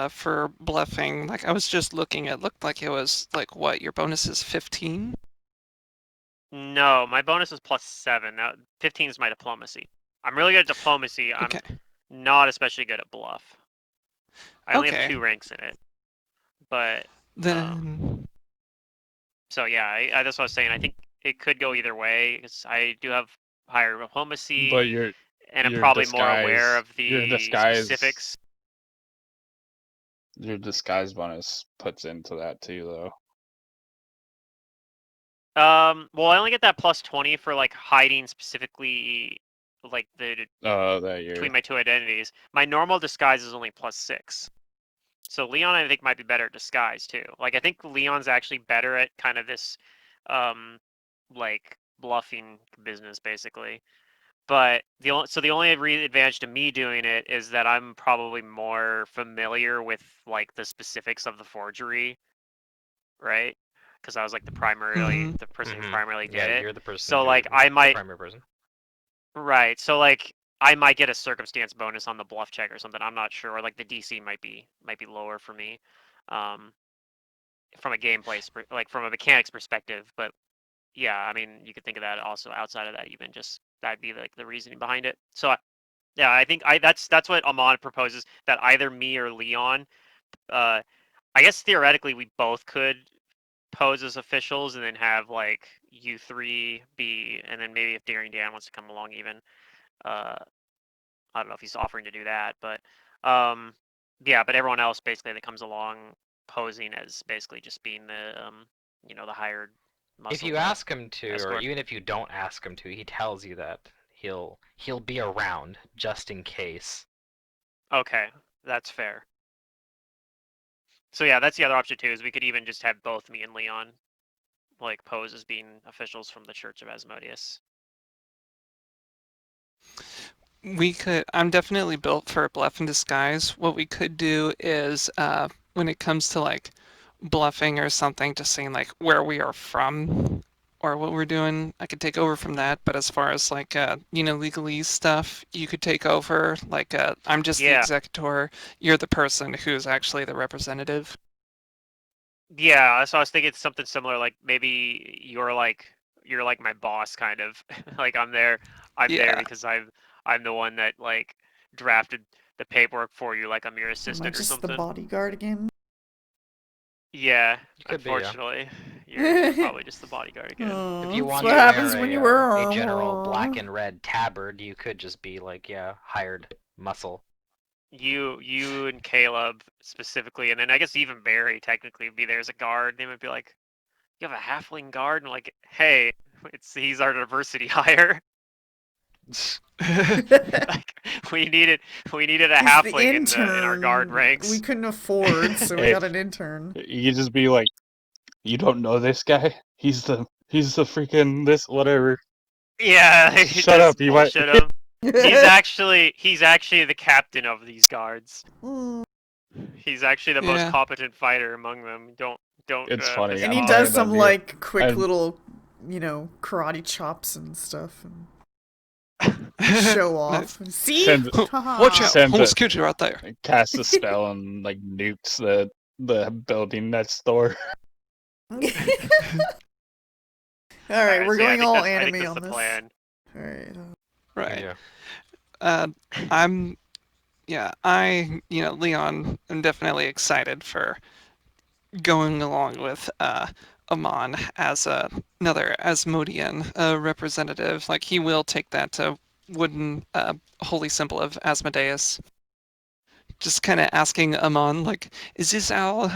for bluffing, like I was just looking, it looked like it was like what, your bonus is 15? No, my bonus is +7. Now 15 is my diplomacy. I'm really good at diplomacy. I'm Okay. not especially good at bluff. I only have Okay. 2 ranks in it, but Then so yeah, that's what I was saying. I think it could go either way because I do have higher diplomacy, But and I'm your probably more aware disguise of the specifics. your disguise bonus puts into that too, though. Well, I only get that plus 20 for like hiding specifically, like the That year. between my 2 identities. My normal disguise is only plus 6. So Leon, I think, might be better at disguise too. Like I think Leon's actually better at kind of this, like bluffing business basically. But the only advantage to me doing it is that I'm probably more familiar with like the specifics of the forgery, right? Because I was like the mhm. person who Mhm. primarily did Yeah, it. you're the person. So You're like I the might primary person. right. So like I might get a circumstance bonus on the bluff check or something. I'm not sure. Or like the DC might be lower for me, um, from a like from a mechanics perspective. But yeah, I mean you could think of that also outside of that. Even just that'd be like the reasoning behind it. So yeah, I think that's what Amon proposes, that either me or Leon. Uh, I guess theoretically we both could pose as officials and then have like you three be, and then maybe if Daring Dan wants to come along even. Uh, I don't know if he's offering to do that, but um, yeah, but everyone else basically that comes along posing as basically just being the the hired If muscle you to ask him to, or escort. even if you don't ask him to, he tells you that he'll be around just in case. Okay, that's fair. So yeah, that's the other option too. Is we could even just have both me and Leon like pose as being officials from the Church of Asmodeus. We could. I'm definitely built for bluff and disguise. What we could do is, when it comes to like bluffing or something, just saying like where we are from or what we're doing, I could take over from that. But as far as like, legalese stuff, you could take over. Like, I'm just the Yeah, executor. You're the person who's actually the representative. yeah. So I was thinking something similar. Like maybe you're like my boss, kind of. Like I'm there Yeah. because I'm the one that like drafted the paperwork for you. Like I'm your Am I assistant or just the something. bodyguard again? Yeah, You could be, yeah. unfortunately, you're probably just the bodyguard again. If you Oh, that's want what to You happens wear when you a wear a general black armor. and red tabard, you could just be like, yeah, hired muscle. you and Caleb specifically, and then I guess even Barry technically would be there as a guard. They might be like, "You have a halfling guard," and like, "Hey, he's our diversity hire." Like we needed a He's the halfling in our guard intern we ranks. couldn't afford, so we Hey, got an intern. you could just be like, you don't know this guy? He's the freaking this whatever. Yeah, he Shut just up, you might. bullshit him. He's actually the captain of these guards. Mm. He's actually the most Yeah. competent fighter among them. Don't It's piss funny. And him he I'm off. does having that some beer. like quick I'm little, karate chops and stuff and show Nice. off. See? sends Watch Haha. out, sends almost a killed you right there. casts a spell and like nukes the building next door. All All right, right, we're so yeah, going all I think anime that's on the this. plan. All right. Right. Yeah. Uh, I'm, yeah, Leon, I'm definitely excited for going along with Amon as another Asmodean representative. Like, he will take that wooden holy symbol of Asmodeus. Just kind of asking Amon, like, is this how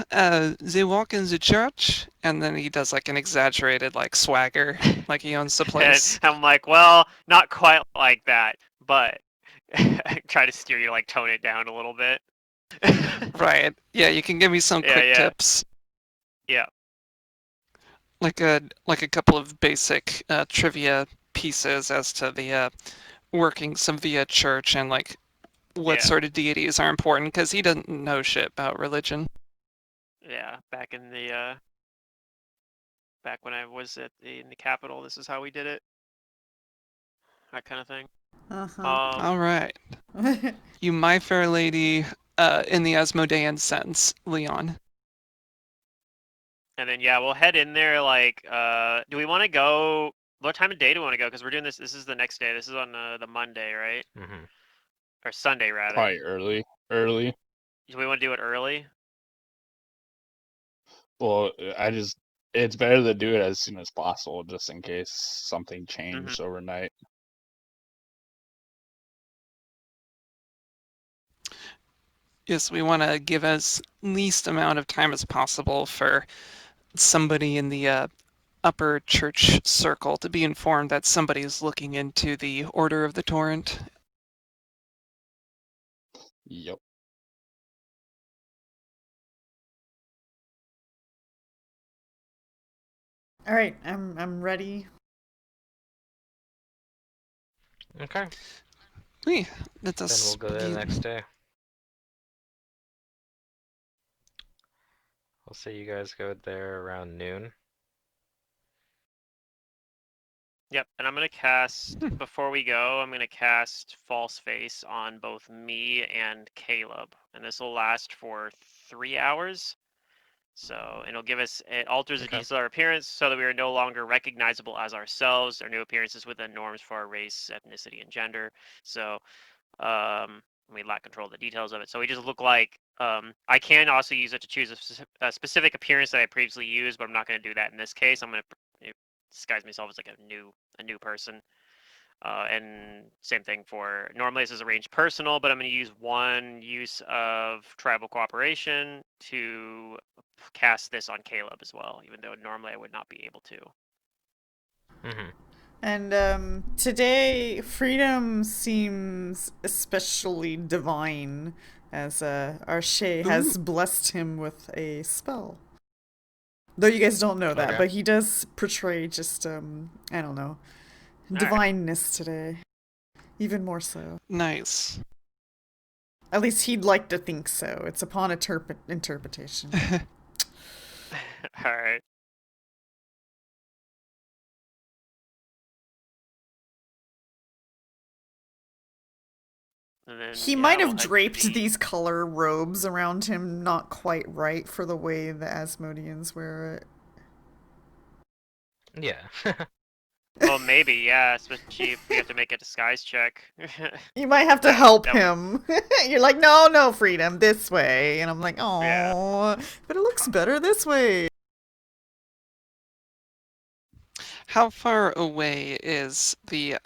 they walk in the church? And then he does like an exaggerated like swagger, like he owns the And place. I'm like, well, not quite like that, but try to steer you, like tone it down a little bit. Right. Yeah, you can give me some Yeah, quick yeah, tips, yeah, like a couple of basic trivia pieces as to the workings of the church and like what yeah, sort of deities are important because he doesn't know shit about religion. yeah. Back when I was in the capital, this is how we did it. That kind of thing. Uh-huh. All right. You my fair lady in the Asmodean sense, Leon. And then yeah, we'll head in there. Like, do we want to go? What time of day do we want to go? Because we're doing this. This is the next day. This is on the Monday, right? Hmm. Or Sunday rather. Probably early. Do we want to do it early? Well, it's better to do it as soon as possible, just in case something changed overnight. Yes, we want to give as least amount of time as possible for somebody in the upper church circle to be informed that somebody is looking into the Order of the Torrent. Yep. All right, I'm ready. Okay. Wait, let Then us we'll go there the begin. next day. We'll say you guys go there around noon. Yep, and I'm gonna cast before we go. I'm gonna cast False Face on both me and Caleb, and this will last for 3 hours. So it'll give us it alters the Okay. details of our appearance so that we are no longer recognizable as ourselves. Our new appearances within norms for our race, ethnicity, and gender. So we lack control of the details of it. So we just look like I can also use it to choose a specific appearance that I previously used, but I'm not going to do that in this case. I'm going to disguise myself as like a new person. And same thing for normally this is arranged personal, but I'm going to use one use of tribal cooperation to cast this on Caleb as well, even though normally I would not be able to. Mm-hmm. And today, freedom seems especially divine, as Arche has blessed him with a spell. Though you guys don't know that, Okay. but he does portray just I don't know, divineness today, even more so. Nice. At least he'd like to think so. It's upon interpretation. All right. And then He yeah, might we'll have head to draped the these color robes around him not quite right for the way the Asmodeans wear it. Yeah. well, maybe, yeah, especially if we have to make a disguise check. You might have to help That would, him. You're like, no, freedom, this way. And I'm like, yeah. oh, but it looks better this way. How far away is the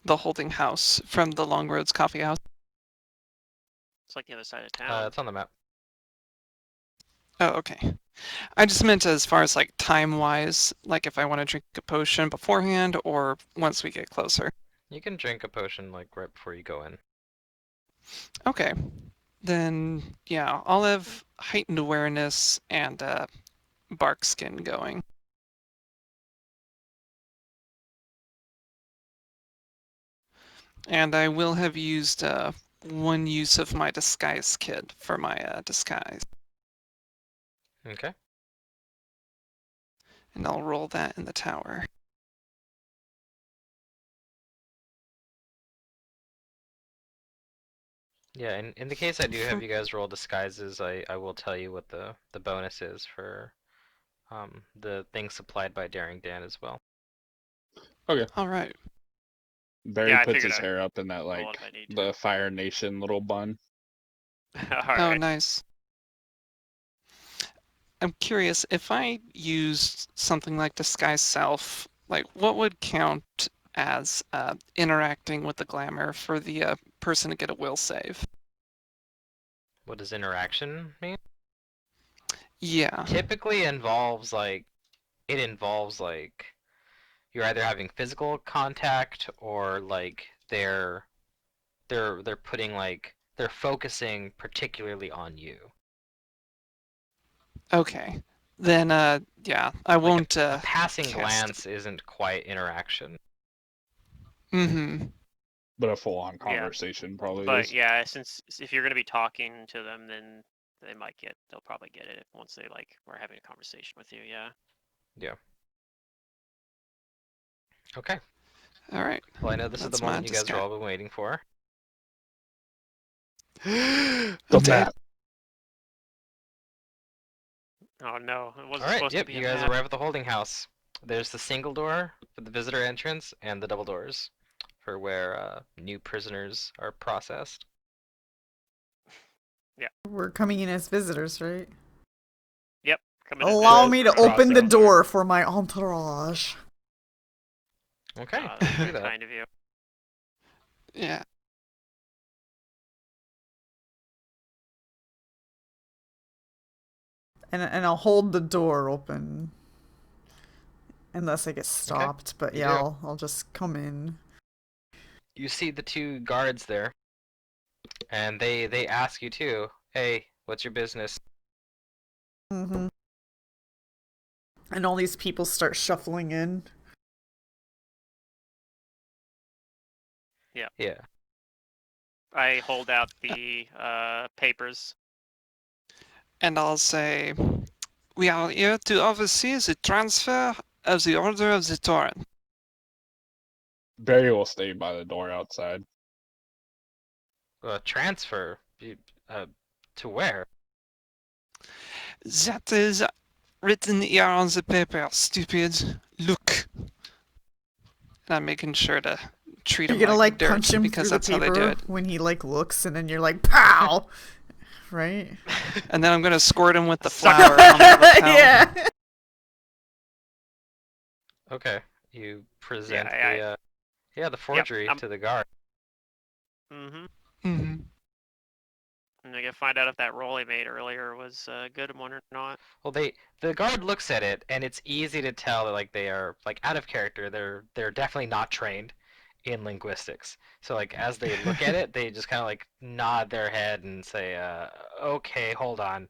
holding house from the Long Roads Coffee House? It's like the other side of town. It's on the map. Oh, okay. I just meant as far as like time-wise, like if I want to drink a potion beforehand or once we get closer. You can drink a potion like right before you go in. Okay. Then yeah, I'll have heightened awareness and bark skin going. And I will have used one use of my disguise kit for my disguise. Okay. And I'll roll that in the tower. Yeah, in the case I do have you guys roll disguises, I will tell you what the bonus is for the thing supplied by Daring Dan as well. Okay. All right. Barry Yeah, I puts figured his I'd hair up in that roll like it if I need the Fire Nation little bun. to. All Oh, right. nice. I'm curious, if I used something like Disguise Self, like what would count as interacting with the glamour for the person to get a will save? What does interaction mean? Yeah. Typically involves like it involves like you're either having physical contact or like they're putting like they're focusing particularly on you. Okay. Then yeah, I Like won't a passing cast. glance isn't quite interaction. Mm-hmm. But a full on Yeah. conversation probably But is. yeah, since if you're gonna be talking to them, then they'll probably get it once they like we're having a conversation with you. Yeah. Yeah. Okay. All right. Well, I know this is the That's my moment you guys are disguise. all been waiting for. I'm The dead. map. Oh no, it wasn't Alright, supposed to yep, be you a guys map. arrive at the holding house. There's the single door for the visitor entrance and the double doors for where new prisoners are processed. We're coming in as visitors, right? Yep. Coming in Allow visitors me for to a open the crossing door for my entourage. Okay, That's do very that. kind of you. Yeah. And I'll hold the door open. Unless I get stopped, but you yeah, do. I'll just come in. You see the two guards there, and they ask you too. Hey, what's your business? Mm-hmm. And all these people start shuffling in. Yeah. I hold out the papers. And I'll say, we are here to oversee the transfer of the Order of the Torrent. Barry will stay by the door outside. Transfer. To where? That is written here on the paper, stupid. Look. And I'm making sure to treat You're him gonna like like dirt punch him because through the that's how they do paper it. when he like looks, and then you're like, pow, right? And then I'm gonna squirt him with the Sucker. flour on the lapel. Yeah. Okay. You present Yeah, the forgery to the guard. Mm-hmm. Mm-hmm. And I gotta find out if that roll I made earlier was a good one or not. Well, the guard looks at it, and it's easy to tell that like they are like out of character. They're definitely not trained in linguistics. So like as they look at it, they just kind of like nod their head and say, "Okay, hold on.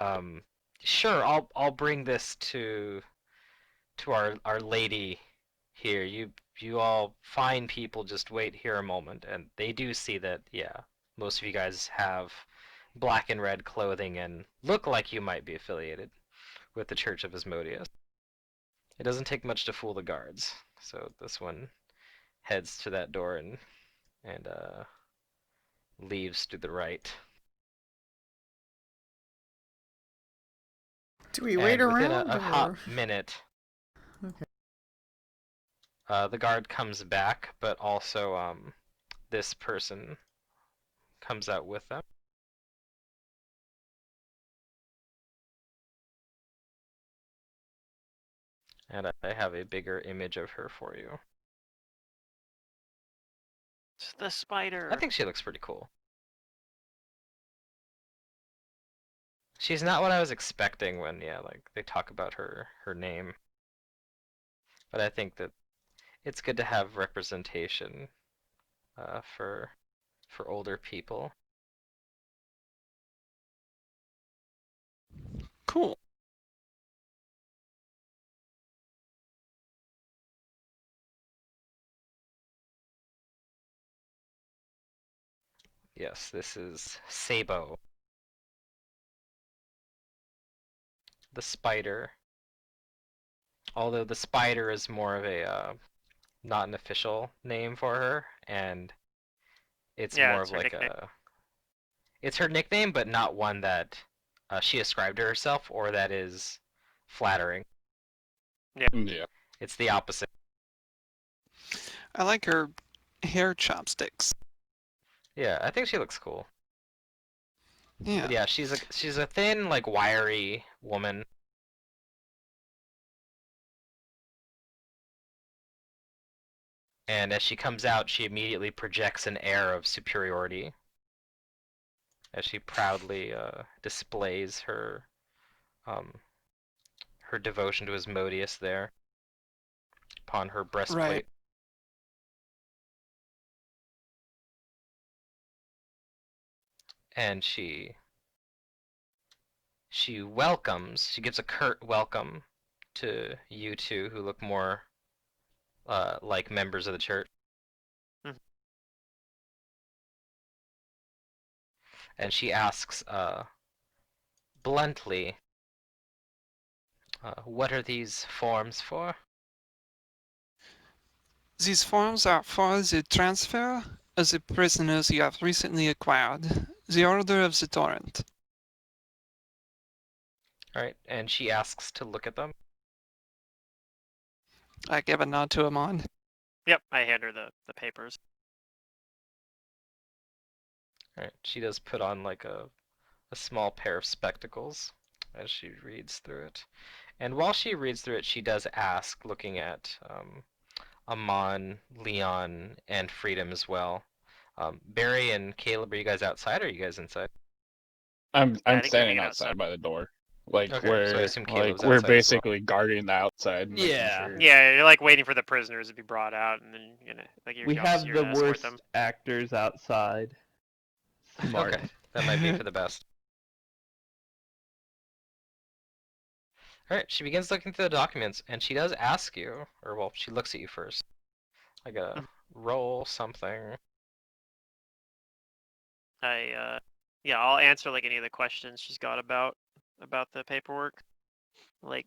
Um, sure, I'll bring this to our lady here. You all fine people, just wait here a moment." And they do see that, yeah, most of you guys have black and red clothing and look like you might be affiliated with the Church of Asmodeus. It doesn't take much to fool the guards, so this one heads to that door and leaves to the right. Do we wait And within around a hot or? minute, Okay. the guard comes back, but also this person comes out with them. And I have a bigger image of her for you. It's the spider. I think she looks pretty cool. She's not what I was expecting when, yeah, like they talk about her name. But I think that it's good to have representation for older people. Cool. Yes, this is Sabo, the spider. Although the spider is more of a not an official name for her, and it's Yeah, more it's of her like nickname. it's her nickname, but not one that she ascribed to herself or that is flattering. Yeah. It's the opposite. I like her hair chopsticks. Yeah, I think she looks cool. Yeah. But yeah, she's a thin, like wiry woman. And as she comes out, she immediately projects an air of superiority as she proudly displays um, her devotion to Asmodeus there upon her Right. breastplate. And she welcomes, she gives a curt welcome to you two who look more like members of the church. Mhm. And she asks bluntly, what are these forms for? These forms are for the transfer of the prisoners you have recently acquired, the Order of the Torrent. Alright, and she asks to look at them. I give a nod to Amon. Yep, I hand her the papers. Alright, she does put on like a small pair of spectacles as she reads through it. And while she reads through it, she does ask, looking at Amon, Leon, and Freedom as well. Barry and Caleb, are you guys outside or are you guys inside? I'm Yeah, I I'm think they're standing hanging outside. outside by the door. Like Okay, so I we're assume like Caleb's we're outside as well. basically guarding the outside, making Yeah. sure. Yeah, you're like waiting for the prisoners to be brought out, and then like your We job's have here the to escort worst them. actors outside. Smart. Okay, that might be for the best. Alright, she begins looking through the documents, and she does ask you, or well, she looks at you first. I gotta roll something. Yeah, I'll answer like any of the questions she's got about the paperwork. Like,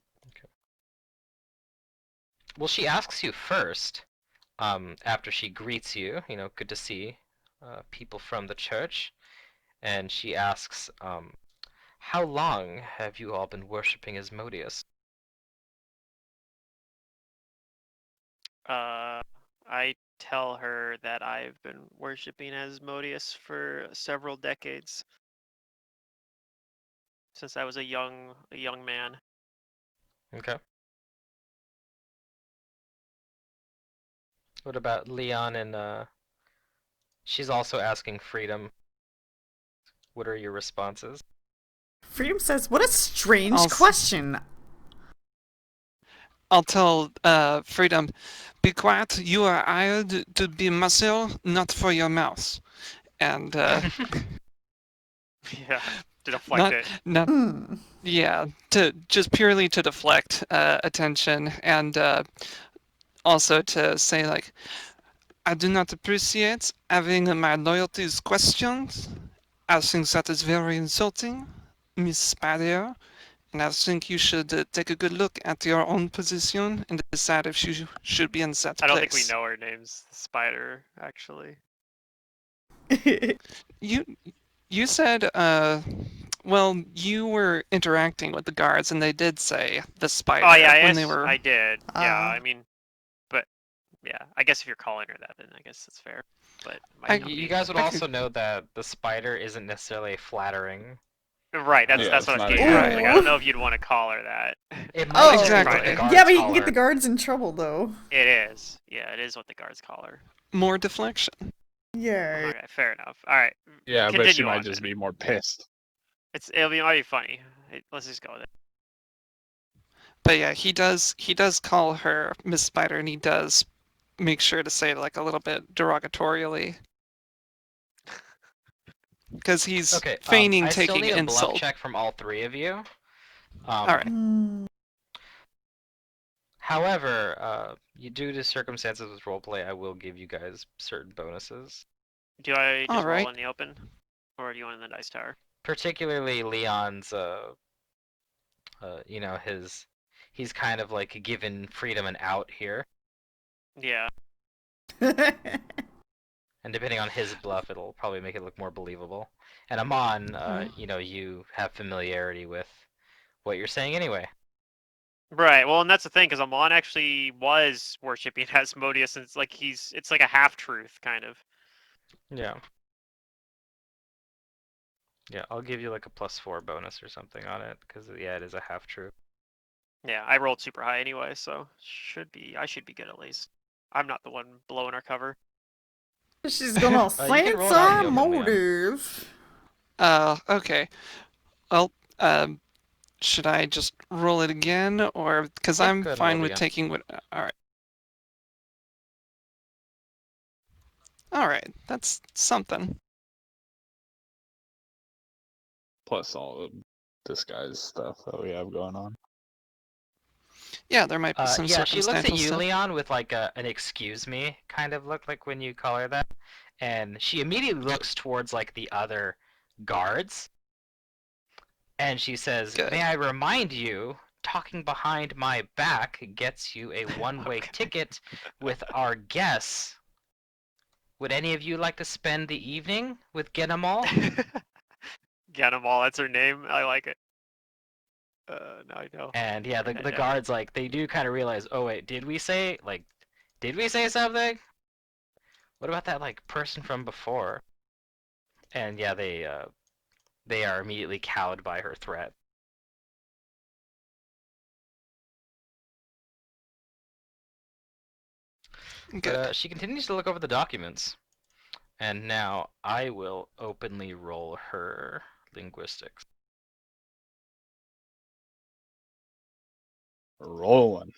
Well, she asks you first, after she greets you, good to see people from the church, and she asks, how long have you all been worshipping Asmodeus? I tell her that I've been worshiping Asmodeus for several decades, since I was a young man. Okay. What about Leon and she's also asking Freedom. What are your responses? Freedom says, "What a strange I'll question." I'll tell Freedom, be quiet. You are hired to be muscle, not for your mouth. And Yeah, to deflect not it. not Hmm. yeah, to just purely to deflect attention, and also to say like, I do not appreciate having my loyalties questioned. I think that is very insulting, Miss Spider. And I think you should take a good look at your own position and decide if you should be in that I don't think we place. know her name's Spider, actually. You you said well, you were interacting with the guards and they did say the spider Oh yeah, when they yes, were I did. Yeah, Ah. I mean, but yeah, I guess if you're calling her that, then I guess that's fair. But it I- might not You be. guys would I also could- know that the spider isn't necessarily flattering. Right, that's Yeah, that's it's what I was not getting a at. good Like, Ooh. I don't know if you'd want to call her that. It Oh, might just be what exactly. the guards Yeah, but you call can get the her. guards in trouble, though. It is. Yeah, it is what the guards call her. more deflection. Yay. Okay, fair enough. All right, Yeah, but she continue might on just then. be more pissed. Might be funny. Let's just go with it. But yeah, he does call her Miss Spider and he does make sure to say it like a little bit derogatorily. Because he's Okay, feigning I still taking need a bluff insult. check from all three of you. Alright. Hmm. However, due to circumstances with roleplay, I will give you guys certain bonuses. Do I just roll Alright. in the open, or do you want in the dice tower? Particularly Leon's, he's kind of like given Freedom an out here, Yeah. and depending on his bluff, it'll probably make it look more believable. And Amon, Mhm. you have familiarity with what you're saying anyway. Right. Well, and that's the thing, because Amon actually was worshiping Asmodeus, and it's like a half truth kind of. Yeah. Yeah, I'll give you like a +4 bonus or something on it, because yeah, it is a half truth. Yeah, I rolled super high anyway, so I should be good at least. I'm not the one blowing our cover. She's gonna You can roll it out in the censor open, Leon. motive. Okay. Well, should I just roll it again, or because Yeah, I'm go ahead and roll fine it with again. taking what? All right, that's something. Plus all the disguise stuff that we have going on. Yeah, there might be some Yeah, she looks at circumstantial you, stuff. Leon, with like an excuse me kind of look, like when you call her that. And she immediately looks towards like the other guards. And she says, Good. "May I remind you, talking behind my back gets you a one-way Okay. ticket with our guests. Would any of you like to spend the evening with Genamal?" Get 'em all. That's her name. I like it. Now I know. And yeah, Write the that the down. guards, like, they do kind of realize, oh wait, did we say something? What about that like person from before? And yeah, they are immediately cowed by her threat. Good. But she continues to look over the documents. And now I will openly roll her linguistics. Rolling.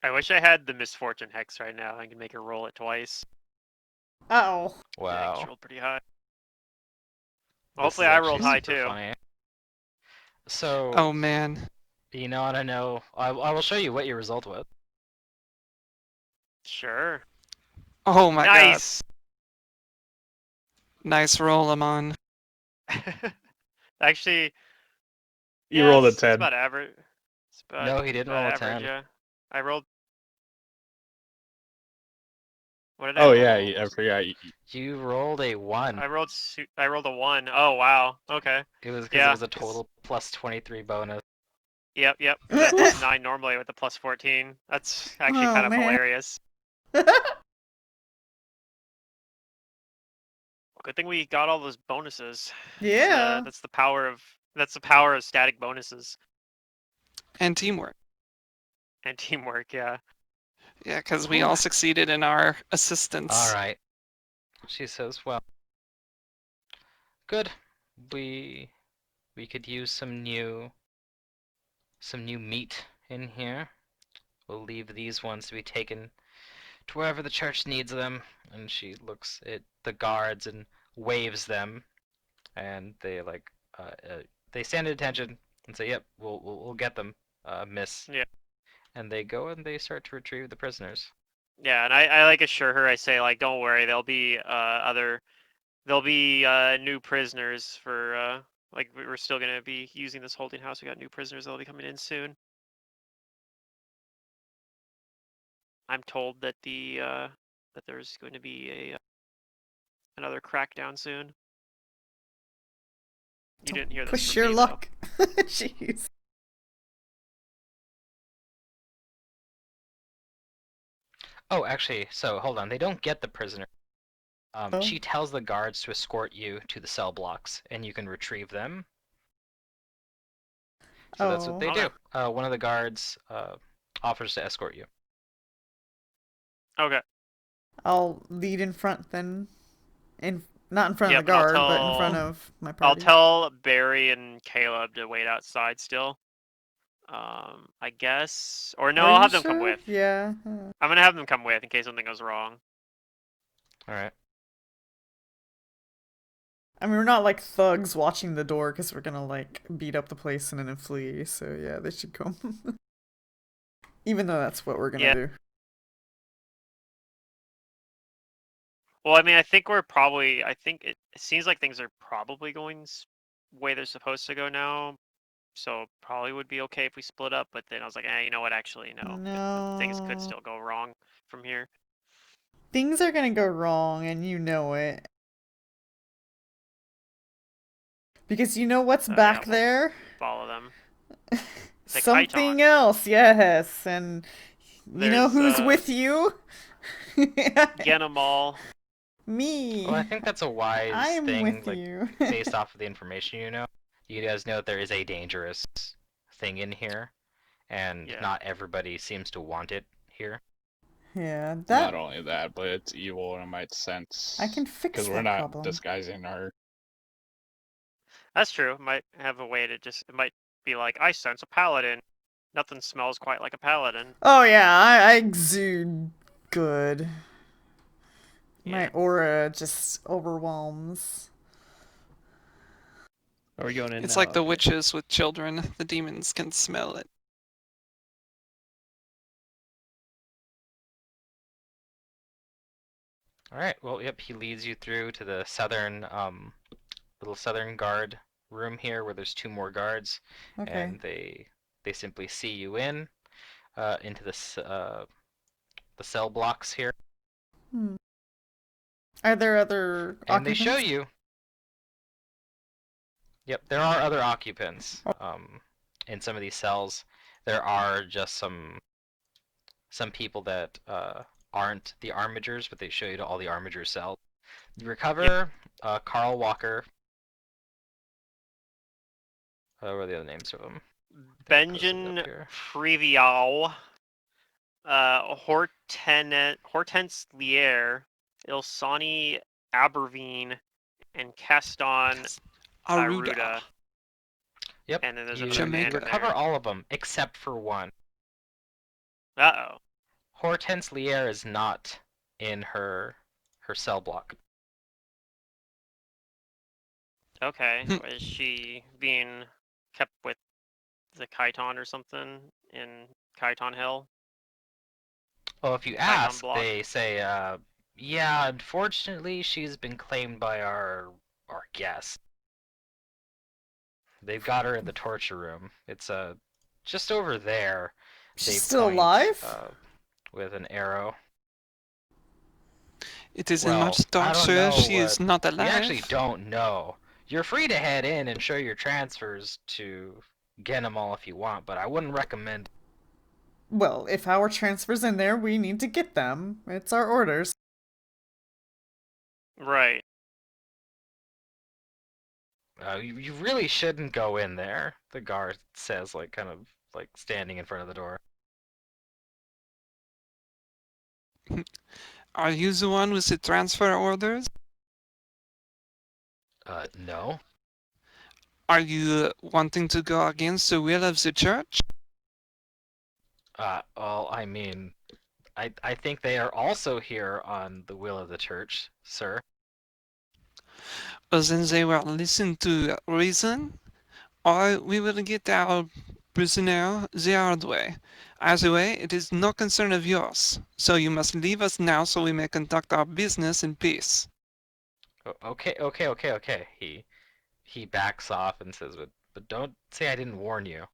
I wish I had the misfortune hex right now. I can make her roll it twice. Uh-oh. Yeah, she Wow. rolled pretty high. This Hopefully is I actually rolled high super too. funny. So, Oh man. you know what I know? I will show you what your result was. Sure. Oh my Nice. god. Nice roll, Amon. Actually, You yeah, rolled a it's 10. about average. No, he It's didn't about roll a average, 10. yeah. I rolled. What did I Oh roll? yeah, I forgot. You rolled a 1. I rolled a 1. Oh wow. Okay. It was because it Yeah. was a total plus 23 bonus. Yep. Because I plus 9 normally with the plus 14. That's actually Oh, kind of man. hilarious. Good thing we got all those bonuses. Yeah. That's the power of static bonuses And teamwork. and teamwork. Yeah. Yeah, because we all succeeded in our assistance. Alright. She says, well, good. We could use some new meat in here. We'll leave these ones to be taken to wherever the church needs them. And she looks at the guards and waves them, and they they stand at attention and say, "Yep, we'll get them, miss." Yeah. And they go and they start to retrieve the prisoners. Yeah, and I like assure her. I say like, don't worry, there'll be new prisoners for like we're still gonna be using this holding house. We got new prisoners that'll be coming in soon. I'm told that that there's going to be a another crackdown soon. You didn't hear this Push from your me luck. Jeez. Oh, actually, so hold on. They don't get the prisoner. Oh. She tells the guards to escort you to the cell blocks, and you can retrieve them. So that's what Oh. they Okay. do. One of the guards offers to escort you. though. Okay. I'll lead in front then. Not in front of Yep, the and guard, but in front of my I'll party. tell Barry and Caleb to wait outside still. I guess, or no, Are I'll you have them come sure? with. Yeah. I'm gonna have them come with in case something goes wrong. All right. I mean, we're not like thugs watching the door because we're gonna like beat up the place and then flee. So yeah, they should come. Even though that's what we're gonna Yeah. do. Well, I mean, I think it seems like things are probably going way they're supposed to go now. So probably would be okay if we split up. But then I was like, you know what? Actually, no. Things could No. still go wrong from here. Things are gonna go wrong, and you know it. Because you know what's back We'll there? follow them. The Something Chitons. else, yes. And you know There's who's with you? Genamal. Me. Well, I think that's a wise I'm thing, with like, you. based off of the information you know. You guys know that there is a dangerous thing in here, and Yeah. not everybody seems to want it here. Yeah, Not that only that, but it's evil and it might sense. I can fix Because we're that not problem. disguising our. That's true. Might have a way to it might be like, I sense a paladin. Nothing smells quite like a paladin. Oh yeah, I exude good. My Yeah. aura just overwhelms. Are we going in It's now? like the Okay. witches with children. The demons can smell it. All right. Well, yep. He leads you through to the southern, little southern guard room here, where there's 2 more guards, Okay. and they simply see you in, into the cell blocks here, Hmm. Are there other and they show occupants? you. Yep, there are other occupants. In some of these cells, there are just some people that aren't the armigers, but they show you to all the armiger cells. You recover Carl Walker, What are the other names of them? Benjamin Frivial, Hortense Lier, Ilsani Aberveen, and Caston Aruda. Yep. And then there's you, another man you in recover there. all of them except for one. Uh-oh. Hortense Lier is not in her cell block. Okay. Is she being kept with the Chiton or something in Chiton Hill? Well, if you Chiton ask, block? they say, yeah, unfortunately, she's been claimed by our guest. They've got her in the torture room. It's just over there. She's They still point alive? with an arrow. It isn't Well, much I don't torture. know She what. is not We actually alive. don't know. You're free to head in and show your transfers to get them all if you want, but I wouldn't recommend. Well, if our transfer's in there, we need to get them. It's our orders. Right. You really shouldn't go in there. The guard says, like, kind of like standing in front of the door. Are you the one with the transfer orders? No. Are you wanting to go against the will of the church? Well, I mean, I think they are also here on the will of the church, sir. Or then they will listen to reason? Or we will get our prisoner the hard way. Either way, it is no concern of yours. So you must leave us now so we may conduct our business in peace. Okay. He backs off and says, but don't say I didn't warn you.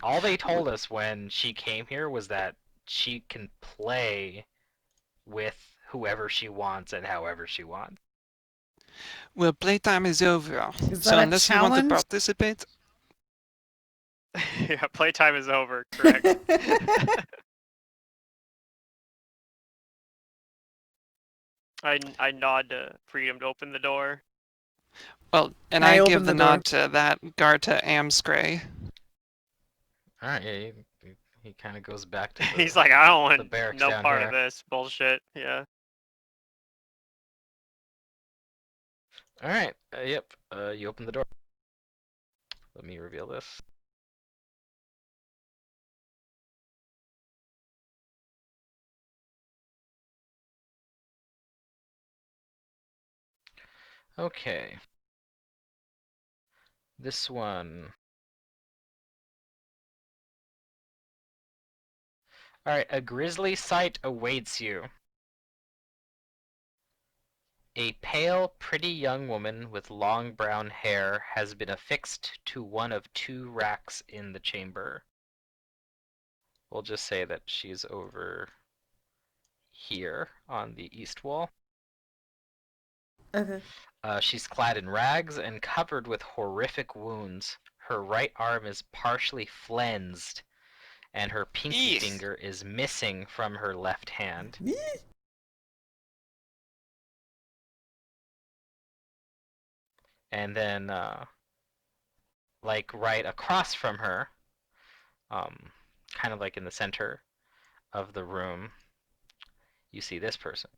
All they told us when she came here was that she can play with whoever she wants and however she wants. Well, playtime is over. Is So that a unless you want to challenge? participate, Yeah, playtime is over, correct. I nod to Freedom to open the door. well, and I I open give the the door. nod to that guard to Amscray. All right, yeah, he kind of goes back to He's like, I don't the want barracks no down part here. of this bullshit. Yeah. All right, yep. You open the door. Let me reveal this. Okay. This one. Alright, a grisly sight awaits you. A pale, pretty young woman with long brown hair has been affixed to one of two racks in the chamber. We'll just say that she's over here on the east wall. Okay. She's clad in rags and covered with horrific wounds. Her right arm is partially flensed, and her pinky Eek. finger is missing from her left hand. And then, like right across from her, kind of like in the center of the room, you see this person.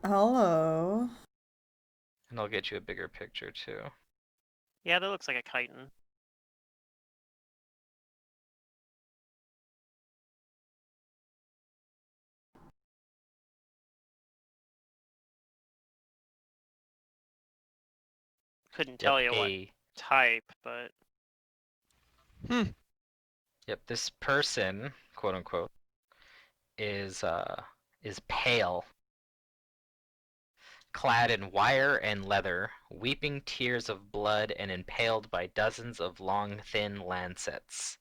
Hello. And I'll get you a bigger picture too. Yeah, that looks like a chitin. Couldn't tell you what type, but Yep, this person, quote unquote, is pale, clad in wire and leather, weeping tears of blood and impaled by dozens of long, thin lancets.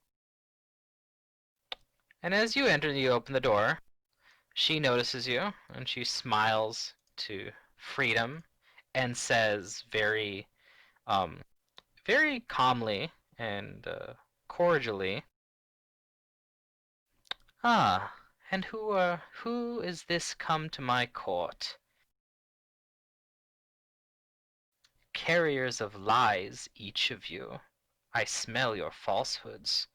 And as you enter and you open the door, she notices you and she smiles to Freedom and says very calmly and cordially, "Ah, and who is this come to my court?" Carriers of lies, each of you. I smell your falsehoods.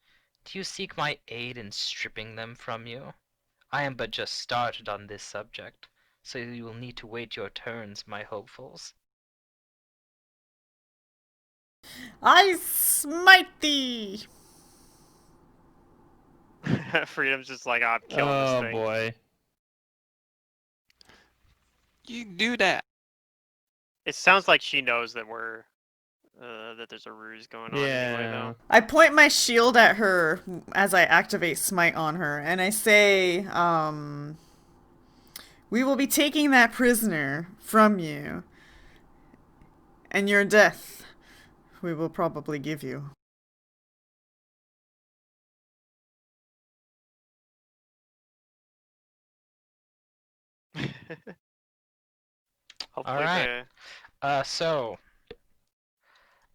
Do you seek my aid in stripping them from you? I am but just started on this subject, so you will need to wait your turns, my hopefuls. I smite thee! Freedom's just like, I'm killing this Oh thing. boy. You do that. It sounds like she knows that we're that there's a ruse going on anyway, Yeah. though. I point my shield at her as I activate smite on her, and I say, we will be taking that prisoner from you, and your death we will probably give you. Hopefully Alright. So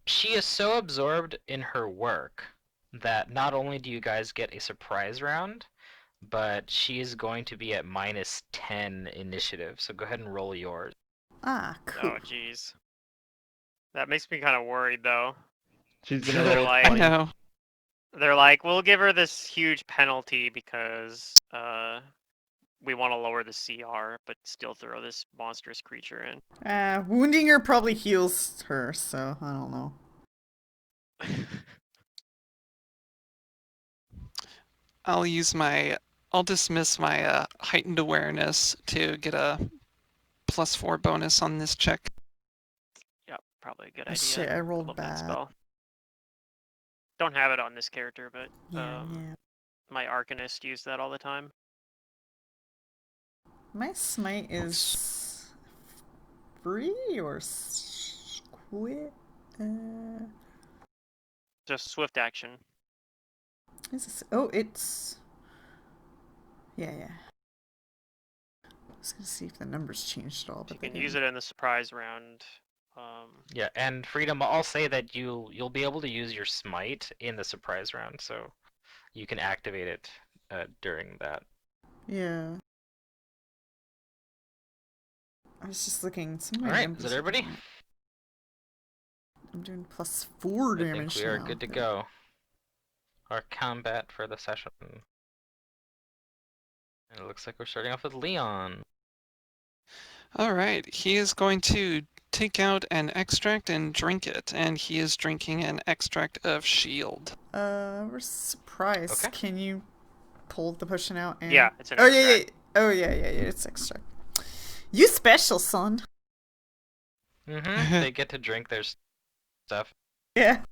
she is so absorbed in her work that not only do you guys get a surprise round, but she is going to be at -10 initiative. So go ahead and roll yours. Ah, cool. Oh, jeez. That makes me kind of worried, though. She's gonna They're roll like- I 20. know. They're like, we'll give her this huge penalty because we want to lower the CR, but still throw this monstrous creature in. Wounding her probably heals her, so I don't know. I'll dismiss my heightened awareness to get a +4 bonus on this check. Yep, probably a good Oh, idea. shit, I rolled love that bad. spell. Don't have it on this character, but Yeah. my Arcanist used that all the time. My smite is free or squid? Just swift action. Is this? Oh, it's. Yeah. I was gonna see if the numbers changed at all, You but they can use didn't. it in the surprise round. Yeah, and Freedom, I'll say that you'll be able to use your smite in the surprise round, so you can activate it during that. Yeah. I was just looking. Some of my All right, is numbers that are everybody? different. I'm doing +4 I think damage we are now. good to go. Our combat for the session. And it looks like we're starting off with Leon. Alright, he is going to take out an extract and drink it, and he is drinking an extract of shield. We're surprised. Okay. Can you pull the potion out and? Yeah, it's an Oh extract. yeah. Oh yeah. It's extract. You special, son. Mm-hmm. They get to drink their stuff Yeah.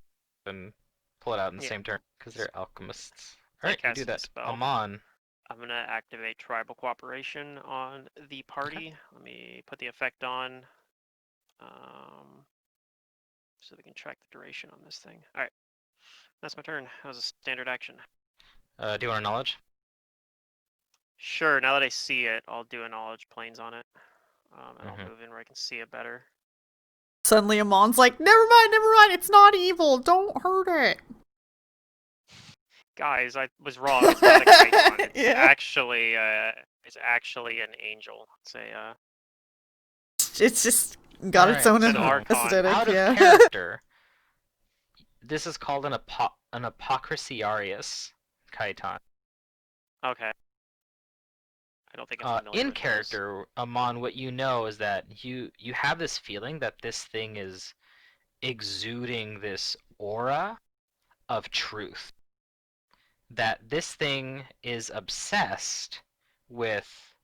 and pull it out in the Yeah. same turn because they're alchemists. They All right, you cast do a that. spell. Amon. I'm gonna activate tribal cooperation on the party. Let me put the effect on, so we can track the duration on this thing. All right, that's my turn. That was a standard action. Do you want a knowledge? Sure. Now that I see it, I'll do a knowledge planes on it, and Mhm. I'll move in where I can see it better. Suddenly, Amon's like, never mind. It's not evil. Don't hurt it. Guys, I was wrong. It's not a Chiton. It's Yeah. actually an angel. It's a It's just got its Alright, own so Archon. aesthetic. Out of Yeah. character, this is called an Apocrisiarius Chiton. okay. I don't think I'm familiar In with those. character, Amon, what you know is that you have this feeling that this thing is exuding this aura of truth. That this thing is obsessed with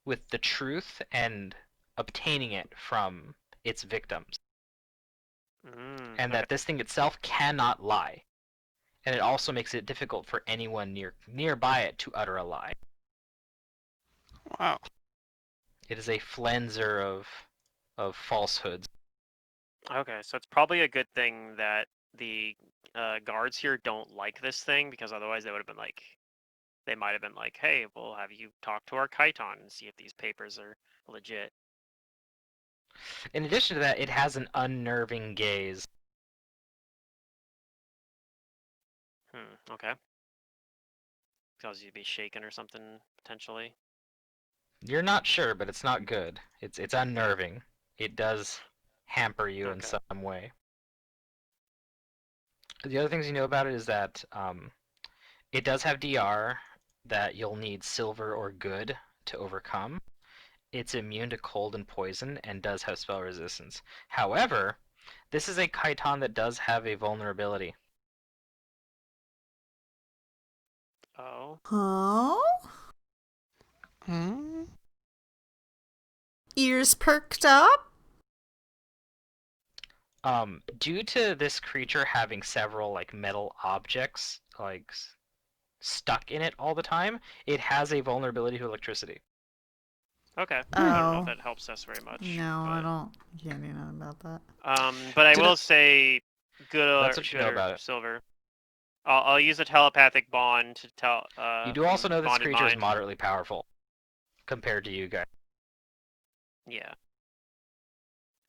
the truth and obtaining it from its victims. And Okay. that this thing itself cannot lie. And it also makes it difficult for anyone nearby it to utter a lie. Wow. It is a flenser of falsehoods. Okay, so it's probably a good thing that the guards here don't like this thing, because otherwise they would have been like, they might have been like, hey, we'll have you talk to our Chiton and see if these papers are legit. In addition to that, it has an unnerving gaze. Okay. Cause you to be shaken or something, potentially. You're not sure, but it's not good. It's unnerving. It does hamper you in Okay. some way. The other things you know about it is that it does have DR that you'll need silver or good to overcome. It's immune to cold and poison and does have spell resistance. However, this is a chiton that does have a vulnerability. Oh. Huh? Hmm? Ears perked up? Due to this creature having several like metal objects like stuck in it all the time, it has a vulnerability to electricity. Okay. Oh. I don't know if that helps us very much. No, but... I don't. Can't know about that. But I Did will it- say, That's good what you know or about it. silver. I'll use a telepathic bond to tell. You do also from know this bonded creature is mind. moderately powerful compared to you guys. Yeah.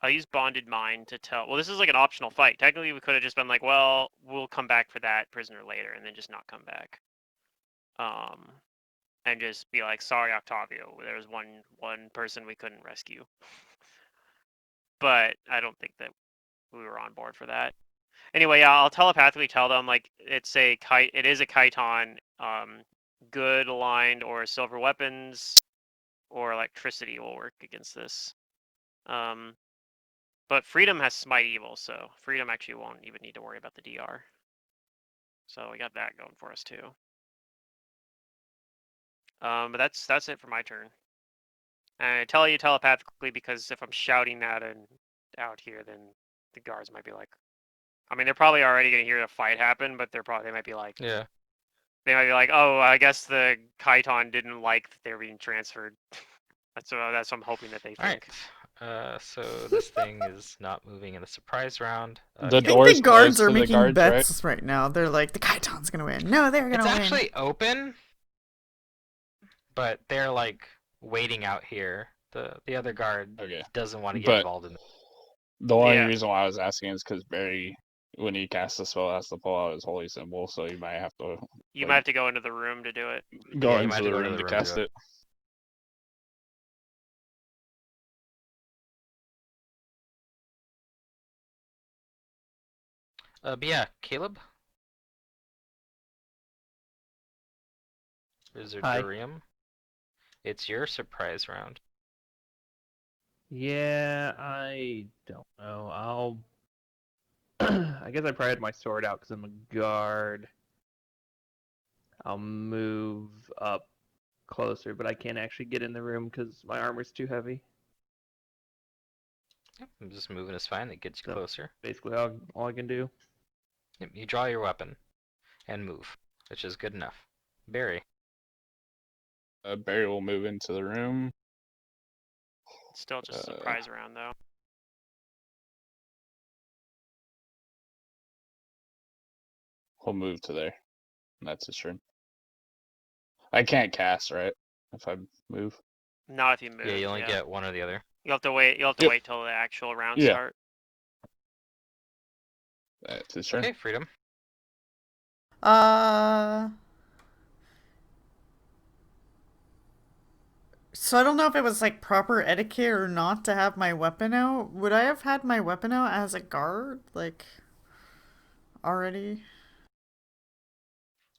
I'll use bonded mind to tell. Well, this is like an optional fight. Technically, we could have just been like, well, we'll come back for that prisoner later, and then just not come back. And just be like, sorry, Octavio, there was one person we couldn't rescue. But I don't think that we were on board for that. Anyway, yeah, I'll telepathically tell them like it is a chiton, good aligned or silver weapons or electricity will work against this. But freedom has smite evil, so freedom actually won't even need to worry about the DR. So we got that going for us too. But that's it for my turn. And I tell you telepathically because if I'm shouting that and out here, then the guards might be like, I mean, they're probably already gonna hear the fight happen, but they might be like, Yeah. oh, I guess the chiton didn't like that they were being transferred. That's what I'm hoping that they All right. think. So this thing is not moving in the surprise round. The I think door's the guards closed are to the making guards, right? bets right now. They're like, the chiton's gonna win. No, they're gonna It's win. actually open, but they're like waiting out here. The other guard Okay. doesn't want to get But involved in. the only Yeah. reason why I was asking is because Barry, when he casts the spell, has to pull out his holy symbol, so you might have to You like, might have to go into the room to do it. go Yeah, you might into have to the go into room the to room to cast do it. But yeah, Caleb. Hi. Resurdurium. It's your surprise round. Yeah, I don't know. I'll. I guess I probably had my sword out because I'm a guard. I'll move up closer, but I can't actually get in the room because my armor's too heavy. I'm just moving is fine. It gets you So- closer. Basically, all I can do. Yep, you draw your weapon and move, which is good enough. Barry. Barry will move into the room. It's still just a Uh, surprise round though. He'll move to there. And that's his turn. I can't cast, right? If I move. Not if you move. Yeah, you only get one or the other. You'll have to wait. You'll have to Yep. wait till the actual round Yeah. start. That's his turn. Okay, freedom. So I don't know if it was like proper etiquette or not to have my weapon out. Would I have had my weapon out as a guard, like already?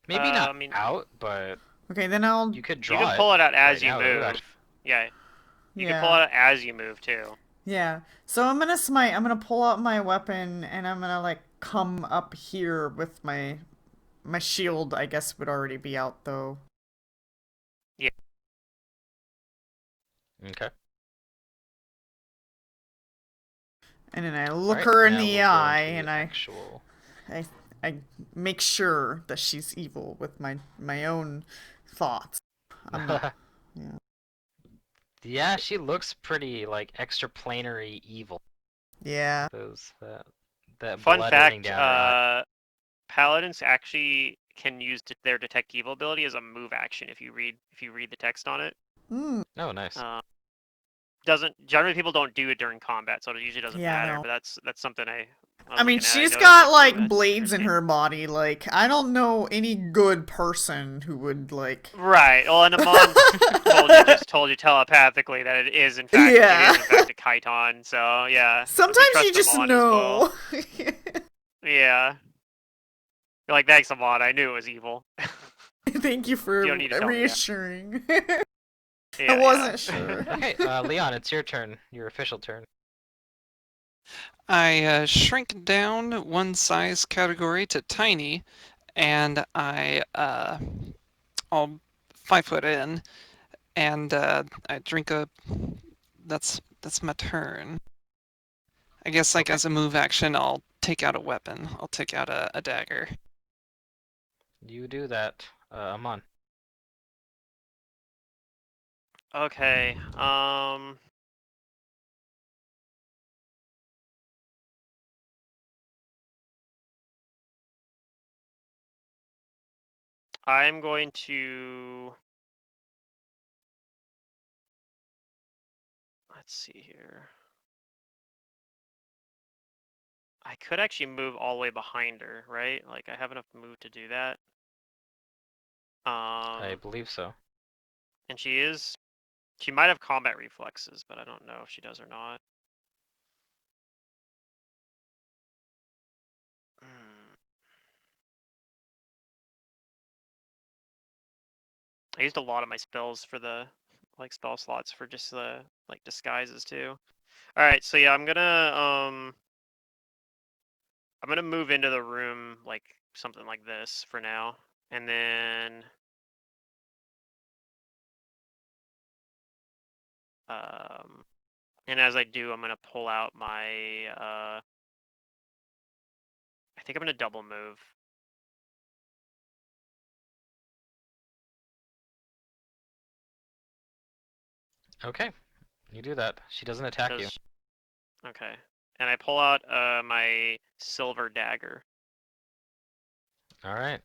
Maybe not I mean, out, but Okay, then I'll. you could you draw can pull it out as right you now. It would move. actually- Yeah, you Yeah. can pull it out as you move too. Yeah. So I'm gonna smite. I'm gonna pull out my weapon and I'm gonna like come up here with my shield. I guess would already be out though. Okay. And then I look Alright, her in now the we'll go eye into the and actual. I make sure that she's evil with my own thoughts. I'm not. Yeah. Yeah, she looks pretty like extraplanary evil. Yeah. Those that Fun blood running fact: down her eye. paladins actually can use their detect evil ability as a move action if you read the text on it. Mm. Oh, nice. Doesn't generally people don't do it during combat, so it usually doesn't Yeah, matter. no. But that's something I I I was mean, looking at it, I she's noticed got like like blades in name. her body. Like, I don't know any good person who would like. Right. Well, and Amon just told you telepathically that it is in fact Yeah. a chiton. So yeah, if you Sometimes you trust just Amon as well. know. Yeah. You're like, thanks, Amon. I knew it was evil. Thank you for You don't need to tell me that. reassuring. I Yeah, wasn't yeah. sure. Okay, Leon, it's your turn. Your official turn. I shrink down one size category to tiny, and I'll 5 foot in, and I drink a. That's my turn. I guess like Okay. as a move action, I'll take out a weapon. I'll take out a dagger. You do that, Amon. Okay. I'm going to. Let's see here. I could actually move all the way behind her, right? Like I have enough move to do that. I believe so. And she might have combat reflexes, but I don't know if she does or not. Hmm. I used a lot of my spells for the like spell slots for just the like disguises too. All right, so yeah, I'm gonna move into the room like something like this for now, and then and as I do, I'm gonna pull out my I think I'm gonna double move. Okay, you do that. She doesn't attack you. Does okay, and I pull out my silver dagger. All right.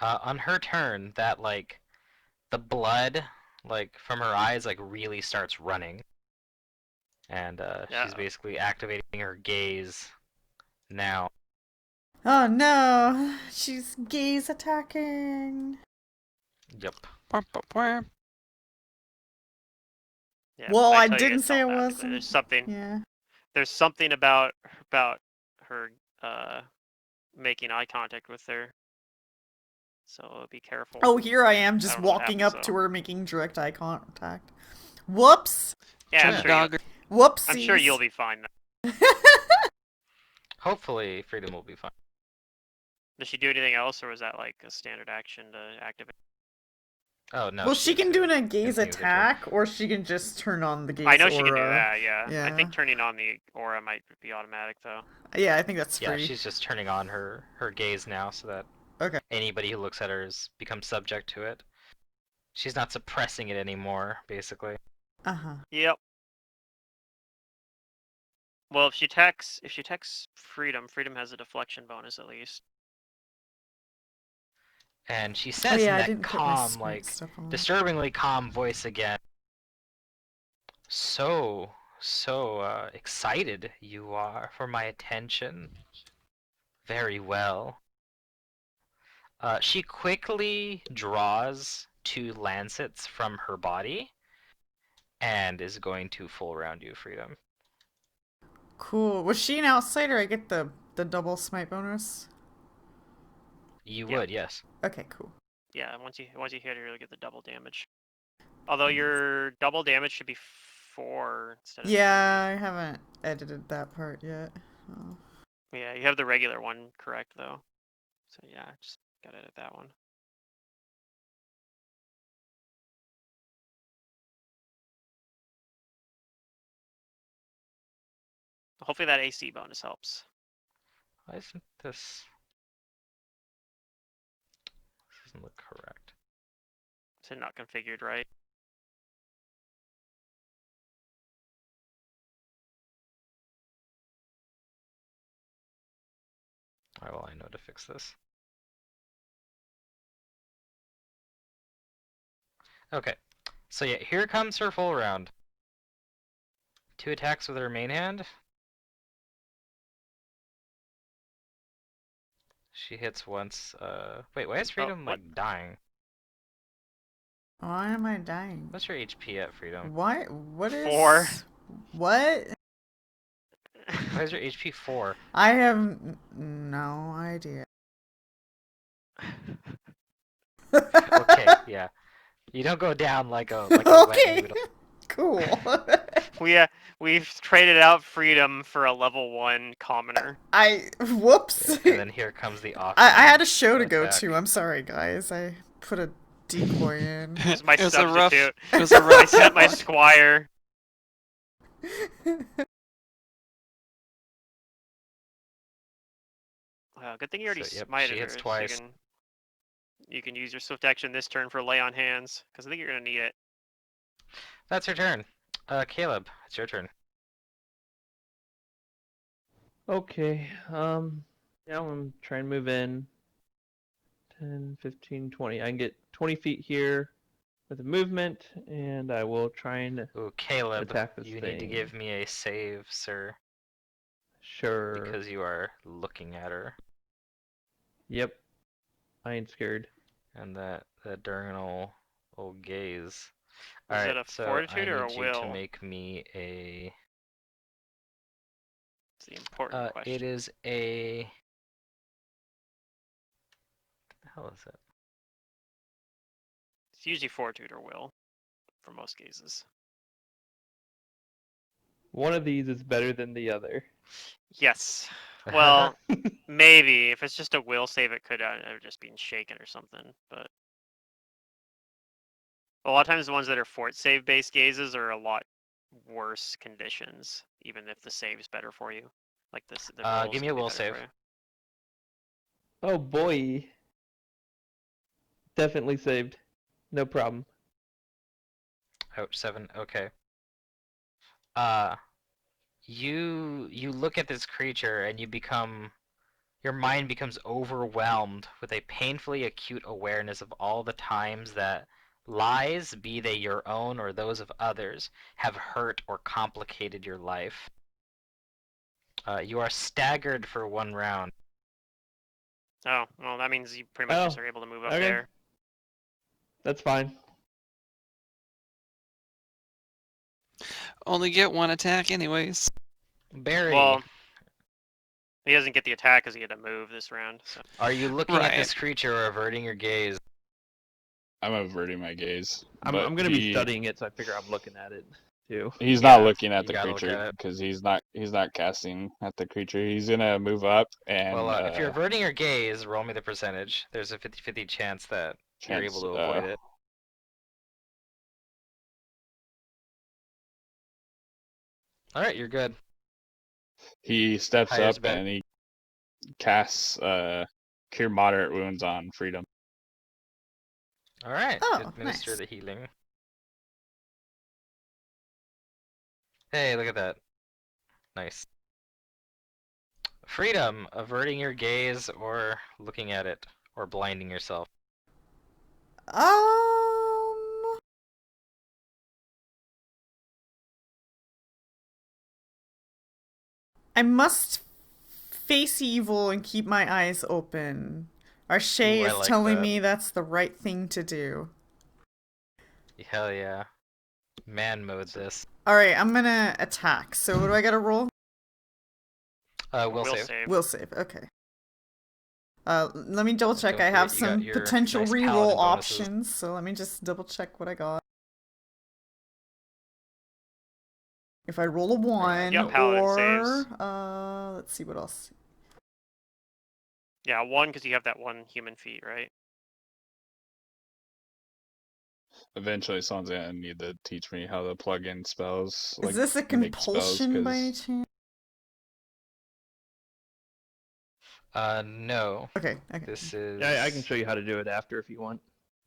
On her turn, that like the blood like from her eyes like really starts running, and she's Yeah. basically activating her gaze now. Oh no, she's gaze attacking. Yep. Yeah, Well, I I tell you didn't guys say it telepathically. wasn't. Yeah. There's something about her making eye contact with her. So be careful. Oh, here I am I just don't know what walking happens up to though. her, making direct eye contact. Whoops. Yeah, Trim dagger. Whoopsies. I'm sure you'll be fine. Hopefully, Freedom will be fine. Does she do anything else, or was that like a standard action to activate? Oh no. Well, she can do a gaze continue with her turn. attack, or she can just turn on the gaze I know aura. she can do that. Yeah. Yeah. I think turning on the aura might be automatic though. Yeah, I think that's Yeah, free. she's just turning on her gaze now, so that Okay. anybody who looks at her becomes subject to it. She's not suppressing it anymore, basically. Uh-huh. Yep. Well, if she attacks Freedom, Freedom has a deflection bonus at least. And she Oh says yeah, in I that didn't put my calm, smart like stuff on. disturbingly calm voice again. So excited you are for my attention. Very well. She quickly draws 2 lancets from her body and is going to full round you, Freedom. Cool. Was she an outsider? I get the double smite bonus. You Yep. would, yes. Okay, cool. Yeah, once you hit her, you'll get the double damage. Although your double damage should be 4 instead of 3. Yeah, I haven't edited that part yet. Oh. Yeah, you have the regular one correct though. So yeah, just gotta edit that one. Hopefully that AC bonus helps. Why isn't this... This doesn't look correct. Is it not configured right? Why will I know to fix this? Okay, so yeah, here comes her full round. 2 attacks with her main hand. She hits once. Wait, why is Freedom what? like dying? Why am I dying? What's your HP at, Freedom? Why? What is? 4. What? Why is your HP 4? I have no idea. Okay, yeah. You don't go down like a wet Okay. noodle. Cool. We've traded out Freedom for a level 1 commoner. Whoops. And then here comes the I offhand had a show to go attack. to. I'm sorry, guys. I put a decoy in. It was my It was a rough. substitute. It was a I rough. sent my squire. Wow, good thing you already So, yep, smited she hits her. twice. So you can use your swift action this turn for lay on hands, because I think you're gonna need it. That's her turn. Caleb, it's your turn. Okay. Yeah, I'm trying to move in. 10, 15, 20. I can get 20 feet here with a movement, and I will try and Ooh, Caleb, attack this you thing. need to give me a save, sir, Sure. because you are looking at her. Yep. I ain't scared. And that diurnal old gaze. Is Alright, it a so I fortitude or a need you to will? make me a... It's the important question. It is a... What the hell is it? It's usually fortitude or will, for most cases. One of these is better than the other. Yes. Well, maybe. If it's just a will save, it could have just been shaken or something. But a lot of times, the ones that are fort save based gazes are a lot worse conditions, even if the save's better for you. Like this, the rolls give me a can be will better save. for you. Oh boy. Definitely saved. No problem. Ouch, 7, okay. You look at this creature and your mind becomes overwhelmed with a painfully acute awareness of all the times that lies, be they your own or those of others, have hurt or complicated your life. You are staggered for 1 round. Oh, well, that means you pretty much just are able to move up okay. there. That's fine. Only get one attack, anyways. Barry, Well, he doesn't get the attack because he had to move this round. So are you looking at Right. this creature or averting your gaze? I'm averting my gaze. I'm but gonna be studying it, so I figure I'm looking at it too. He's Yeah, not looking at you the gotta look creature at it. because he's not casting at the creature. He's gonna move up and Well, if you're averting your gaze, roll me the percentage. There's a 50-50 chance that you're able to avoid it. Alright, you're good. he steps Hires up back. and he casts cure moderate wounds on Freedom. Alright, Oh, administer nice. the healing. Hey, look at that. Nice. Freedom, averting your gaze or looking at it, or blinding yourself. I must face evil and keep my eyes open. Arshe Ooh, I is like telling that. me that's the right thing to do. Hell yeah. Man mode this. Alright, I'm gonna attack. So what do I gotta roll? Will save. Will save, okay. Let me double check. Don't I have forget you got some your potential nice reroll paladin bonuses. options, so let me just double check what I got. If I roll a 1, Yep, paladin or saves. let's see what else. Yeah, 1 because you have that 1 human feat, right? Eventually, someone's gonna need to teach me how to plug in spells. Is this a make spells, compulsion by any 'cause chance? No. Okay. This is... Yeah, I can show you how to do it after if you want,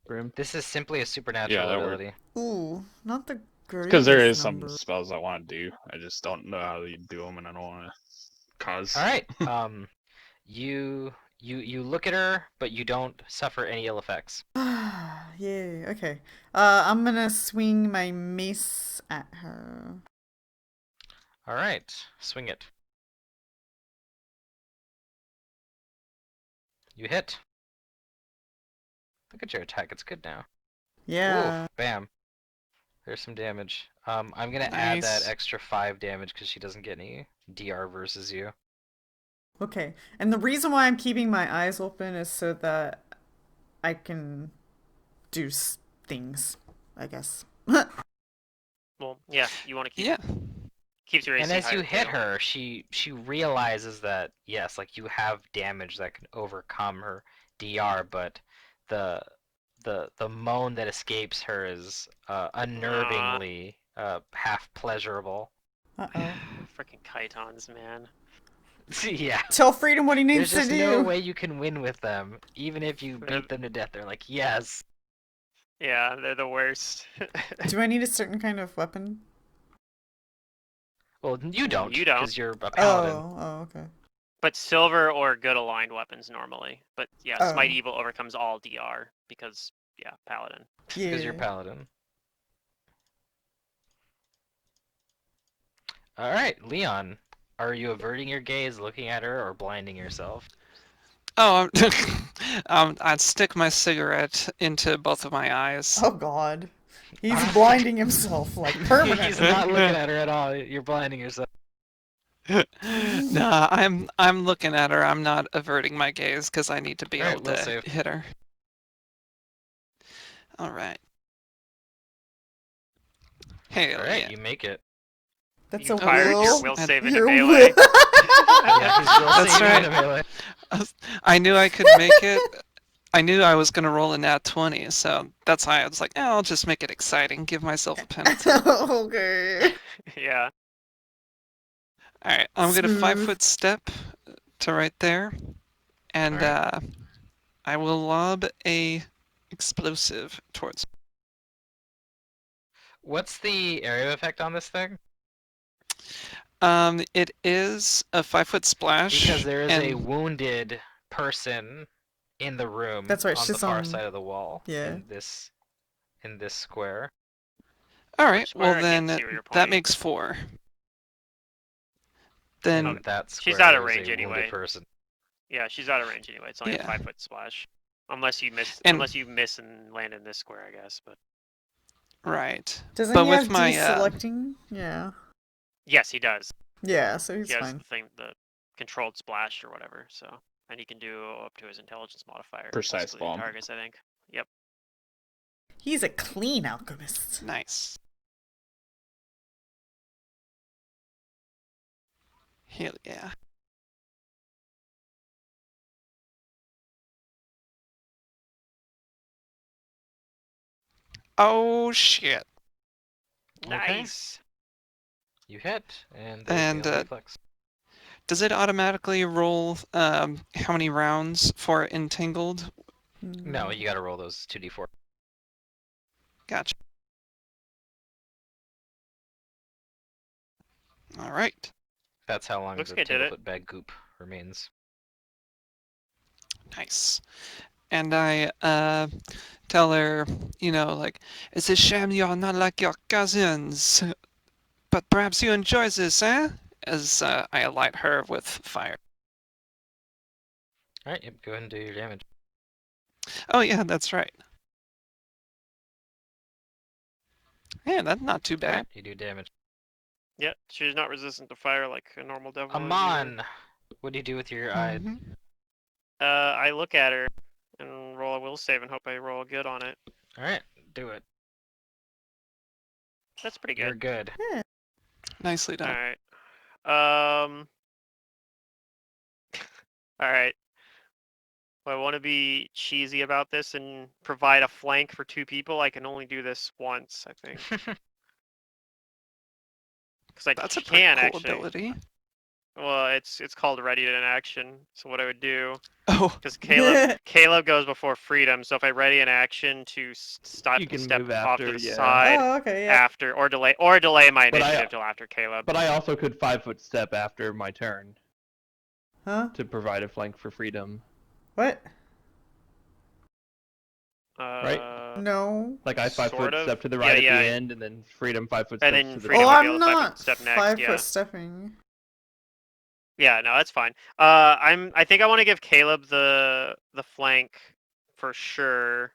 Grim. This is simply a supernatural that works. ability. Ooh, not the greatest because there is number. some spells I want to do. I just don't know how to do them, and I don't want to cause. Alright, you look at her, but you don't suffer any ill effects. Yay, okay. I'm gonna swing my mace at her. Alright, swing it. You hit. Look at your attack. It's good now. Yeah. Ooh, bam. There's some damage. I'm gonna add that Nice. extra 5 damage because she doesn't get any DR versus you. Okay. And the reason why I'm keeping my eyes open is so that I can do things, I guess. Well, yeah, you want to keep Yeah. keeps your AC And as higher you hit too. her, she realizes that yes, like you have damage that can overcome her DR, but the the moan that escapes her is unnervingly half pleasurable. Uh-oh. Freaking chitons, man. Yeah. Tell Freedom what he needs There's to just no do. way you can win with them. Even if you They're- beat them to death, they're like, yes. Yeah, they're the worst. Do I need a certain kind of weapon? Well, you don't, You don't. because you're a paladin. Oh, okay. But silver or good aligned weapons normally. But yeah, Oh. Smite Evil overcomes all DR because yeah, paladin. Because you're Yeah. paladin. Alright, Leon. Are you averting your gaze, looking at her, or blinding yourself? Oh, I'd stick my cigarette into both of my eyes. Oh god. He's blinding himself, like, He's permanently. not looking at her at all. You're blinding yourself. Nah, I'm looking at her. I'm not averting my gaze because I need to be Alright, able will to save. hit her. All right. Hell Alright, yeah. you make it. That's You a fired your will. will And- save into Your melee. will. Yeah, 'cause you'll That's save right. into melee. I knew I could make it. I knew I was going to roll a nat 20, so that's why I was like, I'll just make it exciting, give myself a penalty. Okay. Yeah. All right, I'm going to Smooth. 5-foot step to right there, and Alright. I will lob a explosive towards. What's the area effect on this thing? It is a 5-foot splash. Because there is a and wounded person in the room That's right, on the she's far on- side of the wall. yeah. In this square. all right, Square, well I can't then see where you're that pointing. makes 4. Then In that square, She's out of there's range a wounded anyway. person. Yeah, she's out of range anyway. It's only Yeah. a 5-foot splash. Unless you miss And- unless you miss and land in this square, I guess. But right. Doesn't But he with have my deselecting? Yeah. yes, he does. Yeah, so he's He has fine. the thing, the controlled splash or whatever. So, and he can do up to his intelligence modifier. Precise excluding bomb. targets, I think. Yep. He's a clean alchemist. Nice. Hell yeah. Oh shit. Okay. Nice. You hit, and they And, fail reflex. Does it automatically roll how many rounds for entangled? No, you gotta roll those 2d4. Gotcha. All right. That's how long Looks the like I did it. Tanglefoot bag goop remains. Nice. And I tell her, like, it's a shame you're not like your cousins, but perhaps you enjoy this, eh? As I light her with fire. Alright, yep, go ahead and do your damage. Oh yeah, that's right. Yeah, that's not too bad. Alright, you do damage. Yeah, she's not resistant to fire like a normal devil. is either. Amon! What do you do with your eye? Mhm. I look at her and roll a will save and hope I roll good on it. Alright, do it. That's pretty You're good. good. Nicely done. All right. All right. Well, I want to be cheesy about this and provide a flank for 2 people. I can only do this once, I think. Because I That's a pretty can cool actually. ability. Well, it's called ready in action. So what I would do, Oh, because Caleb goes before freedom. So if I ready in action to stop You can step move off to after, the yeah. side Oh, okay, yeah. after or delay my But I- initiative till after Caleb. But I also could 5-foot step after my turn Huh? to provide a flank for freedom. What? No. Like I 5-foot Sort of. step to the Yeah, right at yeah. the end, and then freedom 5-foot And steps then to the freedom Oh, would top. be I'm able to 5-foot not step next, 5 yeah. foot stepping. Yeah, no, that's fine. I think I want to give Caleb the flank for sure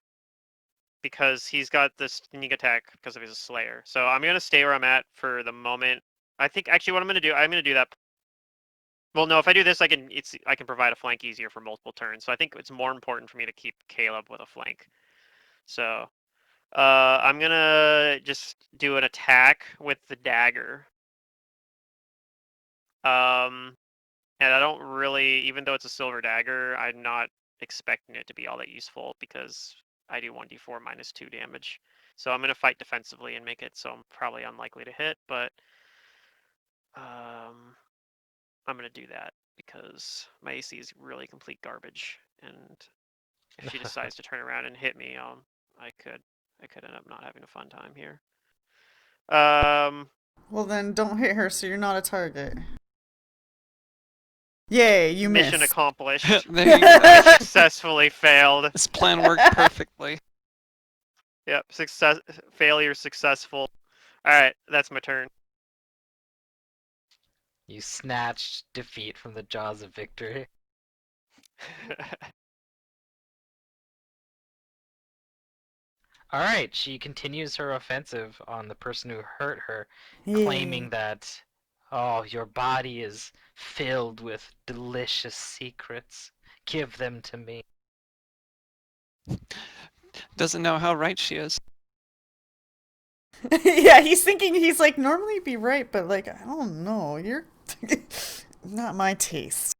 because he's got this sneak attack because of his Slayer. So I'm gonna stay where I'm at for the moment. I think actually what I'm gonna do that. Well, no, if I do this, I can provide a flank easier for multiple turns. So I think it's more important for me to keep Caleb with a flank. So I'm gonna just do an attack with the dagger. And I don't really, even though it's a silver dagger, I'm not expecting it to be all that useful because I do 1d4 minus 2 damage. So I'm going to fight defensively and make it so I'm probably unlikely to hit, but I'm going to do that because my AC is really complete garbage. And if she decides to turn around and hit me, I could end up not having a fun time here. Well, then don't hit her so you're not a target. Yay, you Mission missed. accomplished. There you go. Successfully failed. This plan worked perfectly. Yep, failure successful. Alright, that's my turn. You snatched defeat from the jaws of victory. Alright, she continues her offensive on the person who hurt her, claiming that, oh, your body is filled with delicious secrets. Give them to me. Doesn't know how right she is. Yeah, he's thinking, he's like, normally you'd be right, but like, I don't know, you're not my taste.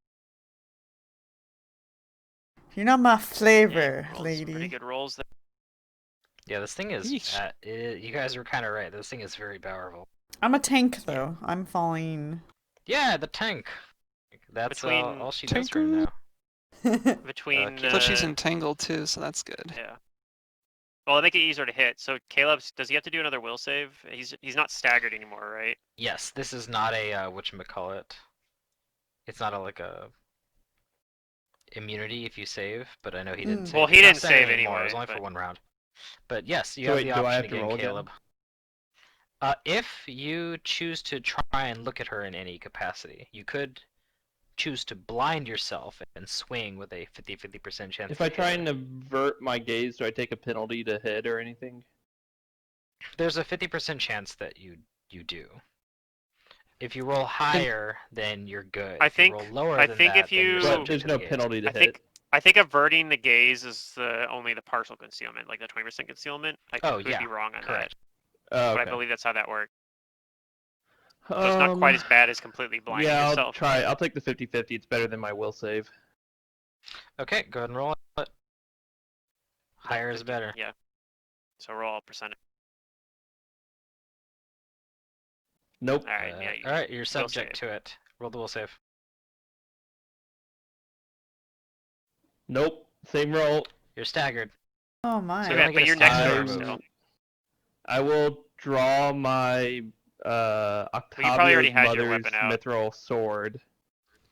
You're not my flavor, Rolls some lady. pretty good rolls there. Yeah, this thing is, Yeesh. you guys were kind of right. This thing is very powerful. I'm a tank, though. I'm falling. Yeah, the tank. That's Between all she does for him now. Between Okay. But she's entangled too, so that's good. yeah. Well, it'll make it easier to hit. So Caleb, does he have to do another will save? He's not staggered anymore, right? Yes, this is not a whatchamacallit. It's not like a immunity if you save, but I know he didn't save. Well, he He's not didn't staggered save anymore. It anyway, was only but- for 1 round. But yes, you So have wait, the do I option have to again, roll again? Caleb. If you choose to try and look at her in any capacity, you could choose to blind yourself and swing with a 50% chance. If to I hit try her. and avert my gaze, do I take a penalty to hit or anything? There's a 50% chance that you do. If you roll higher, then you're good. I If think- you roll lower I than think that, if then you're you- But subject there's to no the gaze. penalty to I hit. think averting the gaze is only the partial concealment, like the 20% concealment. I Oh, could yeah, be wrong on correct. Oh, that, but okay. I believe that's how that works. So it's not quite as bad as completely blinding Yeah, I'll yourself. try. I'll take the 50-50. It's better than my will save. Okay, go ahead and roll it. Higher is 50, better. Yeah. So roll percentage. Nope. All right. Yeah. All right, you're will subject save. to it. Roll the will save. Nope. Same roll. You're staggered. Oh my. So you Okay, only but get a you're next staggered to I her move. still. I will draw my probably already Octavia's had your mother's weapon out. mithril sword.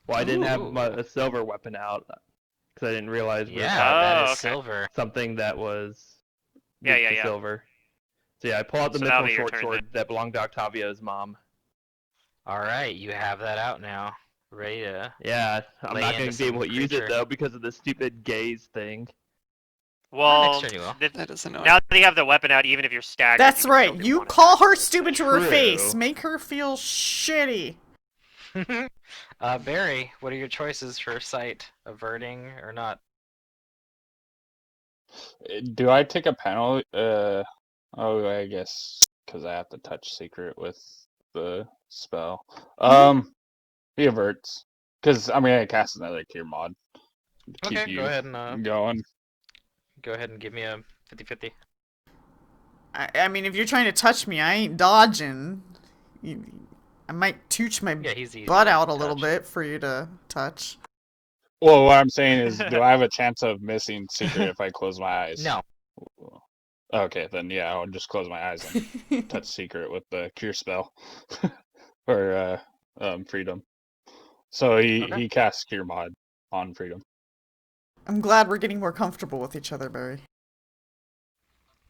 Well, I didn't have Ooh. a silver weapon out because I didn't realize we were Yeah, fighting that is okay. silver. something that was Yeah, weak yeah, to yeah. silver. So yeah, I pull out the So that'll mithril be your short turn sword that belonged to Octavia's mom. All right, you have that out now. Ready to... Yeah, I'm Lay not into going to be able some to use creature. it though because of the stupid gaze thing. Well, next turn you will. That is annoying. now that you have the weapon out, even if you're staggered, That's you can still right. do You one call attack. her stupid to her True. face. Make her feel shitty. Barry, what are your choices for sight? Averting or not? Do I take a penalty? Oh, I guess because I have to touch secret with the spell. He averts. Because I'm gonna cast another cure mod. To keep Okay, you go ahead and going. give me a 50-50. I mean, if you're trying to touch me, I ain't dodging. I might tooch my Yeah, he's easy. butt to out a little touch. bit for you to touch. Well, what I'm saying is, do I have a chance of missing secret if I close my eyes? No. Okay, then yeah, I'll just close my eyes and touch secret with the cure spell, or freedom. So Okay. he casts cure mod on freedom. I'm glad we're getting more comfortable with each other, Barry.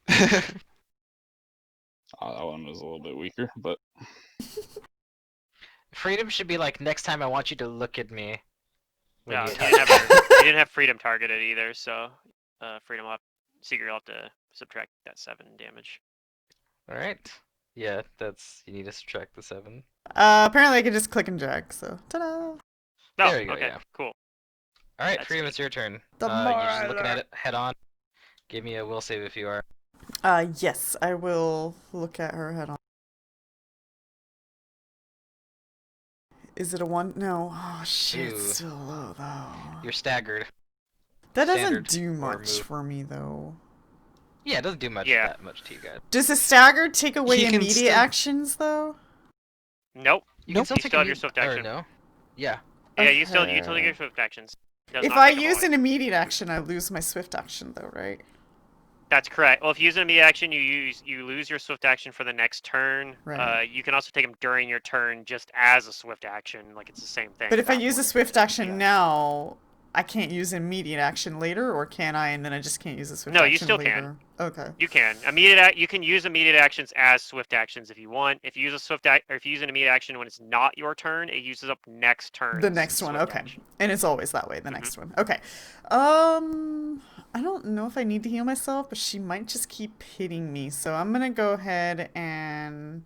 That one was a little bit weaker, but Freedom should be like, next time I want you to look at me when No, you you touch didn't have her. you didn't have freedom targeted either, so freedom will have, Seeker, you'll have to subtract that 7 damage. Alright. Yeah, you need to subtract the 7. Apparently I can just click and drag, so ta-da! Oh, There you go, okay, yeah. cool. Alright, That's Freedom, neat. it's your turn. The You're just more looking at it head on. Give me a will save if you are. Yes, I will look at her head on. Is it a 1? No. Oh, shit, Ooh. still low, though. You're staggered. That standard doesn't do or much move. for me, though. Yeah, it doesn't do Yeah. that much to you guys. Does a stagger take away He can immediate still- actions, though? Nope. You Nope. can still You take still have your immediate- swift or action. no? Yeah. Yeah, you still Okay. take your swift actions. Does If not I take them use away. an immediate action, I lose my swift action, though, right? That's correct. Well, if you use an immediate action, you lose your swift action for the next turn. Right. You can also take them during your turn, just as a swift action, like it's the same thing. But at if I that use a point. swift action Yeah. now, I can't use immediate action later, or can I? And then I just can't use a swift No, action you still later. can. Okay. You can you can use immediate actions as swift actions if you want. If you use or if you use an immediate action when it's not your turn, it uses up next turn. The next one, okay. Action. And it's always that way, the Mhm. next one. Okay. I don't know if I need to heal myself, but she might just keep hitting me. So I'm gonna go ahead and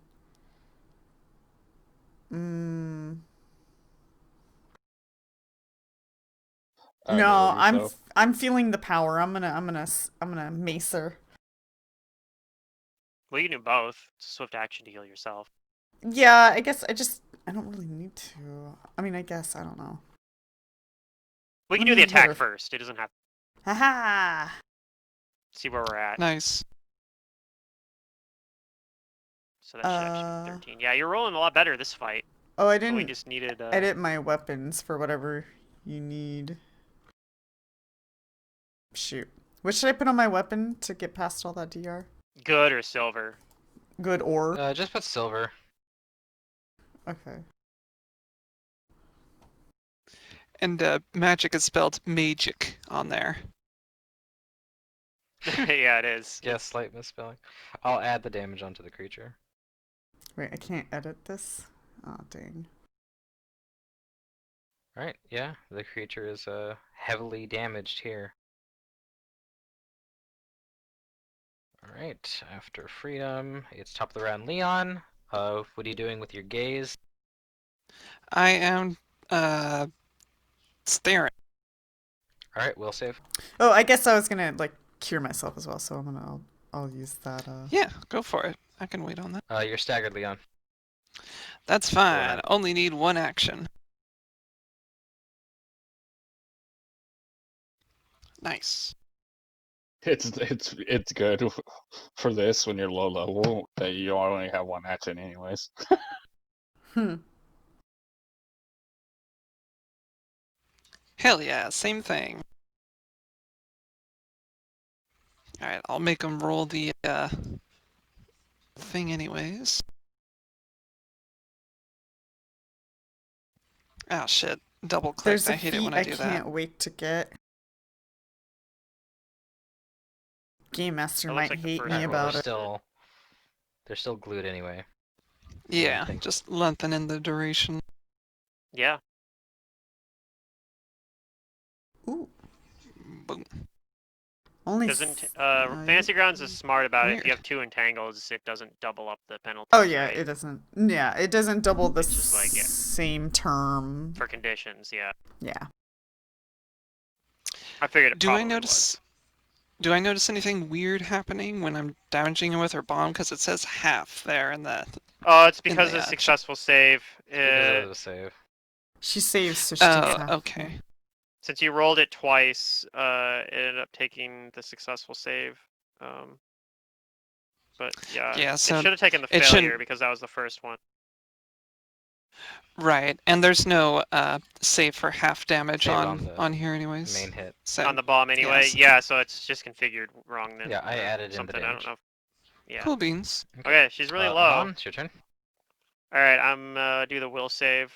Alright, no, heal yourself. I'm feeling the power. I'm gonna mace her. Well, you can do both. It's a swift action to heal yourself. Yeah, I guess I don't really need to. I mean, I guess I don't know. We can Let do the me hit attack her. first. It doesn't have Haha. see where we're at. Nice. So that should actually Uh, be 13. Yeah, you're rolling a lot better this fight. Oh, I But we didn't just needed edit my weapons for whatever you need. Shoot. What should I put on my weapon to get past all that DR? good or silver. Good or? Just put silver. Okay. And magic is spelled magic on there. Yeah, it is. Yeah, slight misspelling. I'll add the damage onto the creature. Wait, I can't edit this? Oh, dang. Alright, yeah, the creature is heavily damaged here. Alright, after freedom, it's top of the round Leon. What are you doing with your gaze? I am staring. Alright, will save. Oh, I guess I was gonna, like, cure myself as well, so I'll use that, Yeah, go for it. I can wait on that. You're staggered, Leon. That's fine. ahead. Only need one action. Nice. It's good for this when you're low level that you only have one action anyways. Hmm. Hell yeah, same thing. Alright, I'll make them roll the thing anyways. Oh shit, double click. There's a I hate it feat when I I do can't that. wait to get. Game Master That looks might like the hate first me one. about they're it. still they're still glued anyway. Yeah, think- just lengthening the duration. Yeah. Ooh, Boom. only. Doesn't I- Fantasy Grounds is smart about it. If Weird. you have 2 entangles, it doesn't double up the penalties. Oh yeah, right? it doesn't. Yeah, it doesn't double the It's just like, yeah. same term. For conditions, yeah. Yeah. I figured it Do I probably notice? Do I notice anything weird happening when I'm damaging him with her bomb? Because it says half there in the. was. Oh, it's in because the of successful save. Because of the save. She saves, so she takes Oh, half. okay. Since you rolled it twice, it ended up taking the successful save. But yeah, Yeah, it so should have taken the it failure shouldn't- because that was the first one. Right, and there's no save for half damage Save on on the here anyways. Main hit. So On the bomb anyway. yes. Yeah, so it's just configured wrong then. Yeah, I or added in the something. I don't damage. know. Yeah. Cool beans. Okay, she's really low. Vaughn, it's your turn. All right, I'm do the will save.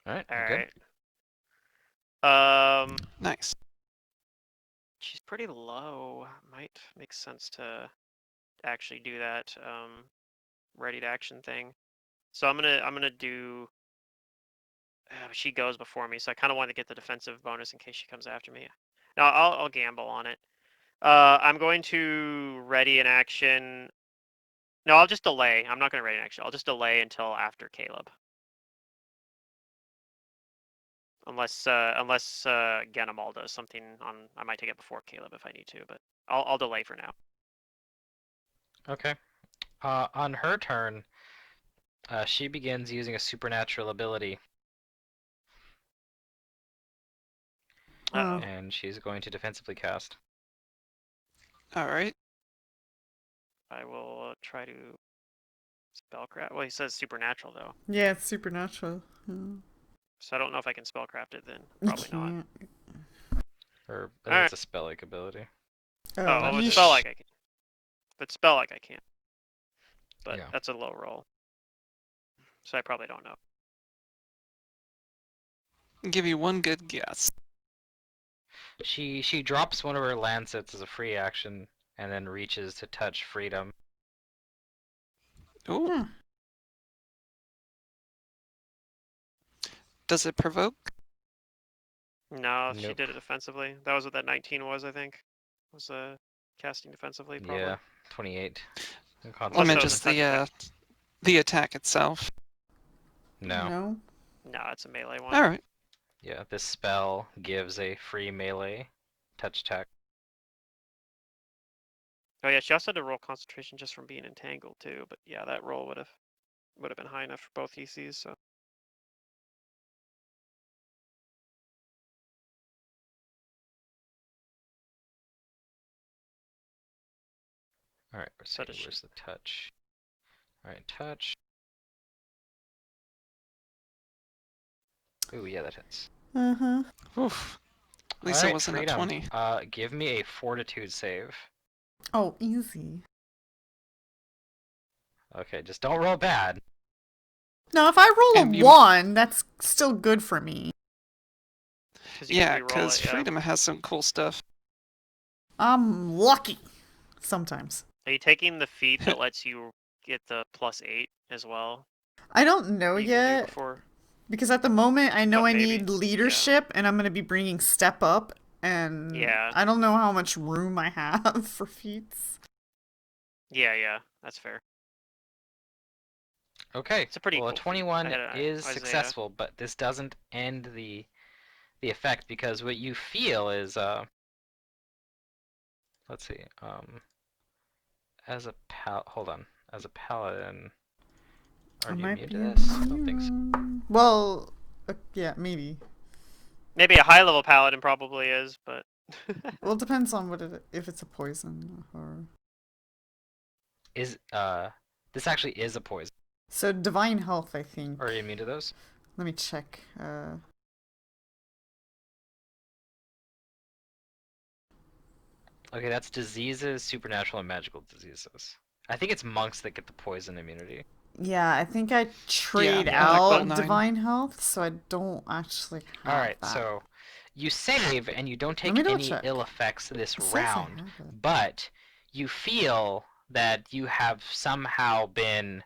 Alright, All good. right. Nice. She's pretty low. Might make sense to actually do that ready to action thing. So I'm gonna do. She goes before me, so I kind of want to get the defensive bonus in case she comes after me. No, I'll gamble on it. I'm going to ready an action. No, I'll just delay. I'm not going to ready an action. I'll just delay until after Caleb. Unless Genemal does something on, I might take it before Caleb if I need to, but I'll delay for now. Okay. On her turn, she begins using a supernatural ability, Oh. and she's going to defensively cast. All right. I will try to spellcraft. Well, he says supernatural though, Yeah, it's supernatural. Yeah. so I don't know if I can spellcraft it then. You Probably not. can't. Or I think Alright. it's a spell-like ability. Oh, you with should- spell like I can. But spell like I can't. But Yeah. that's a low roll, so I probably don't know. I'll give you one good guess. She drops one of her lancets as a free action, and then reaches to touch Freedom. Oh, Huh. does it provoke? No, she Nope. did it defensively. That was what that 19 was, I think. Was casting defensively, probably. Yeah, 28. I Plus meant those just touch effect. the attack itself. No. No. No, it's a melee one. All right. Yeah, this spell gives a free melee touch attack. Oh yeah, she also had to roll concentration just from being entangled too. But yeah, that roll would have been high enough for both ECs. So Alright, let's see, So does she. where's the touch? Alright, touch. Ooh, yeah, that hits. Uh-huh. Oof. At least it Alright, wasn't Freedom. a 20. Give me a fortitude save. Oh, easy. Okay, just don't roll bad. No, if I roll And a you- 1, that's still good for me. Cause you can Yeah, reroll because it, yeah. Freedom has some cool stuff. I'm lucky. Sometimes. Are you taking the feat that lets you get the +8 as well? I don't know You can do yet, before? because at the moment I know But I maybe, need yeah. leadership, and I'm going to be bringing step up, and Yeah. I don't know how much room I have for feats. Yeah, that's fair. Okay, It's a pretty well, cool a feat. 21 I had is Isaiah. successful, but this doesn't end the effect, because what you feel is, let's see, as a hold on, as a paladin, I are you might immune be to this? I don't think so. immune. Well, yeah, maybe. Maybe a high level paladin probably is, but Well, it depends on what if it's a poison or. Is, this actually is a poison. So divine health, I think. Are you immune to those? Let me check. Okay, that's diseases, supernatural, and magical diseases. I think it's monks that get the poison immunity. Yeah, I think I trade Yeah, like level out 9. divine health, so I don't actually have Alright, that. so you save and you don't Let take me double any check. ill effects this It says I round, have it. but you feel that you have somehow been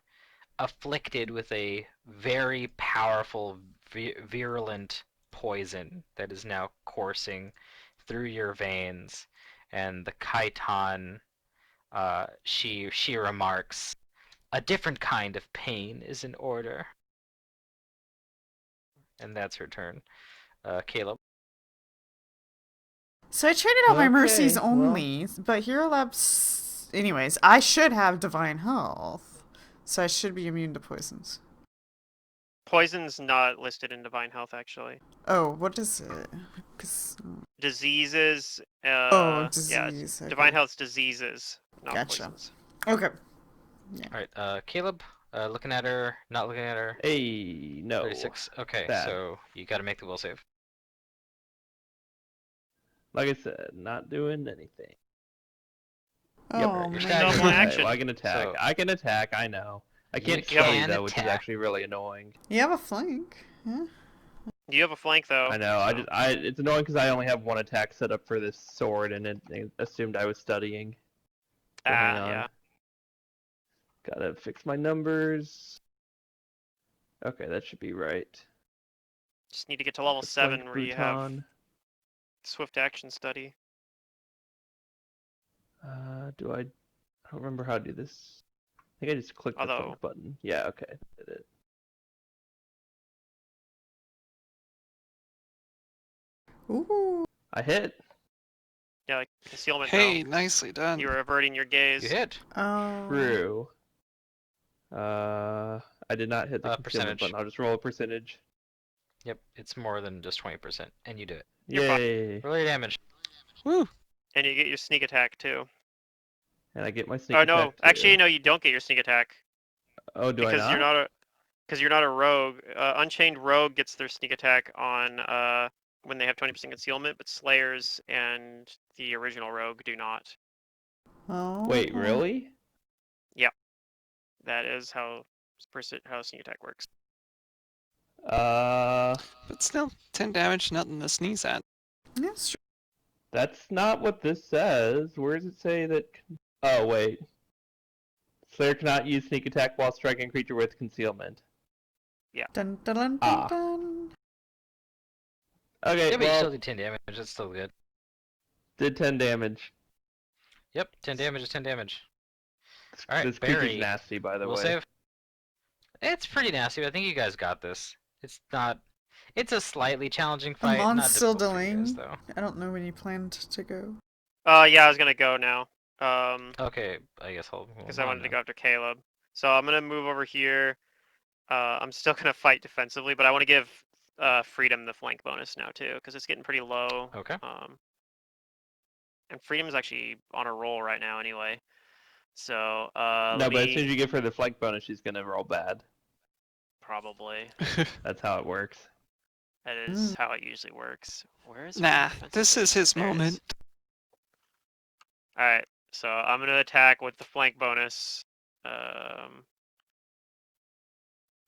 afflicted with a very powerful, virulent poison that is now coursing through your veins, and the chiton, she remarks, "A different kind of pain is in order." And that's her turn. Caleb. So I traded out my mercies Okay, well. only, but Hero Labs. Anyways, I should have divine health, so I should be immune to poisons. poison's not listed in divine health actually. Oh, what is it? 'Cause, Diseases. oh, Yeah, disease. Okay. divine health's diseases, not Gotcha. poisons. Okay. Alright, Caleb, looking at her, not looking at her. Hey, no. 36. Okay, Bad. so you gotta make the will save. Like I said, not doing anything. Oh, Yep. You're man. staggered. Double Okay, action. well, I can attack. So- I can attack, I know. I You can't study can though, which is attack. actually really annoying. You have a flank. Yeah. You have a flank though. I know. so- It's annoying because I only have one attack set up for this sword, and it assumed I was studying. So hang on. yeah. Gotta fix my numbers. Okay, that should be right. Just need to get to level The 7 flank where you have Bruton. swift action study. I don't remember how to do this. I think I just clicked the Although- flank button. Yeah, okay, did it. Ooh. I hit. Yeah, like concealment Hey, though. nicely done. You were averting your gaze. You hit. Oh. True. I did not hit the concealment Percentage. button. I'll just roll a percentage. Yep, it's more than just 20%, and you do it. You're fine. Yay! Roll your damage. Woo. And you get your sneak attack too. And I get my sneak Oh attack no, too. actually no, you don't get your sneak attack Oh, do I because not? you're not a rogue. Unchained rogue gets their sneak attack on when they have 20% concealment, but slayers and the original rogue do not. Oh. Wait, really? That is how sneak attack works. But still, 10 damage, nothing to sneeze at. Yes. That's not what this says. Where does it say that? Oh, wait. Slayer cannot use sneak attack while striking a creature with concealment. Dun dun dun dun Ah. dun. Okay, Yeah, but you still well, did 10 damage. That's still good. did 10 damage. Yep, 10 damage is 10 damage. Alright, This Barry, creature's nasty, by the we'll way. save. It's pretty nasty, but I think you guys got this. It's not. It's a slightly challenging fight. Amon's Not still difficult for you guys, delaying. though. I don't know when you planned to go. Yeah, I was gonna go now. Okay, I guess I'll. Because I wanted to go after Caleb. So I'm gonna move over here. I'm still gonna fight defensively, but I want to give Freedom the flank bonus now too, because it's getting pretty low. Okay. And Freedom is actually on a roll right now anyway. So No, but as soon as you give her the flank bonus, she's gonna roll bad. probably That's how it works. that is how it usually works. Where is Nah, defensive this is his There it is. moment. All right, so I'm gonna attack with the flank bonus.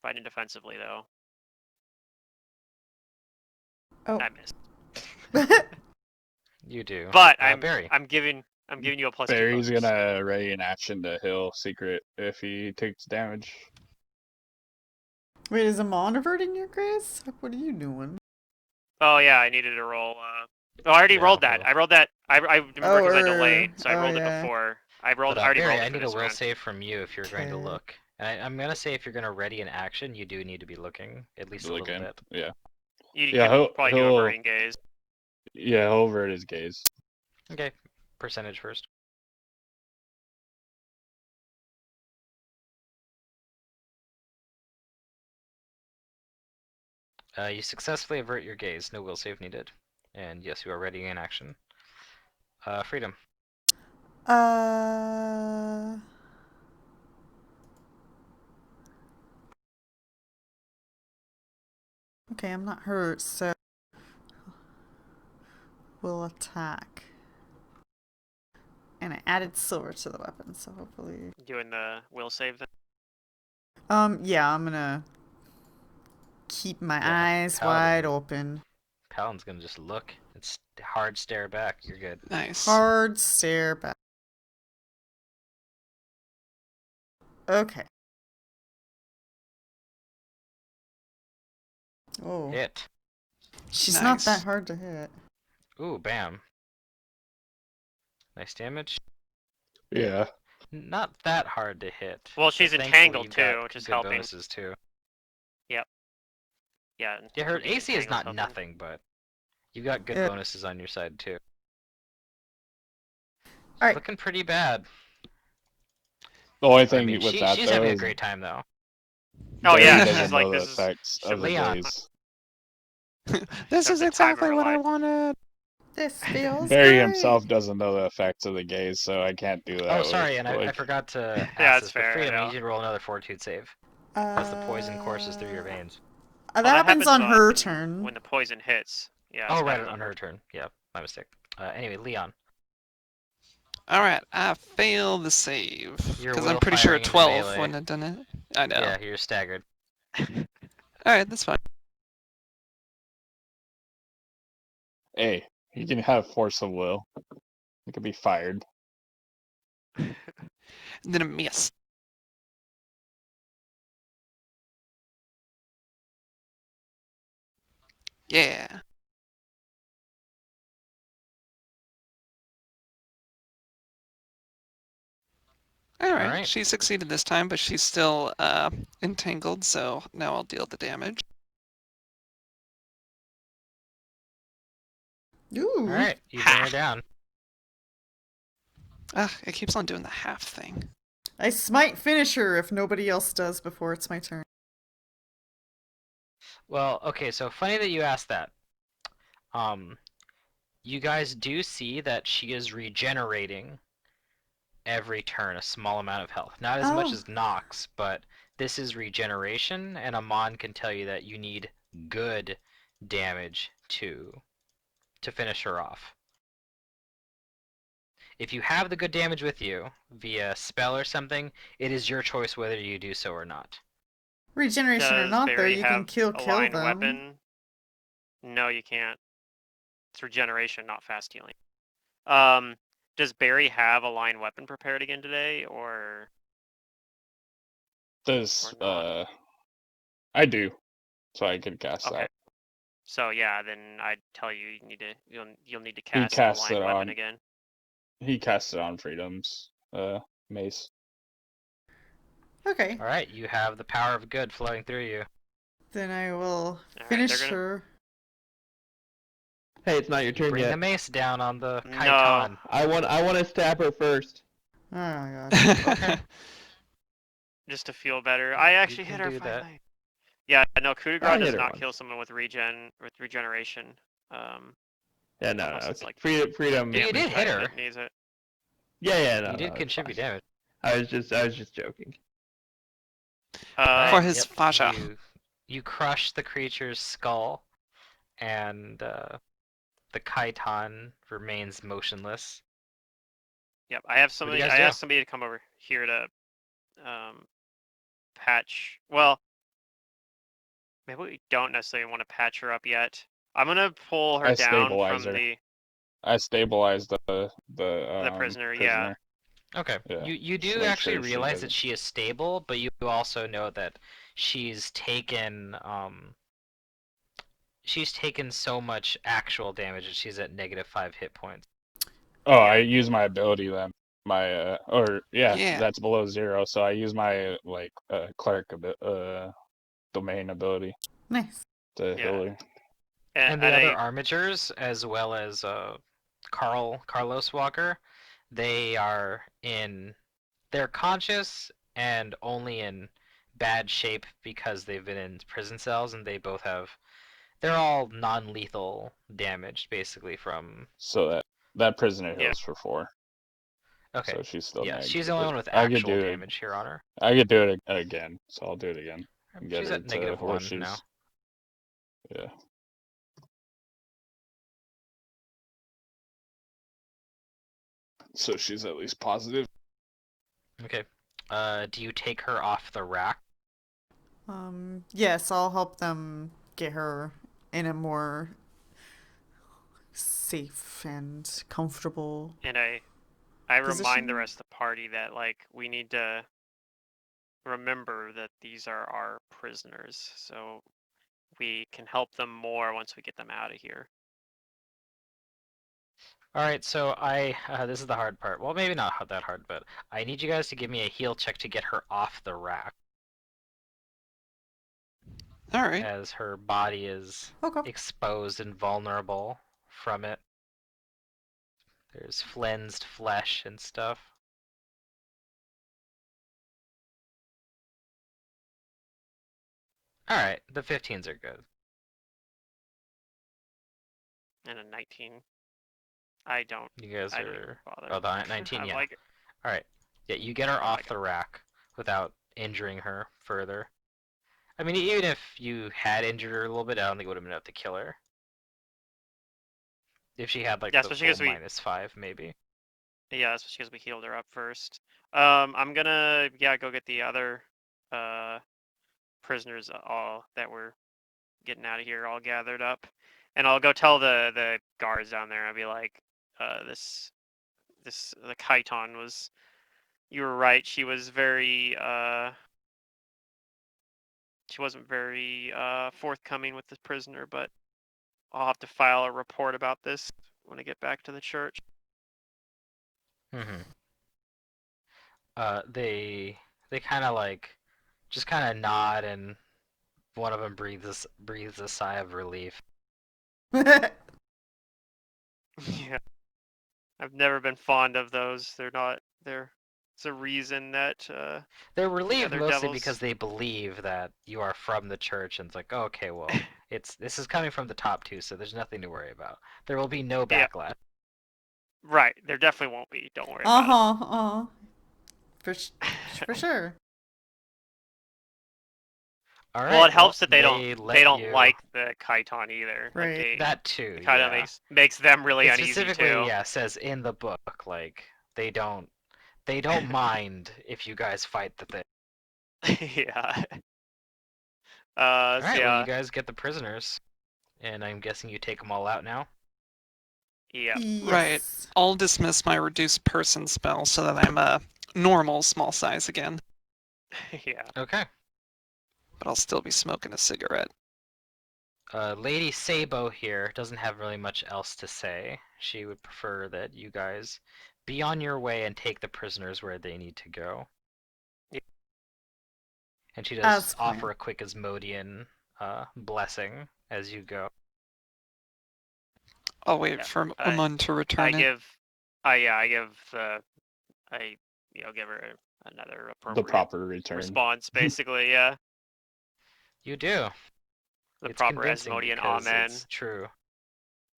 Fighting defensively though. Oh. I missed. You do. But Barry. I'm giving you a +2 Barry's bonus. gonna ready an action to heal Secret if he takes damage. Wait, is Amon averting your grace? What are you doing? Oh yeah, I needed to roll. I already Yeah, rolled that. well. I rolled that. I remember because I delayed, so I rolled yeah. it before. I But, already Barry, rolled I it for need a this will round. save from you if you're going to Okay. look. And I'm gonna say if you're gonna ready an action, you do need to be looking at least a little Looking. bit. Yeah. You Yeah, can he'll- probably do he'll- a burning gaze. Yeah, he'll avert his gaze. Okay, percentage first. You successfully avert your gaze. No will save needed. And yes, you are ready in action. Freedom. Okay, I'm not hurt, so we'll attack. And I added silver to the weapon, so hopefully. Doing the will save then. Yeah, I'm gonna keep my Yeah, eyes Paladin. wide open. Paladin's gonna just look. It's hard stare back. You're good. Nice. Hard stare back. Okay. Oh. Hit. She's not Nice. that hard to hit. Ooh, bam. Nice damage. Yeah. Not that hard to hit. Well, but she's thankfully entangled you've got too, which is good helping. bonuses too. Yeah. Yeah, her being AC is not entangled's helping. nothing, but you got good Yeah. bonuses on your side too. Alright. Looking pretty bad. The only I thing mean, with that she's though having a is great time though. Oh, Barry yeah, doesn't she's like, know the this is- effects of the Leon. gaze. This is the time of exactly her what I life. wanted. This feels Barry great. himself doesn't know the effects of the gaze, so I can't do that. Oh, with, sorry, and I like- forgot to ask Yeah, this, it's but fair, I Freedom, I know. need you to roll another Fortitude save. As the poison courses through your veins. That Well, happens on her turn. When the poison hits. Yeah. Oh, it's right, happens on her turn. Yeah, my mistake. Anyway, Leon. Alright, I fail the save. Your Because I'm will pretty sure a firing into 12 melee. wouldn't have done it. I know. Yeah, you're staggered. Alright, that's fine. Hey, he can have force of will. He could be fired. Then a miss. Yeah. All right. Alright. She succeeded this time, but she's still entangled, so now I'll deal the damage. Ooh. Alright, you bring Ha! her down. Ugh, it keeps on doing the half thing. I smite finisher if nobody else does before it's my turn. Well, okay, so funny that you asked that. You guys do see that she is regenerating every turn a small amount of health. Not as much Oh. as Nox, but this is regeneration, and Amon can tell you that you need good damage to finish her off. If you have the good damage with you via spell or something, it is your choice whether you do so or not. Regeneration or Does not, though, Barry you can have kill a line them. weapon? No, you can't. It's regeneration, not fast healing. Does Barry have a line weapon prepared again today, or This, not? I do, so I could cast Okay. that. So yeah, then I'd tell you you'll need to He cast the casts line it weapon on. again. He casts it on Freedom's mace. Okay. Alright, you have the power of good flowing through you. Then I will All right, finish they're gonna. her. Hey, it's not your You turn bring the yet. mace down on the No. chiton. I want to stab her first. Oh my god. Okay. Just to feel better. I actually can hit her do that. finally. Yeah, no, coup de grace I hit does her not once. kill someone with regeneration. Yeah, no, Unless no. it's like Freedom. But you damage did hit type her. that needs it. Yeah, no, You did no, it's contribute fine. damage. I was just joking. For Alright, his yep. fascia. You crush the creature's skull, and the chiton remains motionless. Yep, I have What do you somebody. guys I do? asked somebody to come over here to patch. Well, maybe we don't necessarily want to patch her up yet. I'm gonna pull her I down stabilize from her. the I stabilized prisoner. Yeah. prisoner. Okay. Yeah. You Just to do make actually sure she realize that doesn't. she is stable, but you also know that she's taken so much actual damage that she's at -5 hit points. Oh, Yeah. I use my ability then. My Yeah. that's below 0. So I use my like cleric domain ability Nice. to Yeah. heal her. And the And other I armigers, as well as Carlos Walker, they are they're conscious and only in bad shape because they've been in prison cells, and they're all non-lethal damage basically from. So that prisoner yeah. heals for 4. Okay, So she's still yeah, negative. she's the only But one with I could actual do it. damage here on her. I could do it again. So I'll do it again. And get She's her at to where -1 now. she's. Yeah. So she's at least positive. Okay. Do you take her off the rack? Yes, I'll help them get her in a more safe and comfortable And I remind the position. rest of the party that like we need to remember that these are our prisoners, so we can help them more once we get them out of here. All right, so this is the hard part. Well, maybe not that hard, but I need you guys to give me a heal check to get her off the rack, All right. as her body is Okay. exposed and vulnerable from it. There's flensed flesh and stuff. All right, the 15s are good. And a 19. I don't You guys even are bother. the 19, I'm yeah. like, All right, yeah, you get her I'm off like, the rack without injuring her further. I mean, even if you had injured her a little bit, I don't think it would have been enough to kill her. If she had like yeah, the especially full because -5, maybe. yeah, especially because we healed her up first. I'm gonna go get the other prisoners all that were getting out of here all gathered up, and I'll go tell the guards down there. I'll be like, the chiton was. You were right. She was very she wasn't very forthcoming with the prisoner, but I'll have to file a report about this when I get back to the church. Mm-hmm. They kind of like just kind of nod, and one of them breathes a sigh of relief. Yeah, I've never been fond of those. It's a reason that They're relieved they're mostly devils. because they believe that you are from the church, and it's like, oh, okay, well, this is coming from the top two, so there's nothing to worry about. There will be no Yeah. backlash. Right, there definitely won't be. Don't worry about uh-huh. For it. sure. All Well, right, it helps that they let don't you like the Kaiton either. Like Right. that too, it kind of yeah. makes them really It uneasy specifically, too. yeah, says in the book like they don't mind if you guys fight the thing. Yeah. All So right, well, you yeah, guys get the prisoners, and I'm guessing you take them all out now. yeah. Right. Yes. I'll dismiss my reduced person spell so that I'm a normal small size again, Yeah. Okay. but I'll still be smoking a cigarette. Lady Sabo here doesn't have really much else to say. She would prefer that you guys be on your way and take the prisoners where they need to go. Yeah. And she does As offer planned. a quick Asmodean blessing as you go. I'll wait Yeah. for Amun to return it. I give give her another The appropriate proper return. response, basically. Yeah, You do. the It's proper convincing Asmodean because amen. it's true.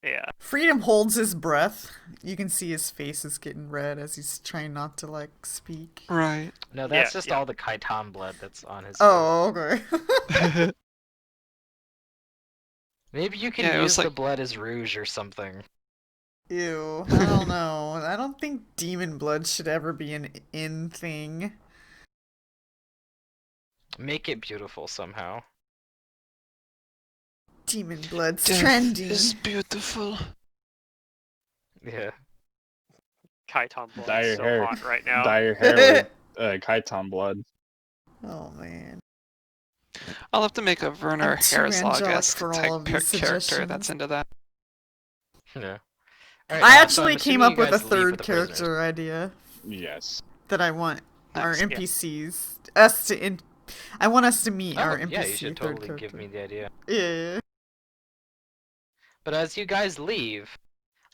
Yeah. Freedom holds his breath. You can see his face is getting red as he's trying not to, like, speak. Right. No, that's Yeah, just yeah. all the Kaitan blood that's on his face. Oh, okay. Maybe you can Yeah, it was use the like- blood as rouge or something. Ew. I don't know. I don't think demon blood should ever be an in thing. Make it beautiful somehow. Demon blood's Death trending. is beautiful. Yeah. Kaiton Dye blood's your so hair. hot right now. Dye your hair with Kaiton blood. Oh man. I'll have to make a Werner I'm too angelic Herzog-esque for all type of these character suggestions. that's into that. Yeah. I so I'm actually came assuming up you with a guys leave third with the prisoners. character idea Yes. that I want our Nice. Yeah. NPCs I want us to meet our NPC Yeah, you should third totally character. give me the idea. Yeah. But as you guys leave,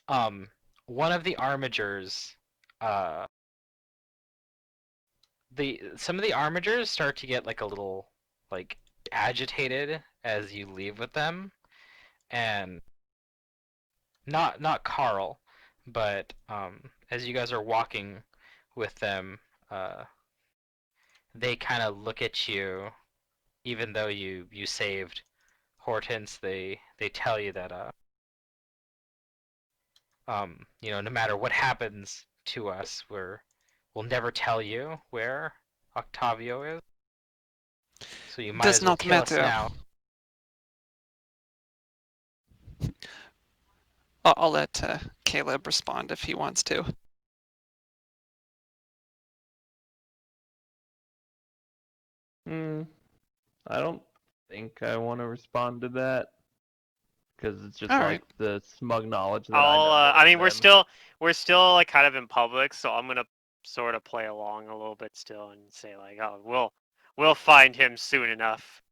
one of the armigers, some of the armigers start to get like a little like agitated as you leave with them, and not Carl, but as you guys are walking with them, they kind of look at you, even though you saved Hortense. They tell you that no matter what happens to us, we'll never tell you where Octavio is. So you might Does as well not kill us matter. now. I'll let Caleb respond if he wants to. I don't think I want to respond to that because it's just All like right. the smug knowledge that I'll. I know. I mean, them. we're still like kind of in public, so I'm gonna sort of play along a little bit still and say like, oh, we'll find him soon enough.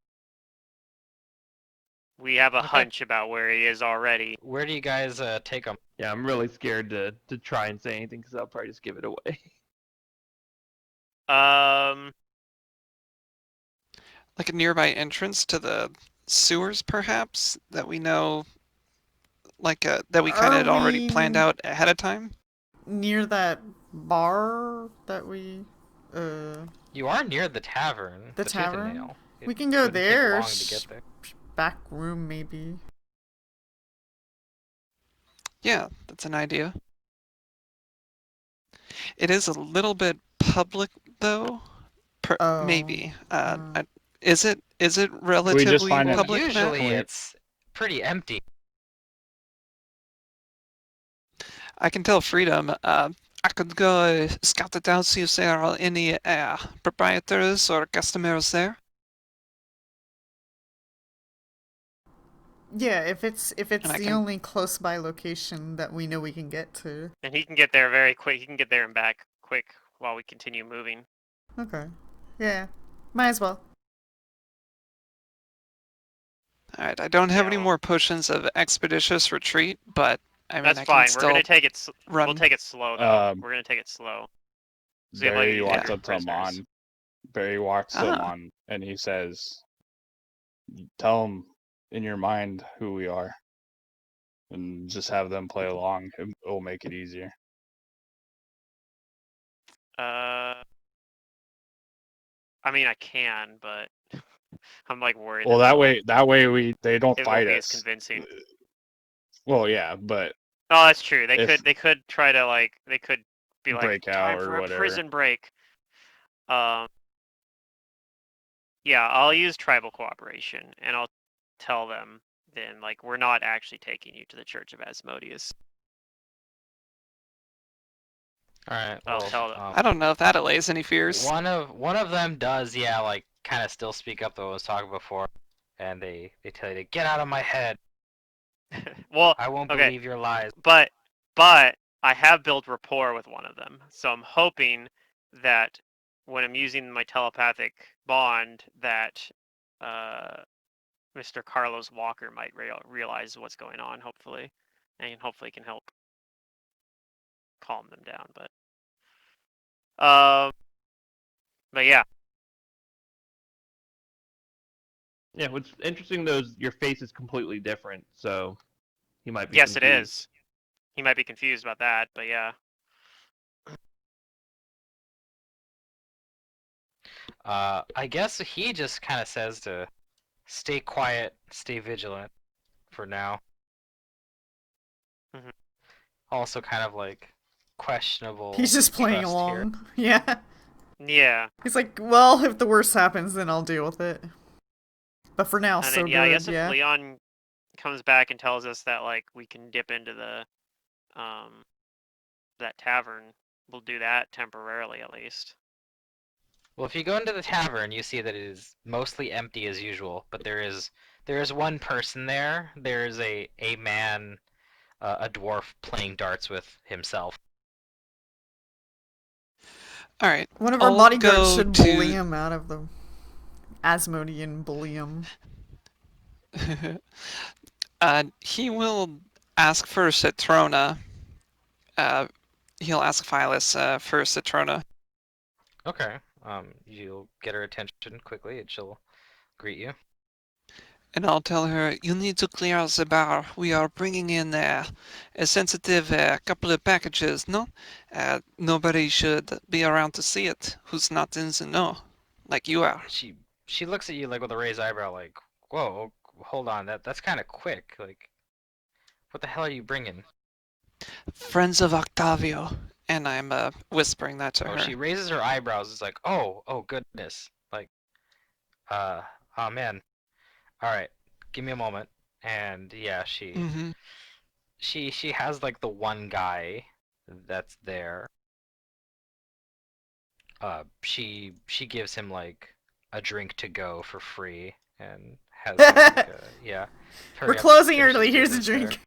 We have a Okay. hunch about where he is already. Where do you guys take him? Yeah, I'm really scared to try and say anything because I'll probably just give it away. Like a nearby entrance to the sewers, perhaps, that we know, like that we kind of Are had already we planned out ahead of time. near that bar that we You are near the tavern. The Tooth and tavern? Nail. We can go wouldn't take there. long to get there. Back room maybe. Yeah, that's an idea. It is a little bit public, though. Oh. Maybe. Is it relatively We just find it- public, Matt? Usually Wait. it's pretty empty. I can tell Freedom. I could go scout it out, see if there are any proprietors or customers there. Yeah, if it's And I the can. only close by location that we know we can get to. And he can get there very quick. He can get there and back quick while we continue moving. Okay. Yeah. Might as well. All right, I don't have Yeah, any well, more potions of expeditious retreat, but I mean, that's I can fine. We're gonna still take it. We'll run. take it slow though. Um, We're gonna take it slow. So we have like Barry these Yeah. walks extra up to prisoners. Amon. Barry walks to Ah, Amon and he says, "Tell him in your mind who we are, and just have them play along. It'll make it easier." I mean, I can, but I'm like worried Well, that that way they don't it won't fight be as us. convincing. Well, yeah, but Oh, that's true. if They could try to they could be like break out time or for a whatever. prison break. Um, yeah, I'll use tribal cooperation, and I'll tell them then like we're not actually taking you to the Church of Asmodeus. All right. I'll Well, tell them. I don't know if that allays any fears. one of them does, yeah, like kind of still speak up though. I was talking before, and they tell you to get out of my head. Well, I won't okay, believe your lies. but I have built rapport with one of them, so I'm hoping that when I'm using my telepathic bond, that Mr. Carlos Walker might realize what's going on. Hopefully, and hopefully can help calm them down. But yeah, Yeah, what's interesting though is your face is completely different, so he might be yes, it confused. is. He might be confused about that, but yeah. I guess he just kind of says to stay quiet, stay vigilant for now. Mhm. Also, kind of like questionable He's just playing trust here. along. Yeah. Yeah, He's like, well, if the worst happens, then I'll deal with it. But for now, and so then yeah, I good, guess if yeah. Leon comes back and tells us that like we can dip into the that tavern, we'll do that temporarily at least. Well, if you go into the tavern, you see that it is mostly empty as usual, but there is one person there. There is a man, a dwarf playing darts with himself. All right, One of our I'll bodyguards go should bully to. him out of the Asmodean bully him. He will ask for Citrona. He'll ask Phyllis for Citrona. Okay. You'll get her attention quickly, and she'll greet you. And I'll tell her, you need to clear out the bar. We are bringing in a sensitive couple of packages, no? Nobody should be around to see it who's not in the know, like you are. She looks at you like with a raised eyebrow, like, "Whoa, hold on, that's kind of quick. Like, what the hell are you bringing?" Friends of Octavio. And I'm whispering that to Oh, her. she raises her eyebrows. It's like, oh goodness. Like, uh, oh man. All right, give me a moment. And yeah, Mm-hmm. she has like the one guy that's there. She gives him like a drink to go for free and has him like yeah. We're Hurry up, closing finish his early. Here's a business there. drink.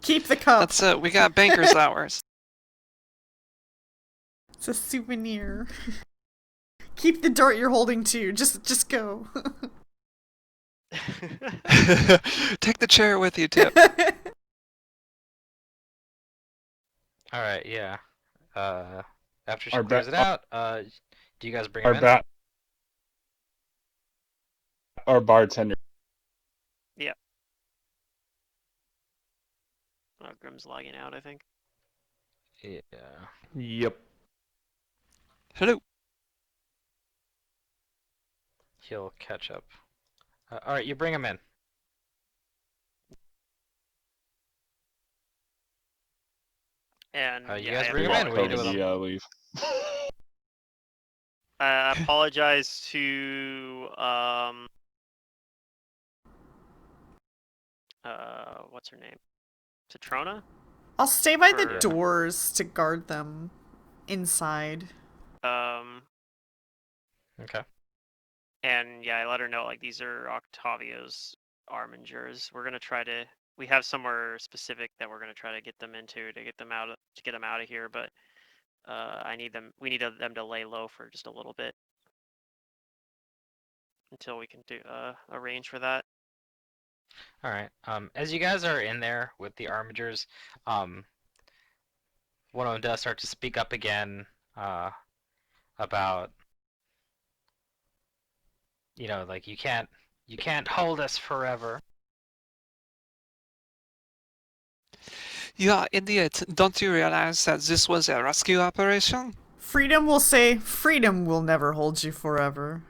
Keep the cup. That's we got banker's hours. It's a souvenir. Keep the dart you're holding too. Just go. Take the chair with you too. All right, yeah. After she Our clears ba- it out, do you guys bring our him in? bat our bartender. Yeah. Oh, Grim's logging out, I think. Yeah. Yep. Hello. He'll catch up. All right, you bring him in. And You yeah, guys I bring him in. What do you do with him? Leave. I apologize to what's her name? Citrona? I'll stay by the For- doors to guard them inside. Okay. And yeah, I let her know like these are Octavio's armingers. We're gonna try to. We have somewhere specific that we're gonna try to get them into to get them out of here. But I need them. We need them to lay low for just a little bit until we can do arrange for that. All right. As you guys are in there with the armigers, one of them does start to speak up again about, like you can't hold us forever. You are idiot. Don't you realize that this was a rescue operation? Freedom will say, freedom will never hold you forever.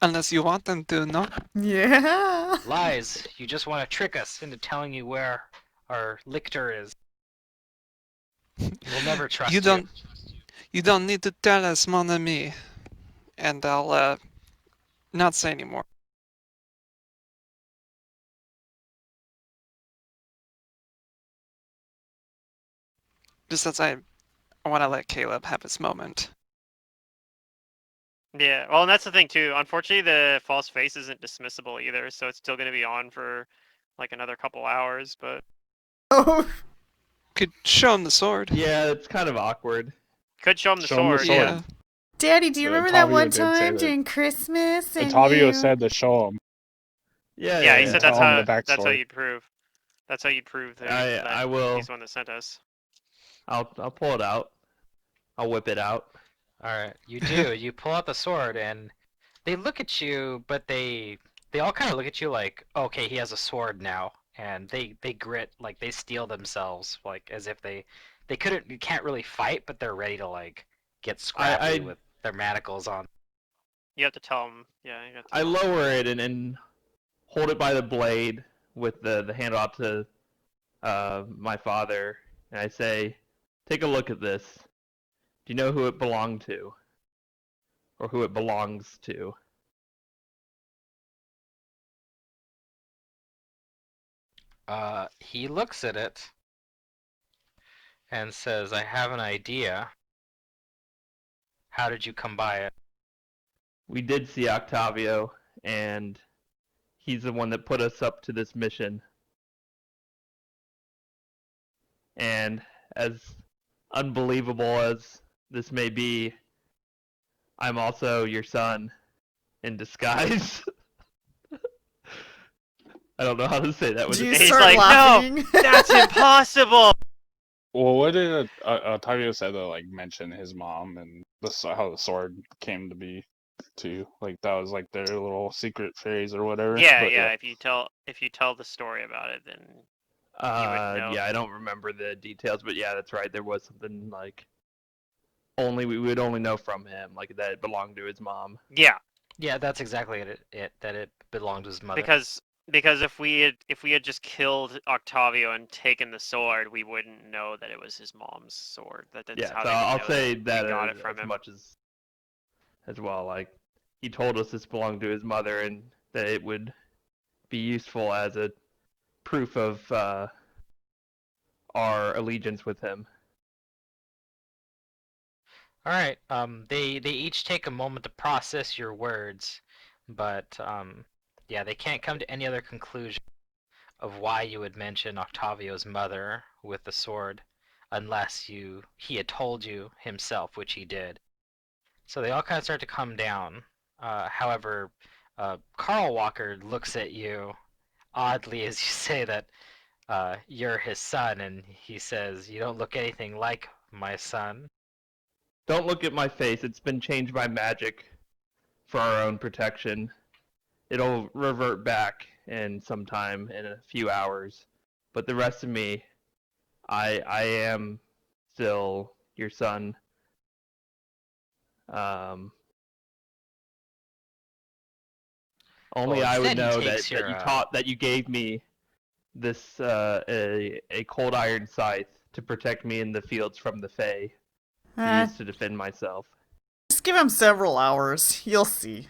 Unless you want them to, no? Yeah. Lies. You just want to trick us into telling you where our lictor is. We'll never trust you. You don't need to tell us, mon ami. And I'll not say anymore. Just as I want to let Caleb have his moment. Yeah, well, and that's the thing too. Unfortunately, the false face isn't dismissible either, so it's still going to be on for like another couple hours. But Oh. Could show him the sword. Yeah, it's kind of awkward. could show him the Show him the sword. sword. Yeah. Daddy, do you remember that Tavio one did say time that. during Christmas? And Tavio you... said to show him. Yeah, he said Tell him the that's how backstory. you'd prove. That's how you'd prove that, I will. he's the one that sent us. I'll pull it out. I'll whip it out. All right, you do. You pull out the sword, and they look at you, but they all kind of look at you like, okay, he has a sword now, and they grit, like they steel themselves, like as if they can't really fight, but they're ready to like get scrappy with their manacles on. You have to tell him. Yeah, you have to I tell him. lower it and hold it by the blade with the handle out to my father, and I say, "Take a look at this. Do you know who it belonged to, or who it belongs to?" He looks at it and says, "I have an idea. How did you come by it?" We did see Octavio, and he's the one that put us up to this mission. And as unbelievable as this may be, I'm also your son in disguise. I don't know how to say that. Do you He's start like, laughing? no, that's impossible. Well, what did Tavio said to like mention his mom and how the sword came to be too? Like that was like their little secret phrase or whatever. Yeah, But, yeah. If you tell the story about it, then you would know. Yeah, I don't remember the details, but yeah, that's right. There was something like we would only know from him, like that it belonged to his mom. Yeah. Yeah, that's exactly it. That it belonged to his mother. Because if we had just killed Octavio and taken the sword, we wouldn't know that it was his mom's sword. That's Yeah, how so they would I'll know say we that got it from as him. much as well. Like he told us this belonged to his mother, and that it would be useful as a proof of our allegiance with him. All right. They each take a moment to process your words, but yeah, they can't come to any other conclusion of why you would mention Octavio's mother with the sword, unless he had told you himself, which he did. So they all kind of start to come down. However, Carl Walker looks at you oddly as you say that you're his son, and he says, "You don't look anything like my son." Don't look at my face. It's been changed by magic for our own protection. It'll revert back in some time in a few hours. But the rest of me, I am still your son. Only Well, I would instead he know takes that your, you taught that you gave me this a cold iron scythe to protect me in the fields from the Fae, to use to defend myself. Just give him several hours. You'll see.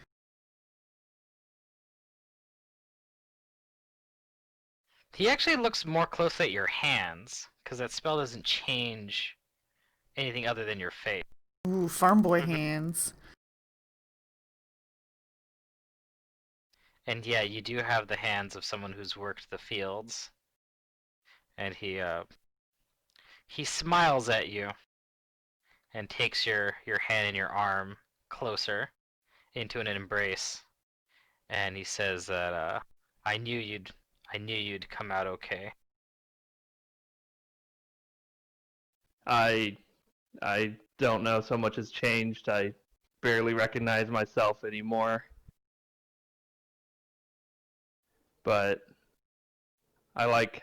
He actually looks more closely at your hands, because that spell doesn't change anything other than your face. Ooh, farm boy Mhm. hands. And yeah, you do have the hands of someone who's worked the fields. And he smiles at you and takes your hand in your arm closer into an embrace. And he says that I knew you'd come out okay. I don't know. So much has changed. I barely recognize myself anymore. But I like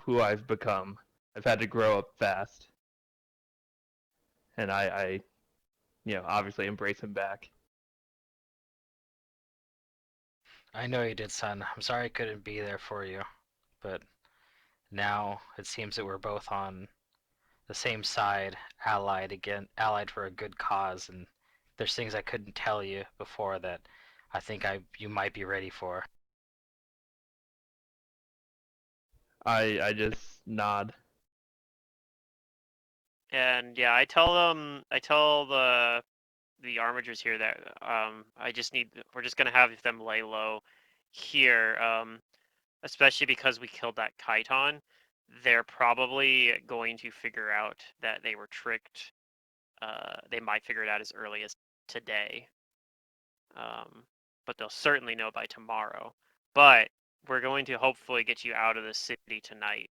who I've become. I've had to grow up fast, and I obviously embrace him back. I know you did, son. I'm sorry I couldn't be there for you, but now it seems that we're both on the same side, allied for a good cause, and there's things I couldn't tell you before that I think you might be ready for. I just nod. And yeah, I tell the armigers here that we're just gonna have them lay low here, especially because we killed that chiton. They're probably going to figure out that they were tricked. They might figure it out as early as today, but they'll certainly know by tomorrow. But we're going to hopefully get you out of the city tonight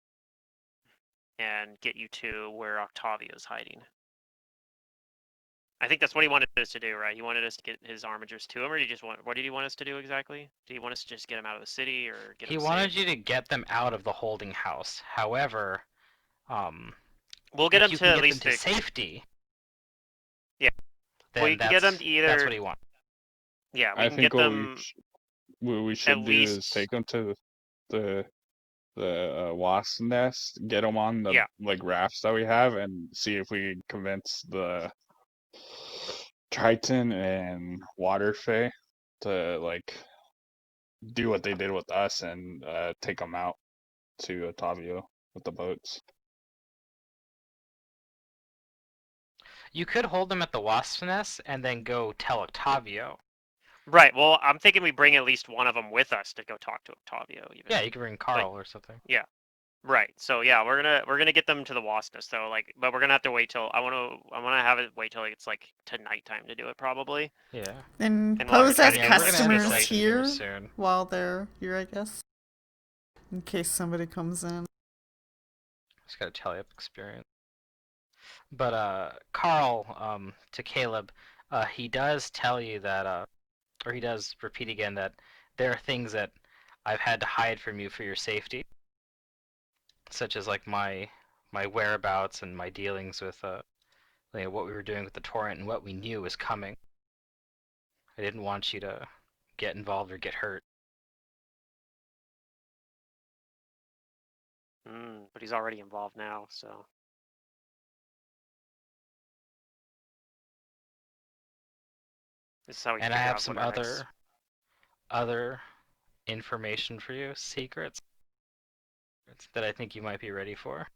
and get you to where Octavio's hiding. I think that's what he wanted us to do, right? He wanted us to get his armigers to him, or what did he want us to do exactly? Did he want us to just get him out of the city, or get He him wanted safe? you to get them out of the holding house. However, We'll get if him you to can at get them least to safety, yeah. Well, then you can get them to that's either, what he wants. yeah, we I can think get them what we at should do is least, take them to the wasp nest, get them on the yeah. like rafts that we have, and see if we can convince the Triton and Water Fae to like do what they did with us and take them out to Otavio with the boats. You could hold them at the wasp's nest and then go tell Octavio. Right. Well, I'm thinking we bring at least one of them with us to go talk to Octavio. Even. Yeah, you could bring Carl or something. Yeah. Right. So yeah, we're gonna get them to the wasp nest though. Like, but we're gonna have to wait till I wanna have it wait till it's like to nighttime to do it probably. Yeah. Then And we'll have to pose try as to Yeah, get we're more gonna end up customers speculation. collecting yours here soon. while they're here, I guess. In case somebody comes in. Just got a tally up experience. But Carl, to Caleb, he does tell you that, or he does repeat again that there are things that I've had to hide from you for your safety, such as like my whereabouts and my dealings with what we were doing with the torrent and what we knew was coming. I didn't want you to get involved or get hurt. But he's already involved now, so. This is how we And I figure have out some what our next. other information for you, secrets that I think you might be ready for.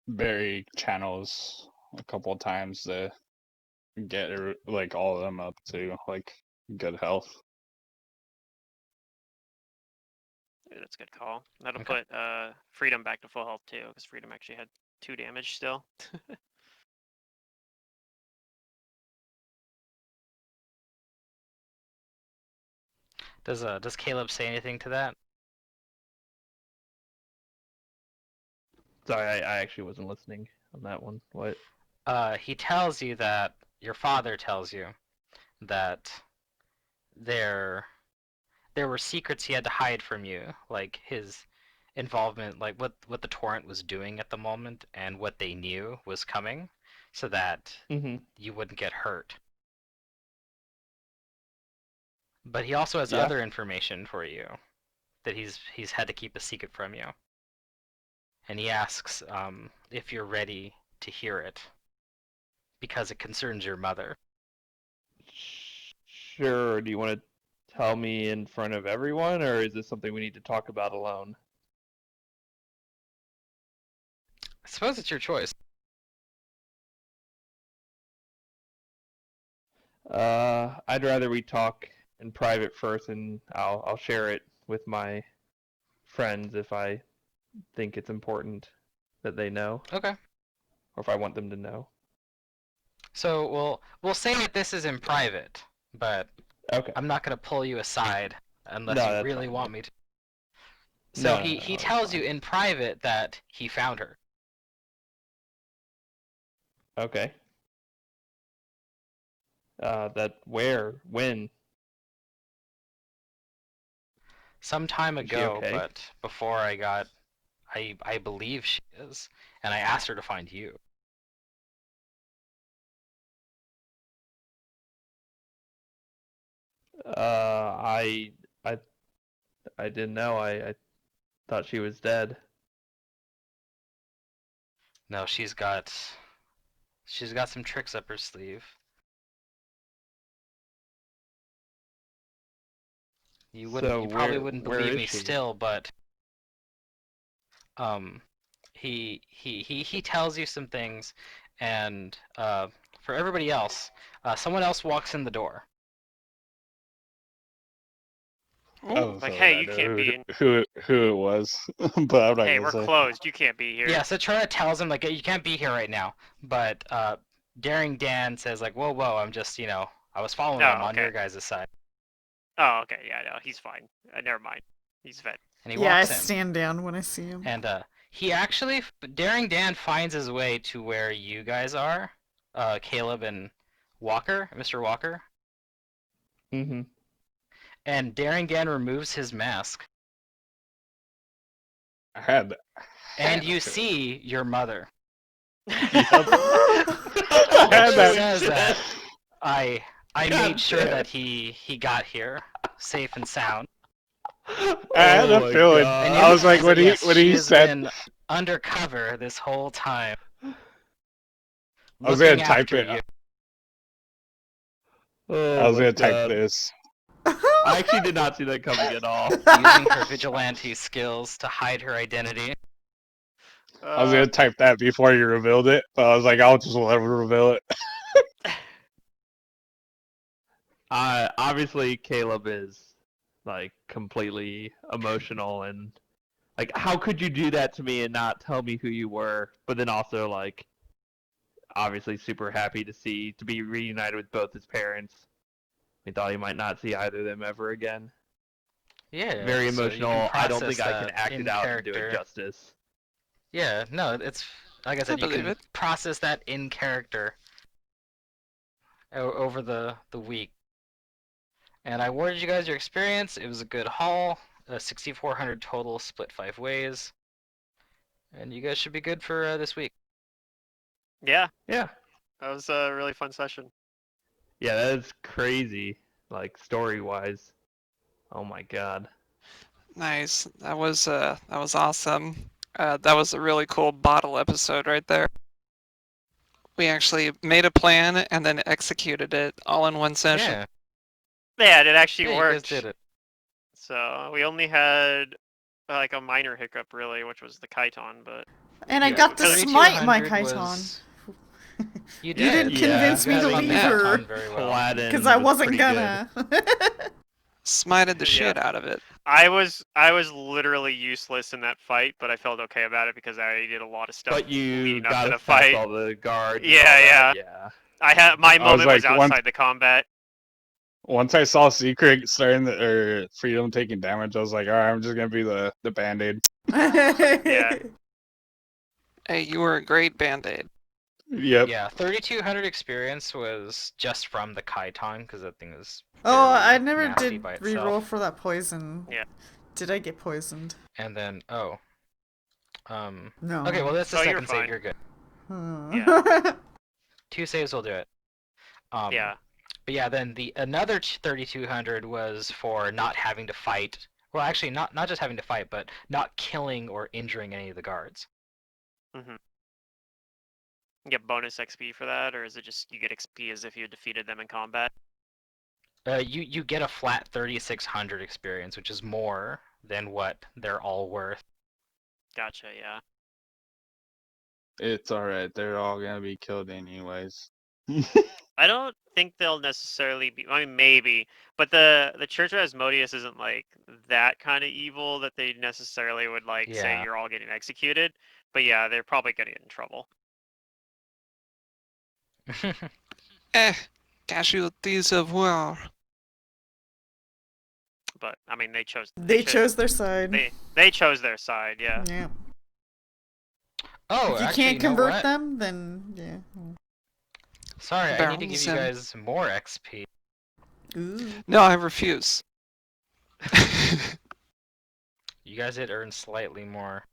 Barry channels a couple of times to get like all of them up to like good health. That's a good call. That'll Okay. put Freedom back to full health too, because Freedom actually had 2 damage still. Does Caleb say anything to that? Sorry, I actually wasn't listening on that one. What? He tells you that your father tells you that there there were secrets he had to hide from you, like his involvement, like what the torrent was doing at the moment and what they knew was coming, so that Mm-hmm. you wouldn't get hurt. But he also has Yeah. other information for you that he's had to keep a secret from you. And he asks if you're ready to hear it because it concerns your mother. Sure. Do you want to tell me in front of everyone, or is this something we need to talk about alone? I suppose it's your choice. I'd rather we talk in private first, and I'll share it with my friends if I think it's important that they know, Okay. or if I want them to know. So we'll say that this is in private, but Okay. I'm not gonna pull you aside unless No, you that's really fine, want yeah. me to. So No, he that's tells you fine. in private that he found her. Okay. That where, when Some time is she ago, okay? but before I believe she is, and I asked her to find you. I I didn't know. I thought she was dead. No, she's got some tricks up her sleeve. So You probably wouldn't where believe is me she? still, but um he tells you some things, and for everybody else, someone else walks in the door. Ooh. Like, So hey, I you can't know be in. who it was, but I'm not Hey, gonna we're say. closed. You can't be here. Yeah, so Trina tells him like you can't be here right now, but Daring Dan says like whoa, I'm just I was following him Oh, on okay. your guys' side, Oh, okay. Yeah, no, he's fine. Never mind. He's vet. and he Yeah, I walks in, stand down when I see him. and he actually Daring Dan finds his way to where you guys are, Caleb and Walker, Mr. Walker, Mm-hmm. and Daring Dan removes his mask, I had and had a you feeling. see your mother. Yep. I And had she that. says that I made God sure damn that it. he got here safe and sound. I had Oh a my feeling. And god. I you was like realize that yes, when she he has said been undercover this whole time, I was gonna looking type after it. you. I Oh was my gonna type god. this. I actually did not see that coming at all. Using her vigilante skills to hide her identity. I was gonna type that before you revealed it, but I was like, I'll just let him reveal it. Obviously Caleb is like completely emotional and like how could you do that to me and not tell me who you were? But then also like obviously super happy to be reunited with both his parents. He thought he might not see either of them ever again. Yeah, Very so you can emotional. I don't process think I can that act it in out and do it character. justice. Yeah, no, it's like I I said, you believe can it. process that in character over the week. And I awarded you guys your experience. It was a good haul. 6,400 total, split 5 ways. And you guys should be good for this week. Yeah, Yeah. that was a really fun session. Yeah, that is crazy. Like story wise. Oh my god. Nice. That was awesome. That was a really cool bottle episode right there. We actually made a plan and then executed it all in one session. Yeah, Yeah, it actually yeah, you guys worked. did it. So we only had like a minor hiccup really, which was the chiton, but And I Yeah, got to because smite my 3,200 chiton. was. You You did. didn't Yeah. convince You me guys to fought the leave Yeah. her. chiton very well. Paladin Because I was wasn't pretty good. gonna. Smited the Yeah. shit out of it. I was literally useless in that fight, but I felt okay about it because I did a lot of stuff But you leading up got to us the past fight. all the guards and all Yeah, that. yeah. Yeah. I had my I was moment was like, outside the combat. once I saw Secret starting or Freedom taking damage, I was like, all right, I'm just gonna be the band-aid. Yeah. Hey, you were a great band-aid. Yep. Yeah, 3,200 experience was just from the chiton because that thing is Oh, fairly I never nasty did by reroll itself. for that poison. Yeah. Did I get poisoned? And then No. okay, well that's the Oh, you're second save. fine. You're good. Yeah. 2 saves will do it. Yeah. But yeah, then the another 3,200 was for not having to fight. Well, actually, not just having to fight, but not killing or injuring any of the guards. Mhm. You get bonus XP for that, or is it just you get XP as if you defeated them in combat? You get a flat 3,600 experience, which is more than what they're all worth. Gotcha. Yeah. It's alright. They're all gonna be killed anyways. I don't think they'll necessarily be. I mean, maybe, but the Church of Asmodeus isn't like that kind of evil that they necessarily would like say Yeah. you're all getting executed. But yeah, they're probably gonna get in trouble. Casualties of war. But I mean, they chose. They chose their side. They chose their side. Yeah. Yeah. Oh, If you actually, can't you know convert what? them, then yeah. Sorry, I need to give you Barrels, guys more XP. Ooh. No, I refuse. You guys did earn slightly more.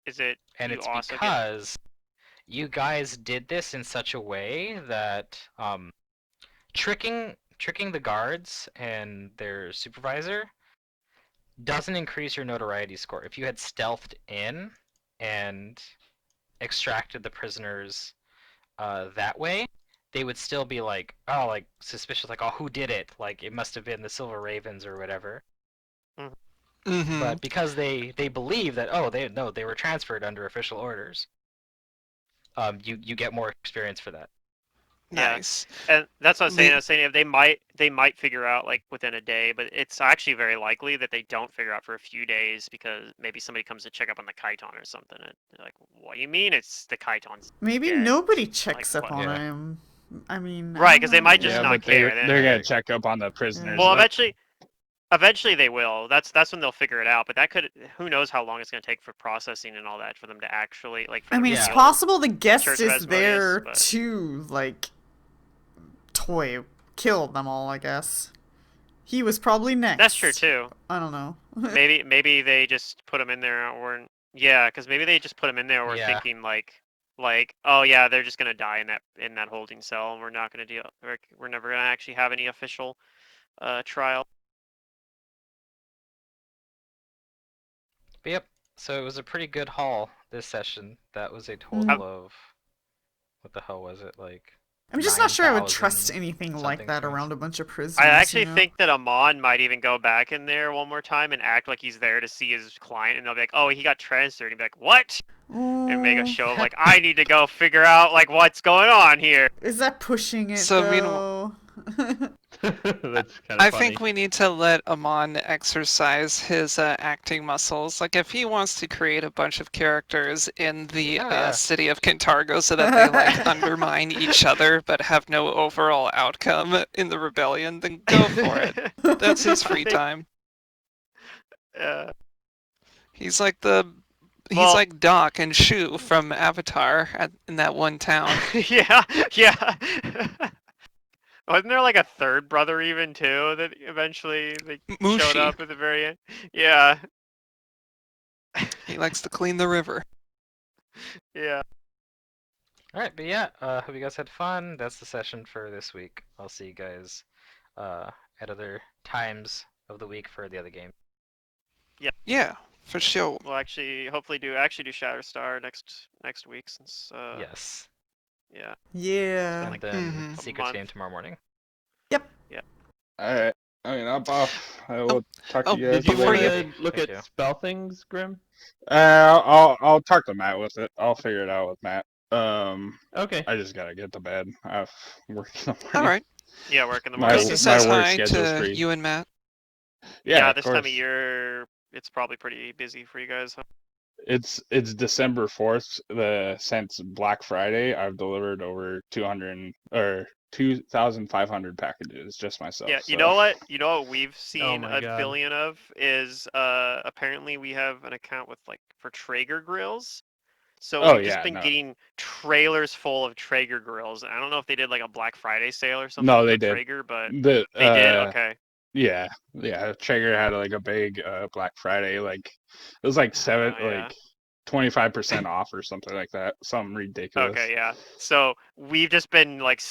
Is it? And you it's also get. because you guys did this in such a way that tricking the guards and their supervisor doesn't increase your notoriety score. If you had stealthed in and extracted the prisoners that way, they would still be like, oh, like suspicious, like, oh, who did it? Like it must have been the Silver Ravens or whatever. Mm-hmm. But because they believe that, oh, they were transferred under official orders, you get more experience for that. Yeah. Nice. And that's what I was saying. Le- I was saying if they might figure out like within a day, but it's actually very likely that they don't figure out for a few days because maybe somebody comes to check up on the chiton or something. And they're like, "What do you mean it's the chiton's Maybe dead?" nobody checks Like, up what? on Yeah. him. I mean, I Right, don't because they might know. just Yeah, not but care. they're gonna check up on the prisoners. Well, though. eventually they will. That's when they'll figure it out. But that could who knows how long it's going to take for processing and all that for them to actually like for I the mean, it's Yeah. real possible the guest Church of is Asmodeus. there But to like kill them all. I guess he was probably next. that's true too. I don't know. Maybe they just put them in there or yeah, because maybe they just put them in there. We're Yeah. thinking like oh yeah, they're just gonna die in that holding cell, and we're not gonna deal. We're never gonna actually have any official trial. But yep. So it was a pretty good haul this session. That was a Mm. total of what the hell was it like? I'm just not sure I would 9,000 trust anything like something that points. around a bunch of prisoners. I actually you know? think that Amon might even go back in there one more time and act like he's there to see his client, and they'll be like, "Oh, he got transferred." And he'd be like, "What?" And make a Ooh, show of like, "I need to go figure out like what's going on here." is that pushing it So, though? That's kind of I funny. think we need to let Amon exercise his acting muscles. Like, if he wants to create a bunch of characters in the Oh, yeah. city of Kintargo so that they like undermine each other but have no overall outcome in the rebellion, then go for it. That's his free time. Uh, He's like the he's Well- like Doc and Shu from Avatar in that one town. yeah, yeah. Wasn't there like a third brother even too that eventually they showed Mushi. up at the very end? Yeah, He likes to clean the river. yeah. Alright, but yeah, hope you guys had fun. That's the session for this week. I'll see you guys at other times of the week for the other game. Yeah, for sure. We'll hopefully do Shatterstar next week since Yes. yeah. Yeah. And then Mhm. A Secrets month. game tomorrow morning. Alright. I mean, I'm off. I will talk to oh, you guys Did you before want later. to look Thank at you. spell things, Grim? I'll talk to Matt with it. I'll figure it out with Matt. Okay. I just gotta get to bed. I've worked in the morning. All right. Yeah, work in the My- morning. Krista my says work hi schedule's to free. you and Matt. Yeah, This time of course. year it's probably pretty busy for you guys. Huh? It's December 4th. Since Black Friday, I've delivered over 2,500 packages just myself. Yeah, so. you know what? You know what we've seen my a God. billion of is apparently we have an account with like for Traeger grills. So Oh, we've just yeah, been no. getting trailers full of Traeger grills. I don't know if they did like a Black Friday sale or something No, for they did. Traeger, but The they did. Okay. Yeah. Traeger had like a big Black Friday, like it was like yeah. 25% off or something like that. Something ridiculous. Okay, yeah. So we've just been like